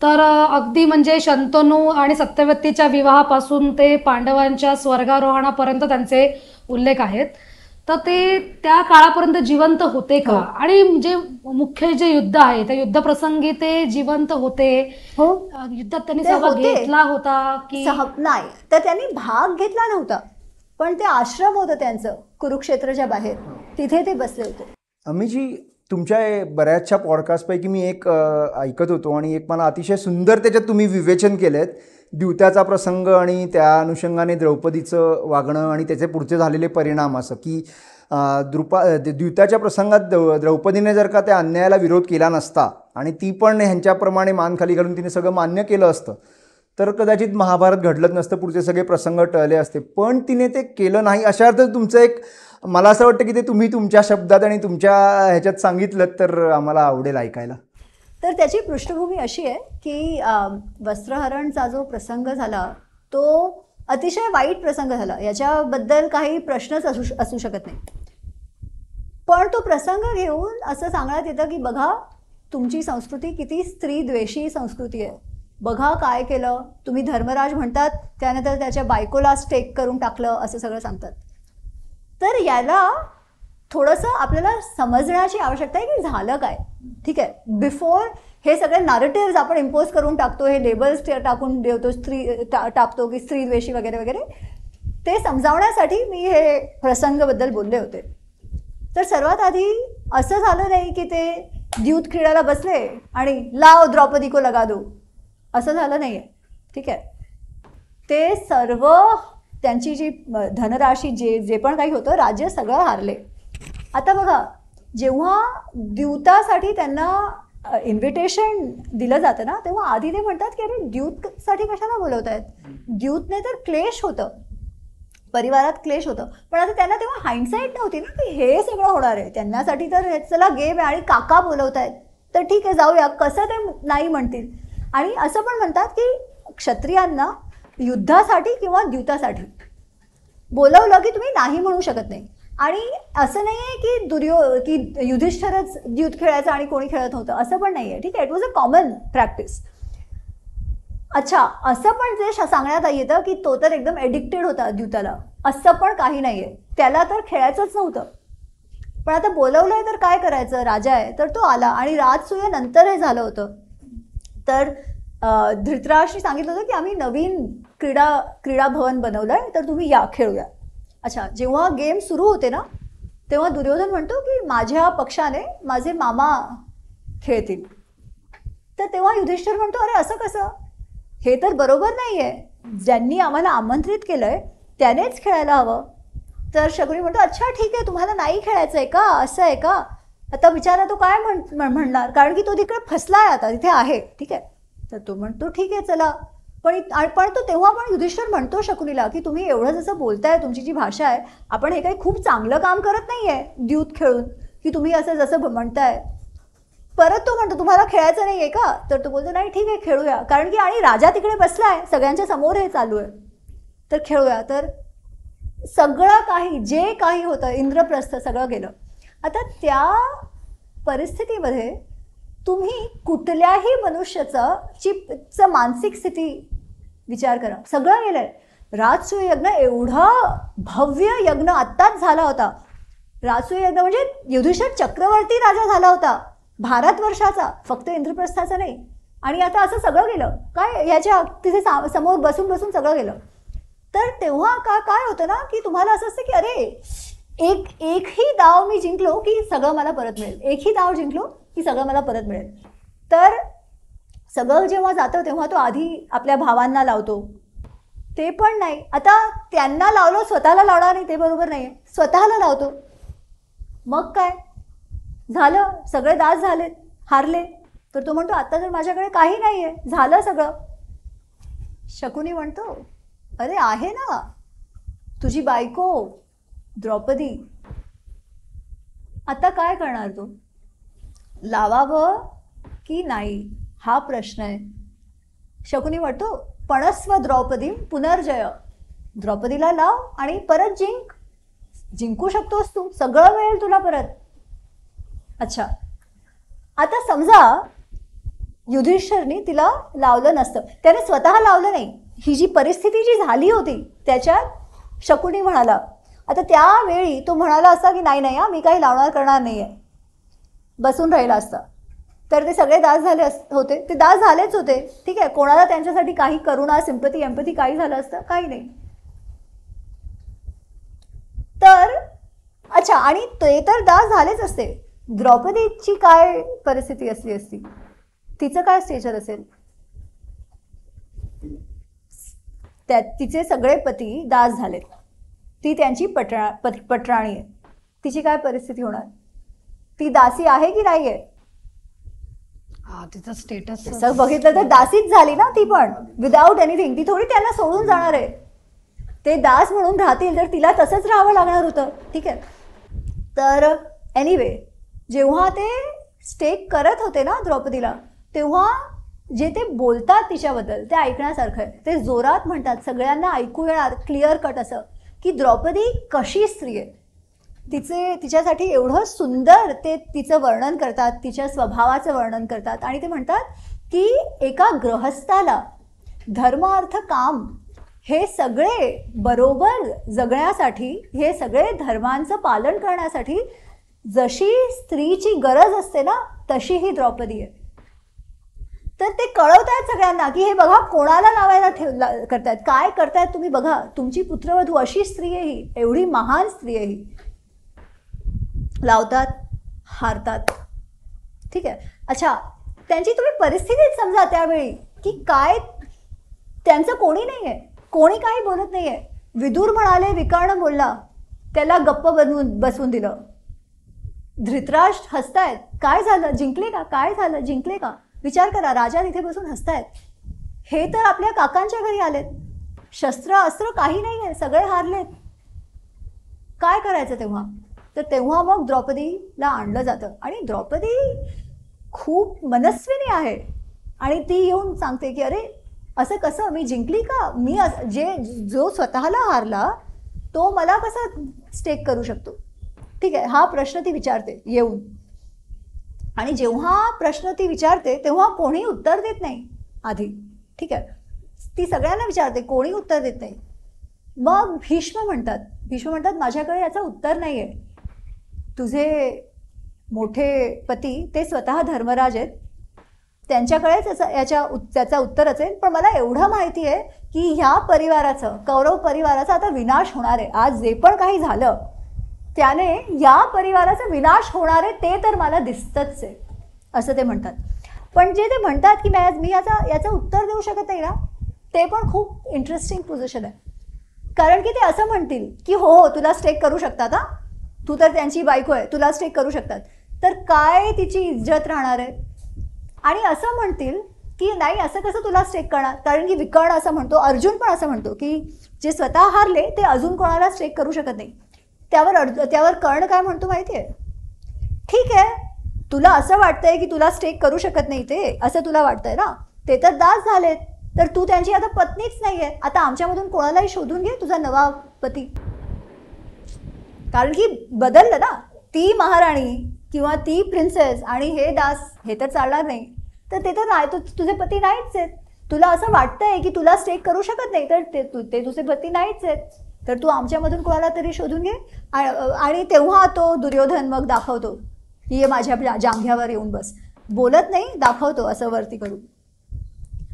Speaker 2: तर अगदी म्हणजे शंतनू आणि सत्यवतीच्या विवाहापासून ते पांडवांच्या स्वर्गारोहणापर्यंत त्यांचे उल्लेख आहेत. तर ते त्या काळापर्यंत जिवंत होते का? आणि जे मुख्य जे युद्ध आहे त्या युद्ध प्रसंगी ते जिवंत होते?
Speaker 1: हो,
Speaker 2: युद्धात त्यांनी सहभाग घेतला होता की
Speaker 1: नाही? तर त्यांनी भाग घेतला नव्हता, पण ते आश्रम होतं त्यांचं कुरुक्षेत्राच्या बाहेर, तिथे ते बसले होते.
Speaker 3: अमिजी, तुमच्या बऱ्याचशा पॉडकास्टपैकी मी एक ऐकत होतो आणि एक मला अतिशय सुंदर त्याच्यात तुम्ही विवेचन केलेत, द्यूताचा प्रसंग आणि त्या अनुषंगाने द्रौपदीचं वागणं आणि त्याचे पुढचे झालेले परिणाम. असं की द्यूताच्या प्रसंगात द्रौपदीने जर का त्या अन्यायाला विरोध केला नसता आणि ती पण ह्यांच्याप्रमाणे मान खाली घालून तिने सगळं मान्य केलं असतं, तर कदाचित महाभारत घडलंच नसतं, पुढचे सगळे प्रसंग टळले असते. पण तिने ते केलं नाही. अशा अर्थ तुमचं एक, मला असं वाटतं की ते तुम्ही तुमच्या शब्दात आणि तुमच्या ह्याच्यात सांगितलं तर आम्हाला आवडेल ऐकायला.
Speaker 1: तर त्याची पृष्ठभूमी अशी आहे की वस्त्रहरणचा जो प्रसंग झाला तो अतिशय वाईट प्रसंग झाला, याच्याबद्दल काही प्रश्नच असू शकत नाही. पण तो प्रसंग घेऊन असं सांगण्यात येतं की बघा तुमची संस्कृती किती स्त्रीद्वेषी संस्कृती आहे, बघा काय केलं तुम्ही. धर्मराज म्हणतात त्यानंतर त्याच्या बायकोला स्टेक करून टाकलं, असं सगळं सांगतात. तर याला थोडंसं आपल्याला समजण्याची आवश्यकता आहे की झालं काय. ठीक आहे, बिफोर हे सगळे नॅरेटिव्स आपण इम्पोज करून टाकतो, हे लेबल्स टाकून देतो, टाकतो की स्त्रीद्वेषी वगैरे वगैरे, ते समजावण्यासाठी मी हे प्रसंगाबद्दल बोलले होते. तर सर्वात आधी असं झालं नाही की ते द्यूत क्रीडाला बसले आणि लाव द्रौपदी को लगा दो, असं झालं नाही आहे. ठीक आहे, ते सर्व त्यांची जी धनराशी जे पण काही होतं राज्य सगळं हारले. आता बघा, जेव्हा द्यूतासाठी त्यांना इन्व्हिटेशन दिलं जातं ना, तेव्हा आधी ते म्हणतात की अरे द्यूतसाठी कशाला बोलवत आहेत, द्यूतने तर क्लेश होतं, परिवारात क्लेश होतं. पण आता त्यांना तेव्हा हाइंडसाईट नव्हती ना की हे सगळं होणार आहे. त्यांच्यासाठी तर चला गेम आहे आणि काका बोलवतायत तर ठीक आहे जाऊया, कसं ते नाही म्हणतील. आणि असं पण म्हणतात की क्षत्रियांना युद्धासाठी किंवा द्यूतासाठी बोलवलं की तुम्ही नाही म्हणू शकत नाही. आणि असं नाही आहे की की युधिष्ठिरच द्यूत खेळायचं आणि कोणी खेळत नव्हतं, असं पण नाही आहे. ठीक आहे, it was a common practice. अच्छा, असं पण जे सांगण्यात येतं की तो तर एकदम एडिक्टेड होता द्यूताला, असं पण काही नाही आहे. त्याला तर खेळायचंच नव्हतं. पण आता बोलवलंय तर काय करायचं, राजा आहे तर तो आला. आणि राजसूय नंतर हे झालं होतं. तर धृतराष्ट्राने सांगितलं होतं की आम्ही नवीन क्रीडा भवन बनवलं आहे तर तुम्ही या खेळूया. अच्छा, जेव्हा गेम सुरू होते ना तेव्हा दुर्योधन म्हणतो की माझ्या पक्षाने माझे मामा खेळतील. तर तेव्हा युधिष्ठिर म्हणतो अरे असं कसं, हे तर बरोबर नाही आहे, ज्यांनी आम्हाला आमंत्रित केलं आहे त्यानेच खेळायला हवं. तर शकुनी म्हणतो अच्छा ठीक आहे, तुम्हाला नाही खेळायचं आहे का, असं आहे का. आता बिचारा तो काय म्हणणार, कारण की तो तिकडे फसला आहे, आता तिथे आहे. ठीक आहे, तर तो म्हणतो ठीक आहे चला. पण तो तेव्हा पण युधिष्ठिर म्हणतो शकुनीला की तुम्ही एवढं जसं बोलताय, तुमची जी भाषा आहे, आपण हे काही खूप चांगलं काम करत नाही आहे द्यूत खेळून, की तुम्ही असं जसं म्हणताय. परत तो म्हणतो तुम्हाला खेळायचं नाही आहे का, तर तो बोलतो नाही ठीक आहे खेळूया, कारण की आणि राजा तिकडे बसलाय, सगळ्यांच्या समोर हे चालू आहे तर खेळूया. तर सगळं काही जे काही होतं इंद्रप्रस्थ सगळं गेलं. आता त्या परिस्थितीमध्ये तुम्ही कुठल्याही मनुष्याचं मानसिक स्थिती विचार करा, सगळं गेलंय. राजसूय यज्ञ एवढा भव्य यज्ञ आत्ताच झाला होता. राजसूय यज्ञ म्हणजे युधिष्ठिर चक्रवर्ती राजा झाला होता भारतवर्षाचा, फक्त इंद्रप्रस्थाचा नाही. आणि आता असं सगळं गेलं काय, ह्याच्या तिथे समोर बसून बसून सगळं गेलं. तर तेव्हा काय होतं ना की तुम्हाला असं असतं की अरे एकही डाव मी जिंकलो की सगळं मला परत मिळेल, एकही डाव जिंकलो की सगळं मला परत मिळेल. तर सगळं जेव्हा जातं तेव्हा तो आधी आपल्या भावांना लावतो, ते पण नाही. आता त्यांना लावलं, स्वतःला लावणार नाही ते बरोबर नाही आहे, स्वतःला लावतो. मग काय झालं, सगळे दास झालेत, हारले. तर तो म्हणतो आता तर माझ्याकडे काही नाही आहे, झालं सगळं. शकुनी म्हणतो अरे आहे ना तुझी बायको द्रौपदी, आता काय करणार तू, लावावं की नाही हा प्रश्न आहे. शकुनी म्हणतो पणस्व द्रौपदी पुनर्जय, द्रौपदीला लाव आणि परत जिंकू शकतोस तू, सगळं मिळेल तुला परत. अच्छा, आता समजा युधिष्ठिरने तिला लावलं नसतं, त्याने स्वतः लावलं नाही, ही जी परिस्थिती जी झाली होती त्याच्यात शकुनी म्हणाला. आता त्यावेळी तो म्हणाला असता की नाही नाही मी काही करणार नाही आहे, बसून राहिला असता, तर ते सगळे दास झाले होते, ते दास झालेच होते. ठीक आहे, कोणाला त्यांच्यासाठी काही करुणा, सिंपती, एम्पथी काही झालं असतं, काही नाही. तर अच्छा, आणि ते तर दास झालेच असते. द्रौपदीची काय परिस्थिती असली असती, तिचं काय स्टेचर असेल, तिचे सगळे पती दास झालेत, ती त्यांची पटराणी आहे, तिची काय परिस्थिती होणार, ती दासी आहे की नाही आहे.
Speaker 2: तिचं स्टेटस
Speaker 1: तसं बघितलं तर दासीच झाली ना ती पण, विदाऊट एनिथिंग. ती थोडी त्यांना सोडून जाणार आहे, ते दास म्हणून राहतील तर तिला तसंच राहावं लागणार होतं. ठीक आहे, तर एनिवे जेव्हा ते स्टेक करत होते ना द्रौपदीला, तेव्हा जे ते बोलतात तिच्याबद्दल ते ऐकण्यासारखं आहे. ते जोरात म्हणतात, सगळ्यांना ऐकू येणार, क्लिअर कट असं, की द्रौपदी कशी स्त्री आहे, तिच्यासाठी एवढं सुंदर ते तिचं वर्णन करतात, तिच्या स्वभावाचं वर्णन करतात. आणि ते म्हणतात की एका गृहस्थाला धर्म अर्थ काम हे सगळे बरोबर जगण्यासाठी, हे सगळे धर्मांचं पालन करण्यासाठी जशी स्त्रीची गरज असते ना तशी ही द्रौपदी आहे. तर ते कळवत आहेत सगळ्यांना की हे बघा कोणाला लावायला करतायत, काय करतायत तुम्ही बघा, तुमची पुत्रवधू अशी स्त्री आहे ही, एवढी महान स्त्री आहे ही. लावतात, हारतात. ठीक आहे, अच्छा, त्यांची तुम्ही परिस्थितीच समजा त्यावेळी की काय, त्यांचं कोणी नाही आहे, कोणी काही बोलत नाही आहे. विदुर म्हणाले विकर्ण बोलला, त्याला गप्प बसवून दिलं. धृतराष्ट्र हसतायत, काय झालं, जिंकले का, काय झालं, जिंकले का. विचार करा, राजा तिथे बसून हसतायत, हे तर आपल्या काकांच्या घरी आलेत, शस्त्र अस्त्र काही नाही आहे, सगळे हारलेत. काय करायचं तेव्हा? तर तेव्हा मग द्रौपदीला आणलं जातं आणि द्रौपदी खूप मनस्विनी आहे आणि ती येऊन सांगते की अरे असं कसं, मी जिंकली का? मी जो स्वतःला हारला तो मला कसा स्टेक करू शकतो? ठीक आहे, हा प्रश्न ती विचारते येऊन. आणि जेव्हा प्रश्न ती विचारते तेव्हा कोणी उत्तर देत नाही आधी. ठीक आहे, ती सगळ्यांना विचारते, कोणी उत्तर देत नाही. मग भीष्म म्हणतात माझ्याकडे याचं उत्तर नाही आहे. तुझे मोठे पती ते स्वतः धर्मराज आहेत, त्यांच्याकडेच त्याचं उत्तर असेल. पण मला एवढं माहिती आहे की ह्या परिवाराचं, कौरव परिवाराचा आता विनाश होणार आहे. आज जे पण काही झालं त्याने या परिवाराचा विनाश होणार आहे ते तर मला दिसतंच आहे, असं ते म्हणतात. पण जे ते म्हणतात की मी याचं उत्तर देऊ शकत नाही ना, ते पण खूप इंटरेस्टिंग पोझिशन आहे. कारण की ते असं म्हणतील की हो तुला स्टेक करू शकतात, हा तू तर त्यांची बायको आहे, तुला स्टेक करू शकतात. तर काय तिची इज्जत राहणार आहे? आणि असं म्हणतील की नाही, असं कसं तुला स्टेक करणार? कारण की विकर्ण असं म्हणतो, अर्जुन पण असं म्हणतो की जे स्वतः हारले ते अजून कोणाला स्टेक करू शकत नाही. त्यावर कर्ण काय म्हणतो माहिती आहे? ठीक आहे, तुला असं वाटतंय की तुला स्टेक करू शकत नाही ते, असं तुला वाटतंय ना, ते तर दास झालेत, तर तू त्यांची आता पत्नीच नाही आहे. आता आमच्यामधून कोणालाही शोधून घे तुझा नवा पती. कारण की बदललं ना, ती महाराणी किंवा ती प्रिन्सेस आणि हे दास, हे तर चालणार नाही. तर ते तर नाही, तुझे पती नाहीच आहेत. तुला असं वाटतंय की तुला स्टेक करू शकत नाही, तर ते तुझे पती नाहीच आहेत. तर तू आमच्यामधून कोणाला तरी शोधून घे. आणि तेव्हा तो दुर्योधन मग दाखवतो की माझ्या जांघ्यावर येऊन बस, बोलत नाही, दाखवतो असं वरती करून.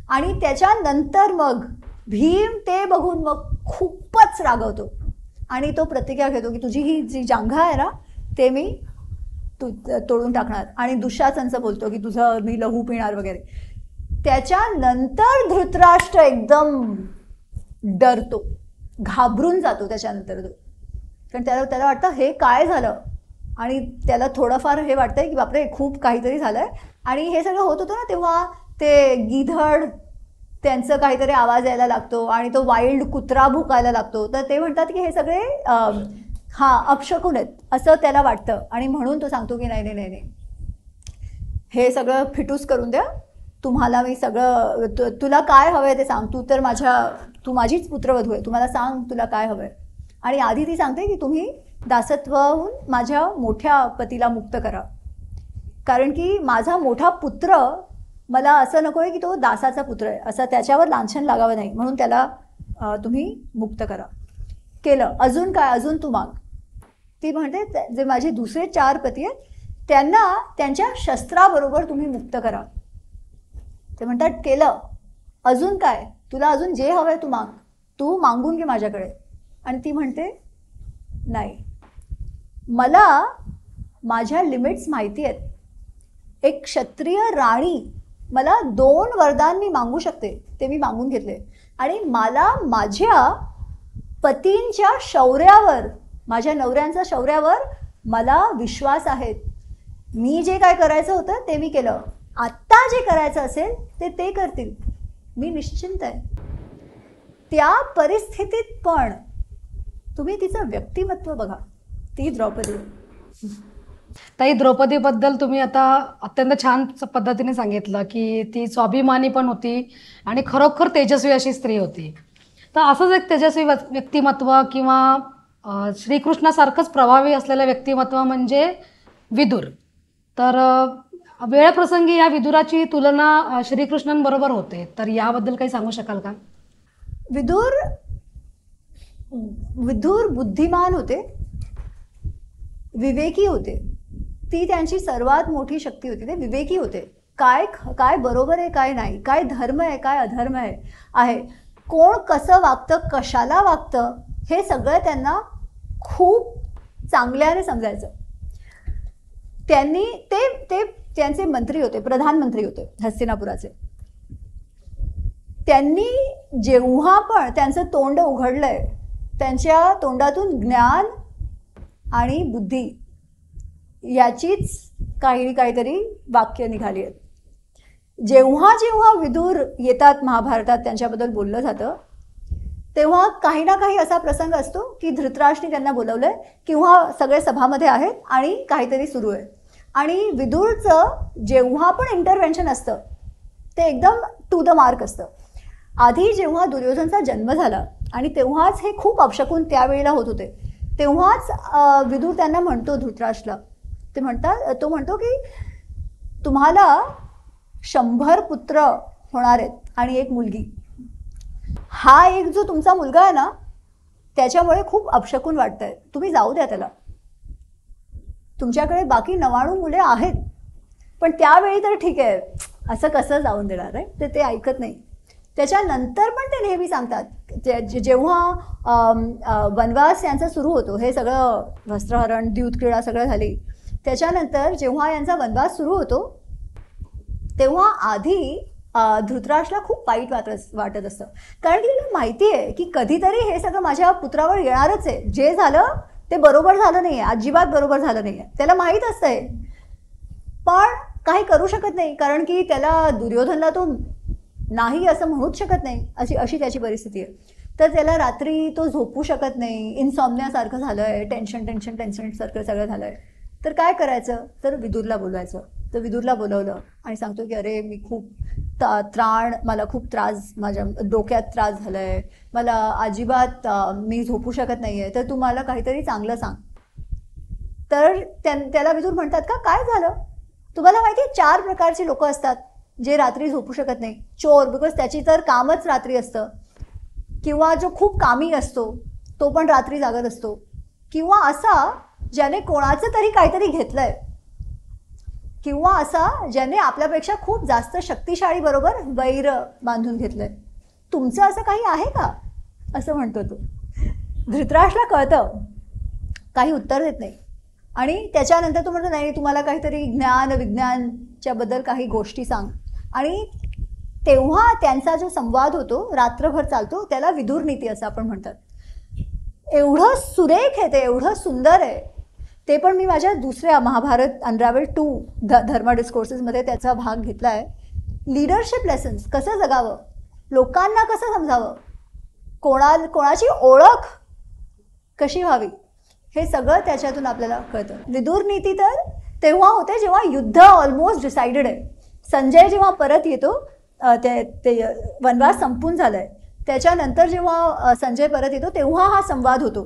Speaker 1: आणि त्याच्यानंतर मग भीम ते बघून मग खूपच रागवतो आणि तो प्रतिज्ञा घेतो की तुझी ही जी जांघा आहे ना ते मी तोडून टाकणार. आणि दुःशासनचं बोलतो की तुझं मी लहू पिणार वगैरे. त्याच्यानंतर धृतराष्ट्र एकदम डरतो, घाबरून जातो त्याच्यानंतर तो. कारण त्याला वाटतं हे काय झालं, आणि त्याला थोडंफार हे वाटतंय की बापरे खूप काहीतरी झालं आहे. आणि हे सगळं होत होतं ना तेव्हा ते गिधड त्यांचं काहीतरी आवाज यायला लागतो आणि तो वाईल्ड कुत्रा भुकायला लागतो. तर ते म्हणतात की हे सगळे अपशकुन आहेत असं त्याला वाटतं. आणि म्हणून तो सांगतो की नाही नाही नाही, हे सगळं फिटूस करून द्या, तुम्हाला मी सगळं, तुला काय हवं आहे ते सांग, तू माझीच पुत्रवधू आहे, तुम्हाला सांग तुला काय हवं आहे. आणि आधी ती सांगते की तुम्ही दासत्वाहून माझ्या मोठ्या पतीला मुक्त करा, कारण की माझा मोठा पुत्र, मला असं नको आहे की तो दासाचा पुत्र आहे असं त्याच्यावर लांछन लागावं नाही, म्हणून त्याला तुम्ही मुक्त करा. केलं. अजून काय? अजून तू माग. ती म्हणते जे माझे दुसरे 4 पती आहेत त्यांना त्यांच्या शस्त्राबरोबर तुम्ही मुक्त करा. ते म्हणतात केलं. अजून काय? तुला अजून जे हवं आहे तू मागून घे माझ्याकडे. आणि ती म्हणते नाही, मला माझ्या लिमिट्स माहिती आहेत. एक क्षत्रिय राणी, मला 2 वरदान मी मागू शकते, ते मी मागून घेतले. आणि मला माझ्या पतींच्या शौर्यावर, माझ्या नवऱ्यांच्या शौर्यावर मला विश्वास आहे. मी जे काय करायचं होतं ते मी केलं, आत्ता जे करायचं असेल ते करतील, मी निश्चिंत आहे. त्या परिस्थितीत पण तुम्ही तिचं व्यक्तिमत्व बघा, ती द्रौपदी.
Speaker 2: ताई, द्रौपदीबद्दल तुम्ही आता अत्यंत छान पद्धतीने सांगितलं की ती स्वाभिमानी पण होती आणि खरोखर तेजस्वी अशी स्त्री होती. तर असंच एक तेजस्वी व्यक्तिमत्व किंवा श्रीकृष्णासारखंच प्रभावी असलेलं व्यक्तिमत्व म्हणजे विदुर. तर वेळप्रसंगी या विदुराची तुलना श्रीकृष्णांबरोबर होते, तर याबद्दल काही सांगू शकाल का?
Speaker 1: विदुर बुद्धिमान होते, विवेकी होते. ती त्यांची सर्वात मोठी शक्ती होती. ते विवेकी होते. काय बरोबर आहे, काय नाही, काय धर्म आहे, काय अधर्म आहे, कोण कसं वागतं, कशाला वागतं, हे सगळं त्यांना खूप चांगल्याने समजायचं. त्यांचे मंत्री होते, प्रधानमंत्री होते हस्तिनापुराचे. त्यांनी जेव्हा पण त्यांचं तोंड उघडलंय, त्यांच्या तोंडातून ज्ञान आणि बुद्धी याचीच काहीतरी वाक्य निघाली आहेत. जेव्हा जेव्हा विदुर येतात महाभारतात, त्यांच्याबद्दल बोललं जातं, तेव्हा काही ना काही असा प्रसंग असतो की धृतराष्ट्रने त्यांना बोलवलंय किंवा सगळे सभामध्ये आहेत आणि काहीतरी सुरू आहे. आणि विदुरचं जेव्हा पण इंटरव्हेन्शन असतं ते एकदम टू द मार्क असतं. आधी जेव्हा दुर्योधनचा जन्म झाला आणि तेव्हाच हे खूप अपशकून त्यावेळेला होत होते, तेव्हाच विदुर त्यांना म्हणतो धृतराष्ट्रला, तो म्हणतो की तुम्हाला 100 पुत्र होणार आहेत आणि एक मुलगी. हा एक जो तुमचा मुलगा आहे ना त्याच्यामुळे खूप अपशकून वाटतंय, तुम्ही जाऊ द्या त्याला. तुमच्याकडे बाकी 99 मुले आहेत, पण त्यावेळी तर ठीक आहे, असं कसं जाऊन देणार आहे. ते ऐकत नाही. त्याच्यानंतर पण ते नेहमी सांगतात जेव्हा वनवास यांचा सुरू होतो, हे सगळं वस्त्रहरण द्यूतक्रीडा सगळं झाली, त्याच्यानंतर जेव्हा यांचा वनवास सुरू होतो तेव्हा आधी धृतराष्ट्रला खूप वाईट वाटत असतं. कारण की त्याला माहिती आहे की कधीतरी हे सगळं माझ्या पुत्रावर येणारच आहे. जे झालं ते बरोबर झालं नाही आहे, अजिबात बरोबर झालं नाही आहे, त्याला माहीत असतंय. पण काही करू शकत नाही, कारण की त्याला दुर्योधनला तो नाही असं म्हणूच शकत नाही, अशी त्याची परिस्थिती आहे. तर त्याला रात्री तो झोपू शकत नाही, इन्सॉम्नियासारखं झालं आहे, टेन्शन सारखं सगळं झालं आहे. तर काय करायचं, तर विदुरला बोलवायचं. तर विदुरला बोलवलं आणि सांगतो की अरे मी खूप मला खूप त्रास, माझ्या डोक्यात त्रास झाला आहे, मला अजिबात मी झोपू शकत नाही आहे, तर तू मला काहीतरी चांगलं सांग. तर त्याला विदुर म्हणतात का काय झालं. तुम्हाला माहिती आहे 4 प्रकारची लोक असतात जे रात्री झोपू शकत नाही. चोर, बिकॉज त्याची तर कामच रात्री असतं, किंवा जो खूप कामी असतो तो पण रात्री जागत असतो, किंवा असा ज्याने कोणाचं तरी काहीतरी घेतलंय, किंवा असा ज्याने आपल्यापेक्षा खूप जास्त शक्तिशाळी बरोबर वैर बांधून घेतलंय. तुमचं असं काही आहे का, असं म्हणतो तो. धृतराष्ट्रला कळतं, काही उत्तर देत नाही. आणि त्याच्यानंतर तो म्हणतो नाही, तुम्हाला काहीतरी ज्ञान विज्ञानच्या बद्दल काही गोष्टी सांग. आणि तेव्हा त्यांचा जो संवाद होतो रात्रभर चालतो त्याला विदुर नीती असं आपण म्हणतात. एवढं सुरेख आहे ते, एवढं सुंदर आहे ते. पण मी माझ्या दुसऱ्या महाभारत अनरावेल्ड 2 धर्म डिस्कोर्सेसमध्ये त्याचा भाग घेतला आहे. लीडरशिप लेसन्स, कसं जगावं, लोकांना कसं समजावं, कोणाची ओळख कशी व्हावी, हे सगळं त्याच्यातून आपल्याला कळतं. विदुर नीती तर तेव्हा होते जेव्हा युद्ध ऑलमोस्ट डिसाइडेड आहे. संजय जेव्हा परत येतो, ते वनवास संपून झालाय, त्याच्यानंतर जेव्हा संजय परत येतो तेव्हा हा संवाद होतो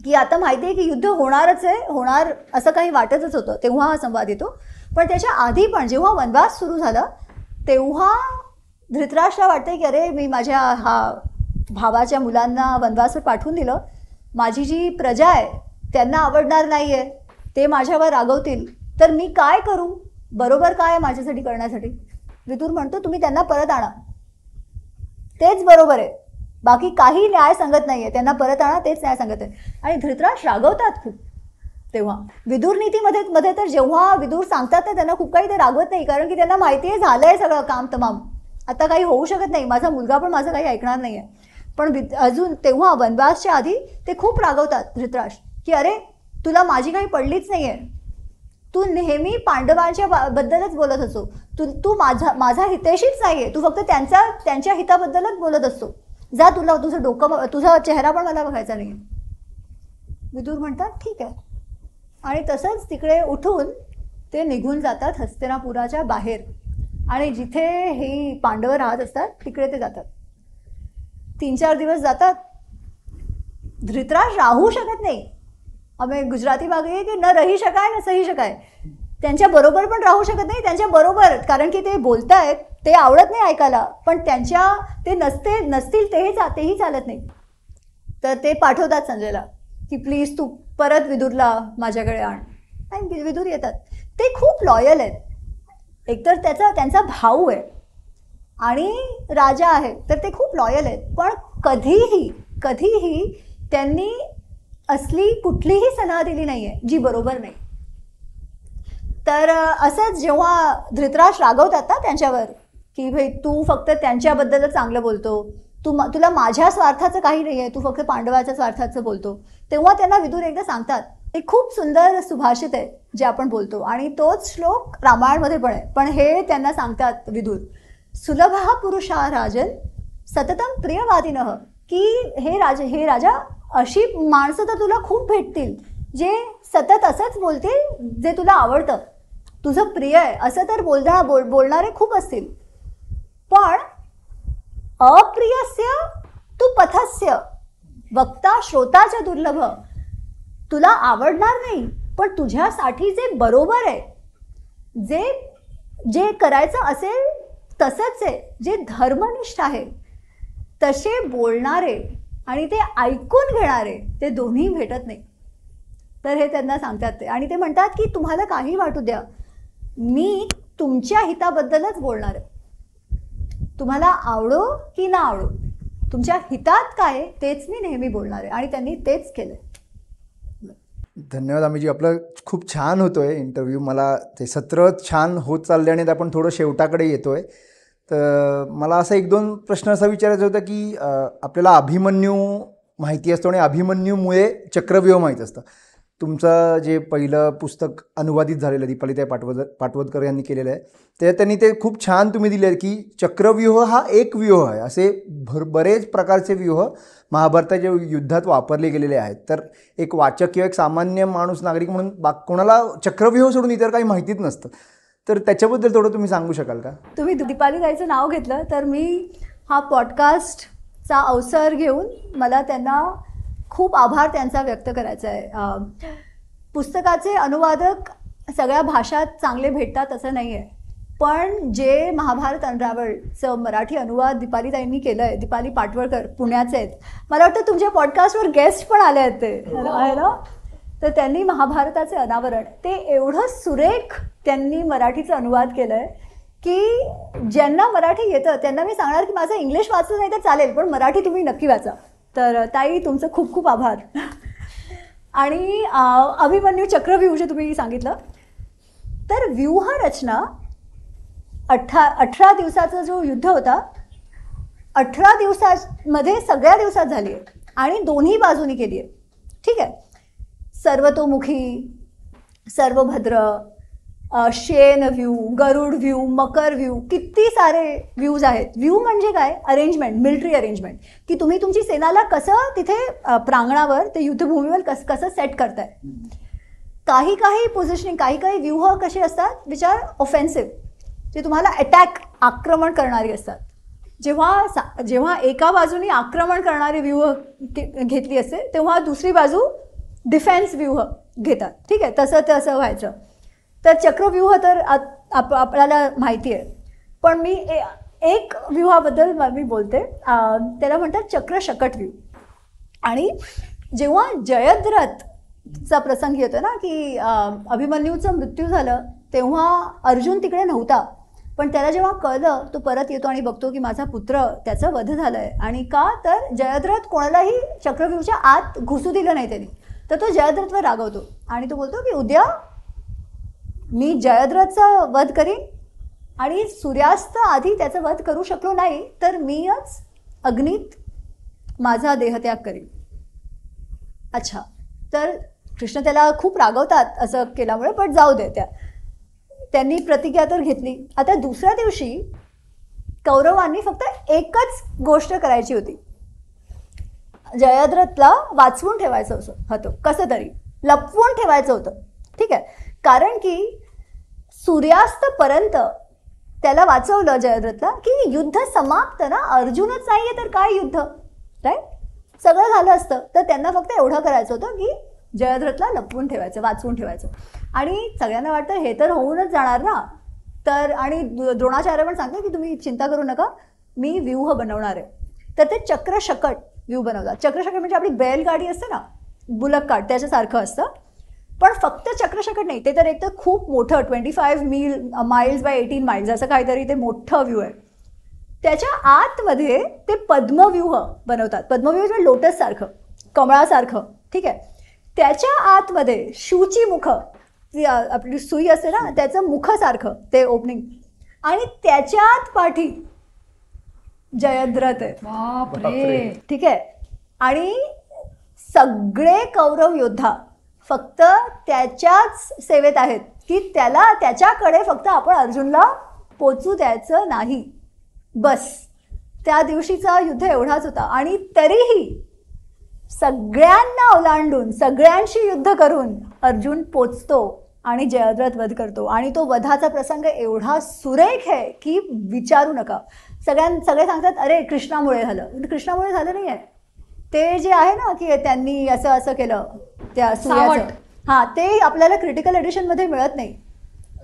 Speaker 1: की आता माहिती आहे की युद्ध होणारच आहे, होणार असं काही वाटतच होतं, तेव्हा हा संवाद येतो. पण त्याच्या आधी पण जेव्हा वनवास सुरू झाला तेव्हा धृतराष्ट्रला वाटतंय की अरे मी माझ्या भावाच्या मुलांना वनवासवर पाठवून दिलं, माझी जी प्रजा आहे त्यांना आवडणार नाही आहे, ते माझ्यावर रागवतील, तर मी काय करू, बरोबर काय आहे माझ्यासाठी करण्यासाठी. विदुर म्हणतो तुम्ही त्यांना परत आणा, तेच बरोबर आहे, बाकी काही न्याय सांगत नाही आहे, त्यांना परत आणा, तेच न्याय सांगत आहे. आणि धृतराष्ट्र रागवतात खूप. तेव्हा विदुर नीतीमध्ये तर जेव्हा विदुर सांगतात ना त्यांना खूप काही ते रागवत नाही, कारण की त्यांना माहिती आहे झालंय सगळं काम तमाम, आता काही होऊ शकत नाही, माझा मुलगा पण माझं काही ऐकणार नाही आहे. पण अजून तेव्हा वनवासच्या आधी ते खूप रागवतात धृतराष्ट्र की अरे तुला माझी काही पडलीच नाही आहे, तू नेहमी पांडवांच्या बद्दलच बोलत असतो, तू माझा हितेशीच नाही आहे, तू फक्त त्यांच्या हिताबद्दलच बोलत असतो, जा तुला तुझं डोकं, तुझा चेहरा पण मला बघायचा नाही. विदुर म्हणतात ठीक आहे. आणि तसंच तिकडे उठून ते निघून जातात हस्तिनापुराच्या बाहेर, आणि जिथे हे पांडव राहत असतात तिकडे ते जातात. 3-4 दिवस जातात. धृतराष्ट्र राहू शकत नाही. અમે ગુજરાતી ભાગે की न रही शकाय न सही शकाय, त्यांच्या बरोबर पण राहू शकत नाही, त्यांच्या बरोबर, कारण की ते बोलतायत ते आवडत नाही ऐकायला, पण ते नसतील तेही चालत नाही. तर ते पाठवतात संजयला की प्लीज तू परत विदुरला माझ्याकडे आण. आणि विदुर येतात. ते खूप लॉयल आहेत. एकतर त्यांचा भाऊ आहे आणि राजा आहे, तर ते खूप लॉयल आहेत. पण कधीही त्यांनी असली कुठलीही सलाह दिली नाही आहे जी बरोबर नाही. तर असंच जेव्हा धृतराष्ट्र रागवतात ना त्यांच्यावर की भाई तू फक्त त्यांच्याबद्दलच चांगलं बोलतो, तुला माझ्या स्वार्थाचं काही नाही आहे, तू फक्त पांडवाच्या स्वार्थाचं बोलतो, तेव्हा त्यांना विदुर एकदा सांगतात. एक खूप सुंदर सुभाषित आहे जे आपण बोलतो, आणि तोच श्लोक रामायणमध्ये पण आहे. पण हे त्यांना सांगतात विदुर, सुलभः पुरुषा राजन सततम प्रियवादिनः की हे राजा अशी माणसं तर तुला खूप भेटतील जे सतत असंच बोलतील जे तुला आवडतं, तुझं प्रिय आहे असं तर बोलणारे खूप असतील, पण अप्रियस्य तू पथस्य वक्ता श्रोताच्या दुर्लभ, तुला आवडणार नाही पण तुझ्यासाठी जे बरोबर आहे, जे करायचं असेल तसंच आहे, जे धर्मनिष्ठ आहे तसे बोलणारे आणि ते ऐकून घेणारे ते दोन्ही भेटत नाही. तर हे त्यांना सांगतात ते, आणि ते म्हणतात की तुम्हाला काही वाटू द्या, मी तुमच्या हिताबद्दलच बोलणार आहे. तुम्हाला आवडो की ना आवडो, तुमच्या हितात काय तेच मी नेहमी बोलणार आहे. आणि त्यांनी तेच केलं.
Speaker 3: धन्यवाद आम्हीजी. आपलं खूप छान होतोय इंटरव्ह्यू. मला ते सत्र छान होत चालले आणि आपण थोडं शेवटाकडे येतोय. तर मला असा 1-2 प्रश्न असा विचारायचा होता की आपल्याला अभिमन्यू माहिती असतो आणि अभिमन्यूमुळे चक्रव्यूह माहीत असतं. तुमचं जे पहिलं पुस्तक अनुवादित झालेलं दीपालीताई पाटवदकर यांनी केलेलं आहे, ते त्यांनी ते खूप छान तुम्ही दिले की चक्रव्यूह हा एक व्यूह आहे. असे बरेच प्रकारचे व्यूह महाभारताच्या युद्धात वापरले गेलेले आहेत. तर एक वाचक किंवा एक सामान्य माणूस नागरिक म्हणून कोणाला चक्रव्यूह सोडून इतर काही माहितीच नसतं. तर त्याच्याबद्दल थोडं तुम्ही सांगू शकाल का?
Speaker 1: तुम्ही दीपालीताईचं नाव घेतलं तर मी हा पॉडकास्टचा अवसर घेऊन मला त्यांना खूप आभार त्यांचा व्यक्त करायचा आहे. पुस्तकाचे अनुवादक सगळ्या भाषात चांगले भेटतात असं नाही आहे, पण जे महाभारत अनरावल्डचं मराठी अनुवाद दीपालीताईंनी केलं आहे, दीपाली पाटवळकर पुण्याचे आहेत, मला वाटतं तुमच्या पॉडकास्टवर गेस्ट पण आले आहेत ते आहे ना. तर त्यांनी महाभारताचे अनावरण ते एवढं सुरेख त्यांनी मराठीचा अनुवाद केलं आहे की ज्यांना मराठी येतं त्यांना मी सांगणार की माझं इंग्लिश वाचलं नाही तर चालेल, पण मराठी तुम्ही नक्की वाचा. तर ताई तुमचं खूप खूप आभार. आणि अभिमन्यू चक्रव्यूह जे तुम्ही सांगितलं, तर व्यूहरचना 18 दिवसाचा जो युद्ध होता, 18 दिवसामध्ये सगळ्या दिवसात झाली आहे आणि दोन्ही बाजूनी केली आहे. ठीक आहे, सर्वतोमुखी, सर्वभद्र, शेन व्ह्यू, गरुड व्ह्यू, मकर व्ह्यू, किती सारे व्ह्यूज आहेत. व्ह्यू म्हणजे काय? अरेंजमेंट, मिलिटरी अरेंजमेंट, की तुम्ही तुमची सेनाला कसं तिथे प्रांगणावर ते युद्धभूमीवर कसं सेट करताय. काही पोझिशनिंग, काही व्यूह कसे असतात विच आर ऑफेन्सिव्ह, जे तुम्हाला अटॅक, आक्रमण करणारी असतात. जेव्हा एका बाजूने आक्रमण करणारी व्यूह घेतली असते तेव्हा दुसरी बाजू डिफेन्स व्यूह घेतात. ठीक आहे, तसं व्हायचं. तर चक्रव्यूह तर आपल्याला माहिती आहे, पण मी एक व्यूहाबद्दल मी बोलते. त्याला म्हणतात चक्रशकट व्यूह. आणि जेव्हा जयद्रथचा प्रसंग येतो ना की अभिमन्यूचं मृत्यू झालं तेव्हा अर्जुन तिकडे नव्हता, पण त्याला जेव्हा कळलं तो परत येतो आणि बघतो की माझा पुत्र त्याचं वध झालं आहे. आणि का तर जयद्रथ कोणालाही चक्रव्यूहच्या आत घुसू दिलं नाही त्यांनी. तर तो जयद्रथवर रागवतो आणि तो बोलतो की उद्या मी जयद्रथचा वध करीन आणि सूर्यास्त आधी त्याचा वध करू शकलो नाही तर मीच अग्नीत माझा देहत्याग करीन. अच्छा, तर कृष्ण त्याला खूप रागवतात असं केल्यामुळे, पण जाऊ दे, त्यांनी प्रतिज्ञा तर घेतली. आता दुसऱ्या दिवशी कौरवांनी फक्त एकच गोष्ट करायची होती, जयद्रथला वाचवून ठेवायचं होतं, कसं तरी लपवून ठेवायचं होतं. ठीक आहे, कारण की सूर्यास्तपर्यंत त्याला वाचवलं जयद्रथला की युद्ध समाप्त ना, अर्जुनच नाही आहे तर काय युद्ध, राईट, सगळं झालं असतं. तर त्यांना फक्त एवढं करायचं होतं की जयद्रथला लपवून ठेवायचं, वाचवून ठेवायचं. आणि सगळ्यांना वाटतं हे तर होऊनच जाणार ना. तर आणि द्रोणाचार्य पण सांगतो की तुम्ही चिंता करू नका, मी व्यूह बनवणार आहे. तर ते चक्रशकट व्यूह बनवतात. चक्रशकट म्हणजे आपली बैलगाडी असते ना, बुलक कार्ट, त्याच्यासारखं असतं. पण फक्त चक्रशकट नाही, ते तर एक तर खूप मोठं 25 माइल्स बाय 18 माइल्स असं काहीतरी ते मोठं व्ह्यू आहे. त्याच्या आतमध्ये ते पद्मव्यूह बनवतात. पद्मव्यूह म्हणजे लोटससारखं, कमळासारखं. ठीक आहे, त्याच्या आतमध्ये शूची मुख, आपली सुई असते ना त्याचं मुखासारखं ते ओपनिंग, आणि त्याच्यात पाठी जयद्रथ आहे.
Speaker 2: बापरे.
Speaker 1: ठीक आहे, आणि सगळे कौरव योद्धा फक्त त्याच्याच सेवेत आहेत की त्याच्याकडे फक्त आपण अर्जुनला पोचू द्यायचं नाही, बस. त्या दिवशीचा युद्ध एवढाच होता आणि तरीही सगळ्यांना ओलांडून सगळ्यांशी युद्ध करून अर्जुन पोचतो आणि जयद्रथ वध करतो. आणि तो वधाचा प्रसंग एवढा सुरेख आहे की विचारू नका. सगळे सांगतात अरे कृष्णामुळे झालं. कृष्णामुळे झालं नाही आहे. ते जे आहे ना की त्यांनी असं असं केलं त्या सूर्याचं, हां, ते आपल्याला क्रिटिकल एडिशनमध्ये मिळत नाही.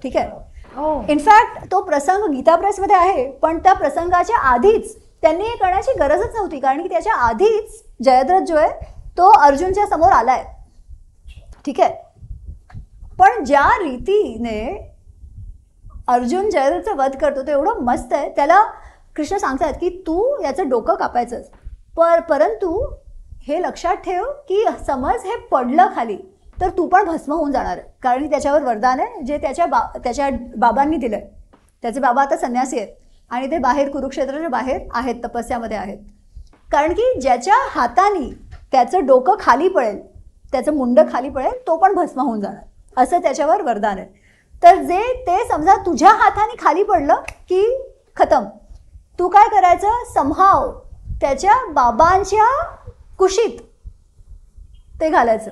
Speaker 1: ठीक आहे. इनफॅक्ट तो प्रसंग गीता प्रेसमध्ये आहे, पण त्या प्रसंगाच्या आधीच त्यांनी हे करण्याची गरजच नव्हती, कारण की त्याच्या आधीच जयद्रथ जो आहे तो अर्जुनच्या समोर आलाय. ठीक आहे. पण ज्या रीतीने अर्जुन जयद्रथचा वध करतो ते एवढं मस्त आहे. त्याला कृष्ण सांगतात की तू याचं डोकं कापायचंच, परंतु हे लक्षात ठेव की समज हे पडलं खाली तर तू पण भस्म होऊन जाणार, कारण की त्याच्यावर वरदान आहे जे त्याच्या बाबांनी दिलं आहे. त्याचे बाबा आता संन्यासी आहेत आणि ते बाहेर कुरुक्षेत्राच्या बाहेर आहेत, तपस्यामध्ये आहेत. कारण की ज्याच्या हाताने त्याचं डोकं खाली पडेल, त्याचं मुंड खाली पडेल, तो पण भस्म होऊन जाणार, असं त्याच्यावर वरदान आहे. तर ते समजा तुझ्या हाताने खाली पडलं की खतम. तू काय करायचं, समहाव त्याच्या बाबांच्या कुशीत ते घालायचं.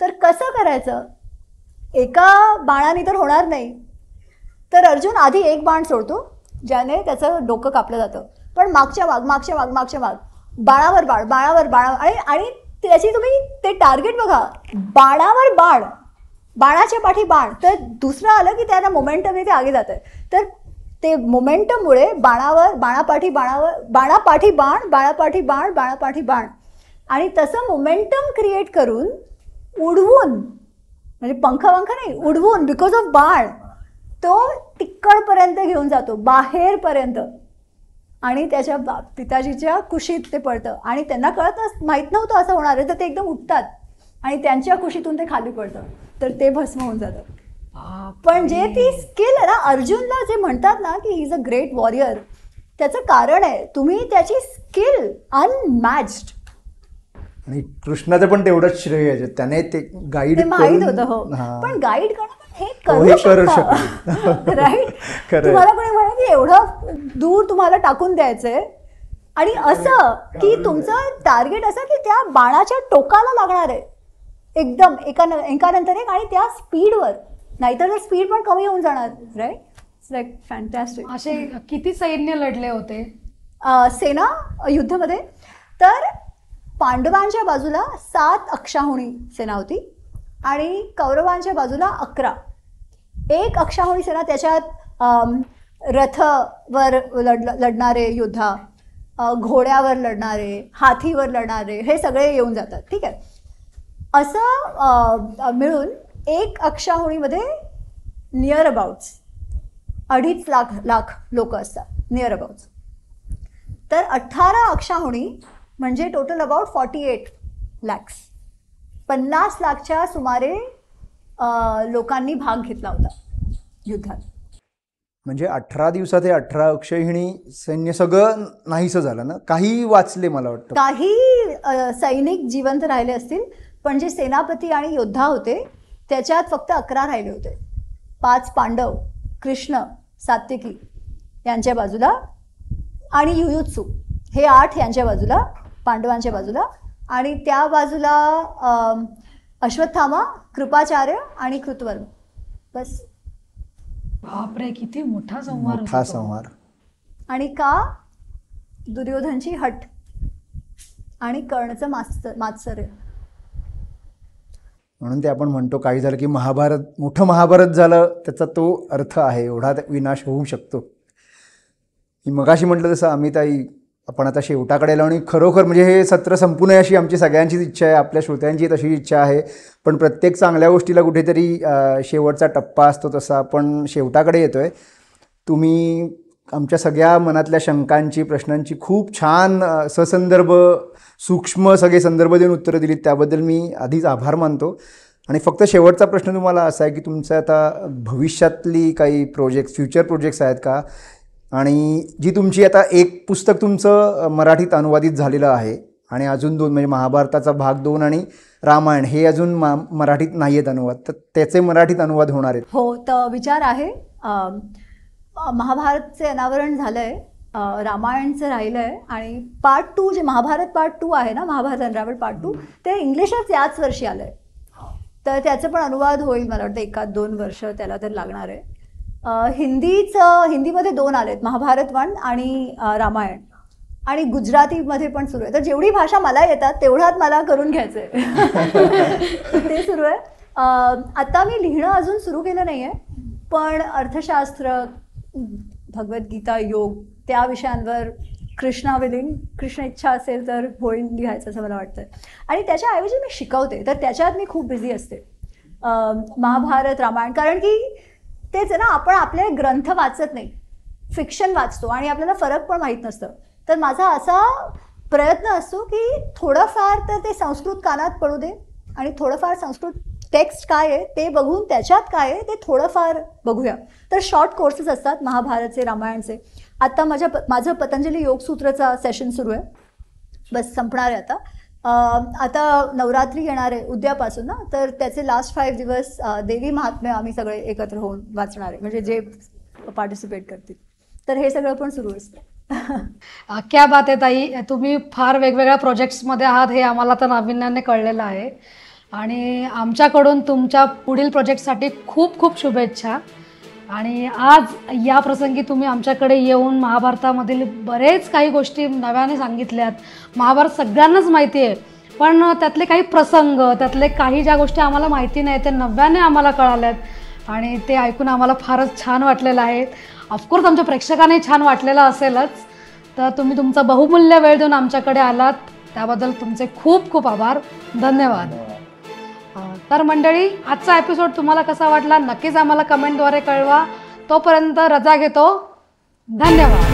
Speaker 1: तर कसं करायचं, एका बाणाने तर होणार नाही. तर अर्जुन आधी एक बाण सोडतो ज्याने त्याचं डोकं कापलं जातं, पण मागच्या माग बाणावर बाण आणि त्याची तुम्ही ते टार्गेट बघा, बाणावर बाण, बाणाच्या पाठी बाण. तर दुसरं आलं की त्यांना मोमेंटमने ते आगे जात आहे. तर ते मोमेंटममुळे बाणापाठी बाण आणि तसं मोमेंटम क्रिएट करून उडवून, म्हणजे पंख नाही, उडवून बिकॉज ऑफ बाण तो तिकडपर्यंत घेऊन जातो, बाहेरपर्यंत, आणि त्याच्या पिताजीच्या कुशीत ते पडतं. आणि त्यांना माहीत नव्हतं असं होणार आहे, तर ते एकदम उठतात आणि त्यांच्या कुशीतून ते खाली पडतं, तर ते भस्म होऊन जातं. पण जे ती स्किल आहे ना, अर्जुनला जे म्हणतात ना की ही इज अ ग्रेट वॉरियर, त्याचं कारण आहे तुम्ही त्याची स्किल अनमॅच्ड.
Speaker 3: आणि कृष्णाचं पण तेवढंच श्रेय आहे, त्याने ते गाईड
Speaker 1: माहीत होतं. हो, पण गाईड करणं हे करू शकता, राईट. तुम्हाला कोणी म्हणे की एवढं दूर तुम्हाला टाकून द्यायचंय, आणि असं की तुमचं टार्गेट असं की त्या बाणाच्या टोकाला लागणार आहे एकदम एकानंतर एक, आणि त्या स्पीडवर, नाहीतर स्पीड पण कमी होऊन जाणार, राईट. It's like fantastic.
Speaker 2: असे किती सैन्य लढले होते
Speaker 1: सेना युद्धामध्ये? तर पांडवांच्या बाजूला 7 अक्षाहुणी सेना होती आणि कौरवांच्या बाजूला 11. 1 अक्षाहुणी सेना, त्याच्यात रथवर लढणारे योद्धा, घोड्यावर लढणारे, हाथीवर लढणारे, हे सगळे येऊन जातात. ठीक आहे. असं मिळून 1 अक्षाहुणीमध्ये नियर अबाउट्स 2.5 लाख लोक असतात, नियर अबाउट्स. तर 18 अक्षाहुणी म्हणजे टोटल अबाउट 48 लॅक्स, 50 लाखच्या सुमारे लोकांनी भाग घेतला होता युद्धात.
Speaker 3: म्हणजे 18 दिवसात हे 18 अक्षयहिणी सैन्य सगळं नाहीसं झालं ना? काही वाचले मला वाटतं,
Speaker 1: काही सैनिक जिवंत राहिले असतील, पण जे सेनापती आणि योद्धा होते त्याच्यात फक्त 11 राहिले होते. 5 पांडव, कृष्ण, सात्यकी यांच्या बाजूला, आणि युयुत्सू हे 8 यांच्या बाजूला, पांडवांच्या बाजूला, आणि त्या बाजूला अश्वत्थामा, कृपाचार्य आणि कृतवर्म, बस.
Speaker 2: बापरे, किती मोठा संहार,
Speaker 3: मोठा संहार.
Speaker 1: आणि का? दुर्योधनची हट आणि कर्णचं मात्सर्य.
Speaker 3: म्हणून ते आपण म्हणतो काही झालं की महाभारत, मोठं महाभारत झालं, त्याचा तो अर्थ आहे, एवढा विनाश होऊ शकतो. मी मगाशी म्हटलं तसं अमिताई, आपण आता शेवटाकडे आलो आणि खरोखर म्हणजे हे सत्र संपू नये अशी आमची सगळ्यांचीच इच्छा आहे, आपल्या श्रोत्यांची तशी इच्छा आहे. पण प्रत्येक चांगल्या गोष्टीला कुठेतरी शेवटचा टप्पा असतो, तसा आपण शेवटाकडे येतो आहे. तुम्ही आमच्या सगळ्या मनातल्या शंकांची, प्रश्नांची खूप छान ससंदर्भ, सूक्ष्म सगळे संदर्भ देऊन उत्तरं दिलीत, त्याबद्दल मी आधीच आभार मानतो. आणि फक्त शेवटचा प्रश्न तुम्हाला असा आहे की तुमचं आता भविष्यातली काही प्रोजेक्ट्स, फ्युचर प्रोजेक्ट्स आहेत का? आणि जी तुमची आता एक पुस्तक तुमचं मराठीत अनुवादित झालेलं आहे आणि अजून 2 म्हणजे महाभारताचा भाग 2 आणि रामायण हे अजून मराठीत नाही आहेत अनुवाद, तर त्याचे मराठीत अनुवाद होणार आहेत?
Speaker 1: हो, तर विचार आहे. महाभारतचे अनावरण झालं आहे रामायणचं राहिलं आहे आणि पार्ट 2 जे महाभारत पार्ट 2 आहे ना, महाभारत अनरावल्ड पार्ट 2 ते इंग्लिशच याच वर्षी आलं आहे. तर त्याचं पण अनुवाद होईल मला वाटतं 1-2 वर्ष त्याला तर लागणार आहे. हिंदीमध्ये 2 आलेत, महाभारत 1 आणि रामायण, आणि गुजरातीमध्ये पण सुरू आहे. तर जेवढी भाषा मला येतात तेवढ्यात मला करून घ्यायचं आहे. ते सुरू आहे. आता मी लिहिणं अजून सुरू केलं नाही आहे, पण अर्थशास्त्र, भगवद्गीता, योग त्या विषयांवर कृष्ण इच्छा असेल तर होईल लिहायचं असं मला वाटतं. आणि त्याच्याऐवजी मी शिकवते, तर त्याच्यात मी खूप बिझी असते. महाभारत, रामायण, कारण की तेच आहे ना, आपण आपले ग्रंथ वाचत नाही, फिक्शन वाचतो आणि आपल्याला फरक पण माहीत नसतं. तर माझा असा प्रयत्न असतो की थोडंफार तर ते संस्कृत कानात पडू दे आणि थोडंफार संस्कृत टेक्स्ट काय आहे ते बघून त्याच्यात काय आहे ते थोडंफार बघूया. तर शॉर्ट कोर्सेस असतात महाभारतचे, रामायणचे. आत्ता माझं पतंजली योगसूत्रचा सेशन सुरू आहे, बस संपणार आहे आता. आता नवरात्री येणार आहे उद्यापासून ना, तर त्याचे लास्ट 5 दिवस देवी महात्म्य आम्ही सगळे एकत्र होऊन वाचणार आहे, म्हणजे जे पार्टिसिपेट करतील. तर हे सगळं पण सुरू असतं.
Speaker 2: क्या बात आहे ताई, तुम्ही फार वेगवेगळ्या प्रोजेक्ट्समध्ये आहात हे आम्हाला तर नाविन्याने कळलेलं आहे. आणि आमच्याकडून तुमच्या पुढील प्रोजेक्टसाठी खूप खूप शुभेच्छा. आणि आज या प्रसंगी तुम्ही आमच्याकडे येऊन महाभारतामधील बरेच काही गोष्टी नव्याने सांगितल्यात. महाभारत सगळ्यांनाच माहिती आहे, पण त्यातले काही प्रसंग, त्यातले काही ज्या गोष्टी आम्हाला माहिती नाही ते नव्याने आम्हाला कळाल्यात आणि ते ऐकून आम्हाला फारच छान वाटलेलं आहे. ऑफकोर्स आमच्या प्रेक्षकांनाही छान वाटलेलं असेलच. तर तुम्ही तुमचा बहुमूल्य वेळ देऊन आमच्याकडे आलात त्याबद्दल तुमचे खूप खूप आभार, धन्यवाद. तर मंडळी, आजचा एपिसोड तुम्हाला कसा वाटला नक्कीच आम्हाला कमेंटद्वारे कळवा. तोपर्यंत रजा घेतो, धन्यवाद.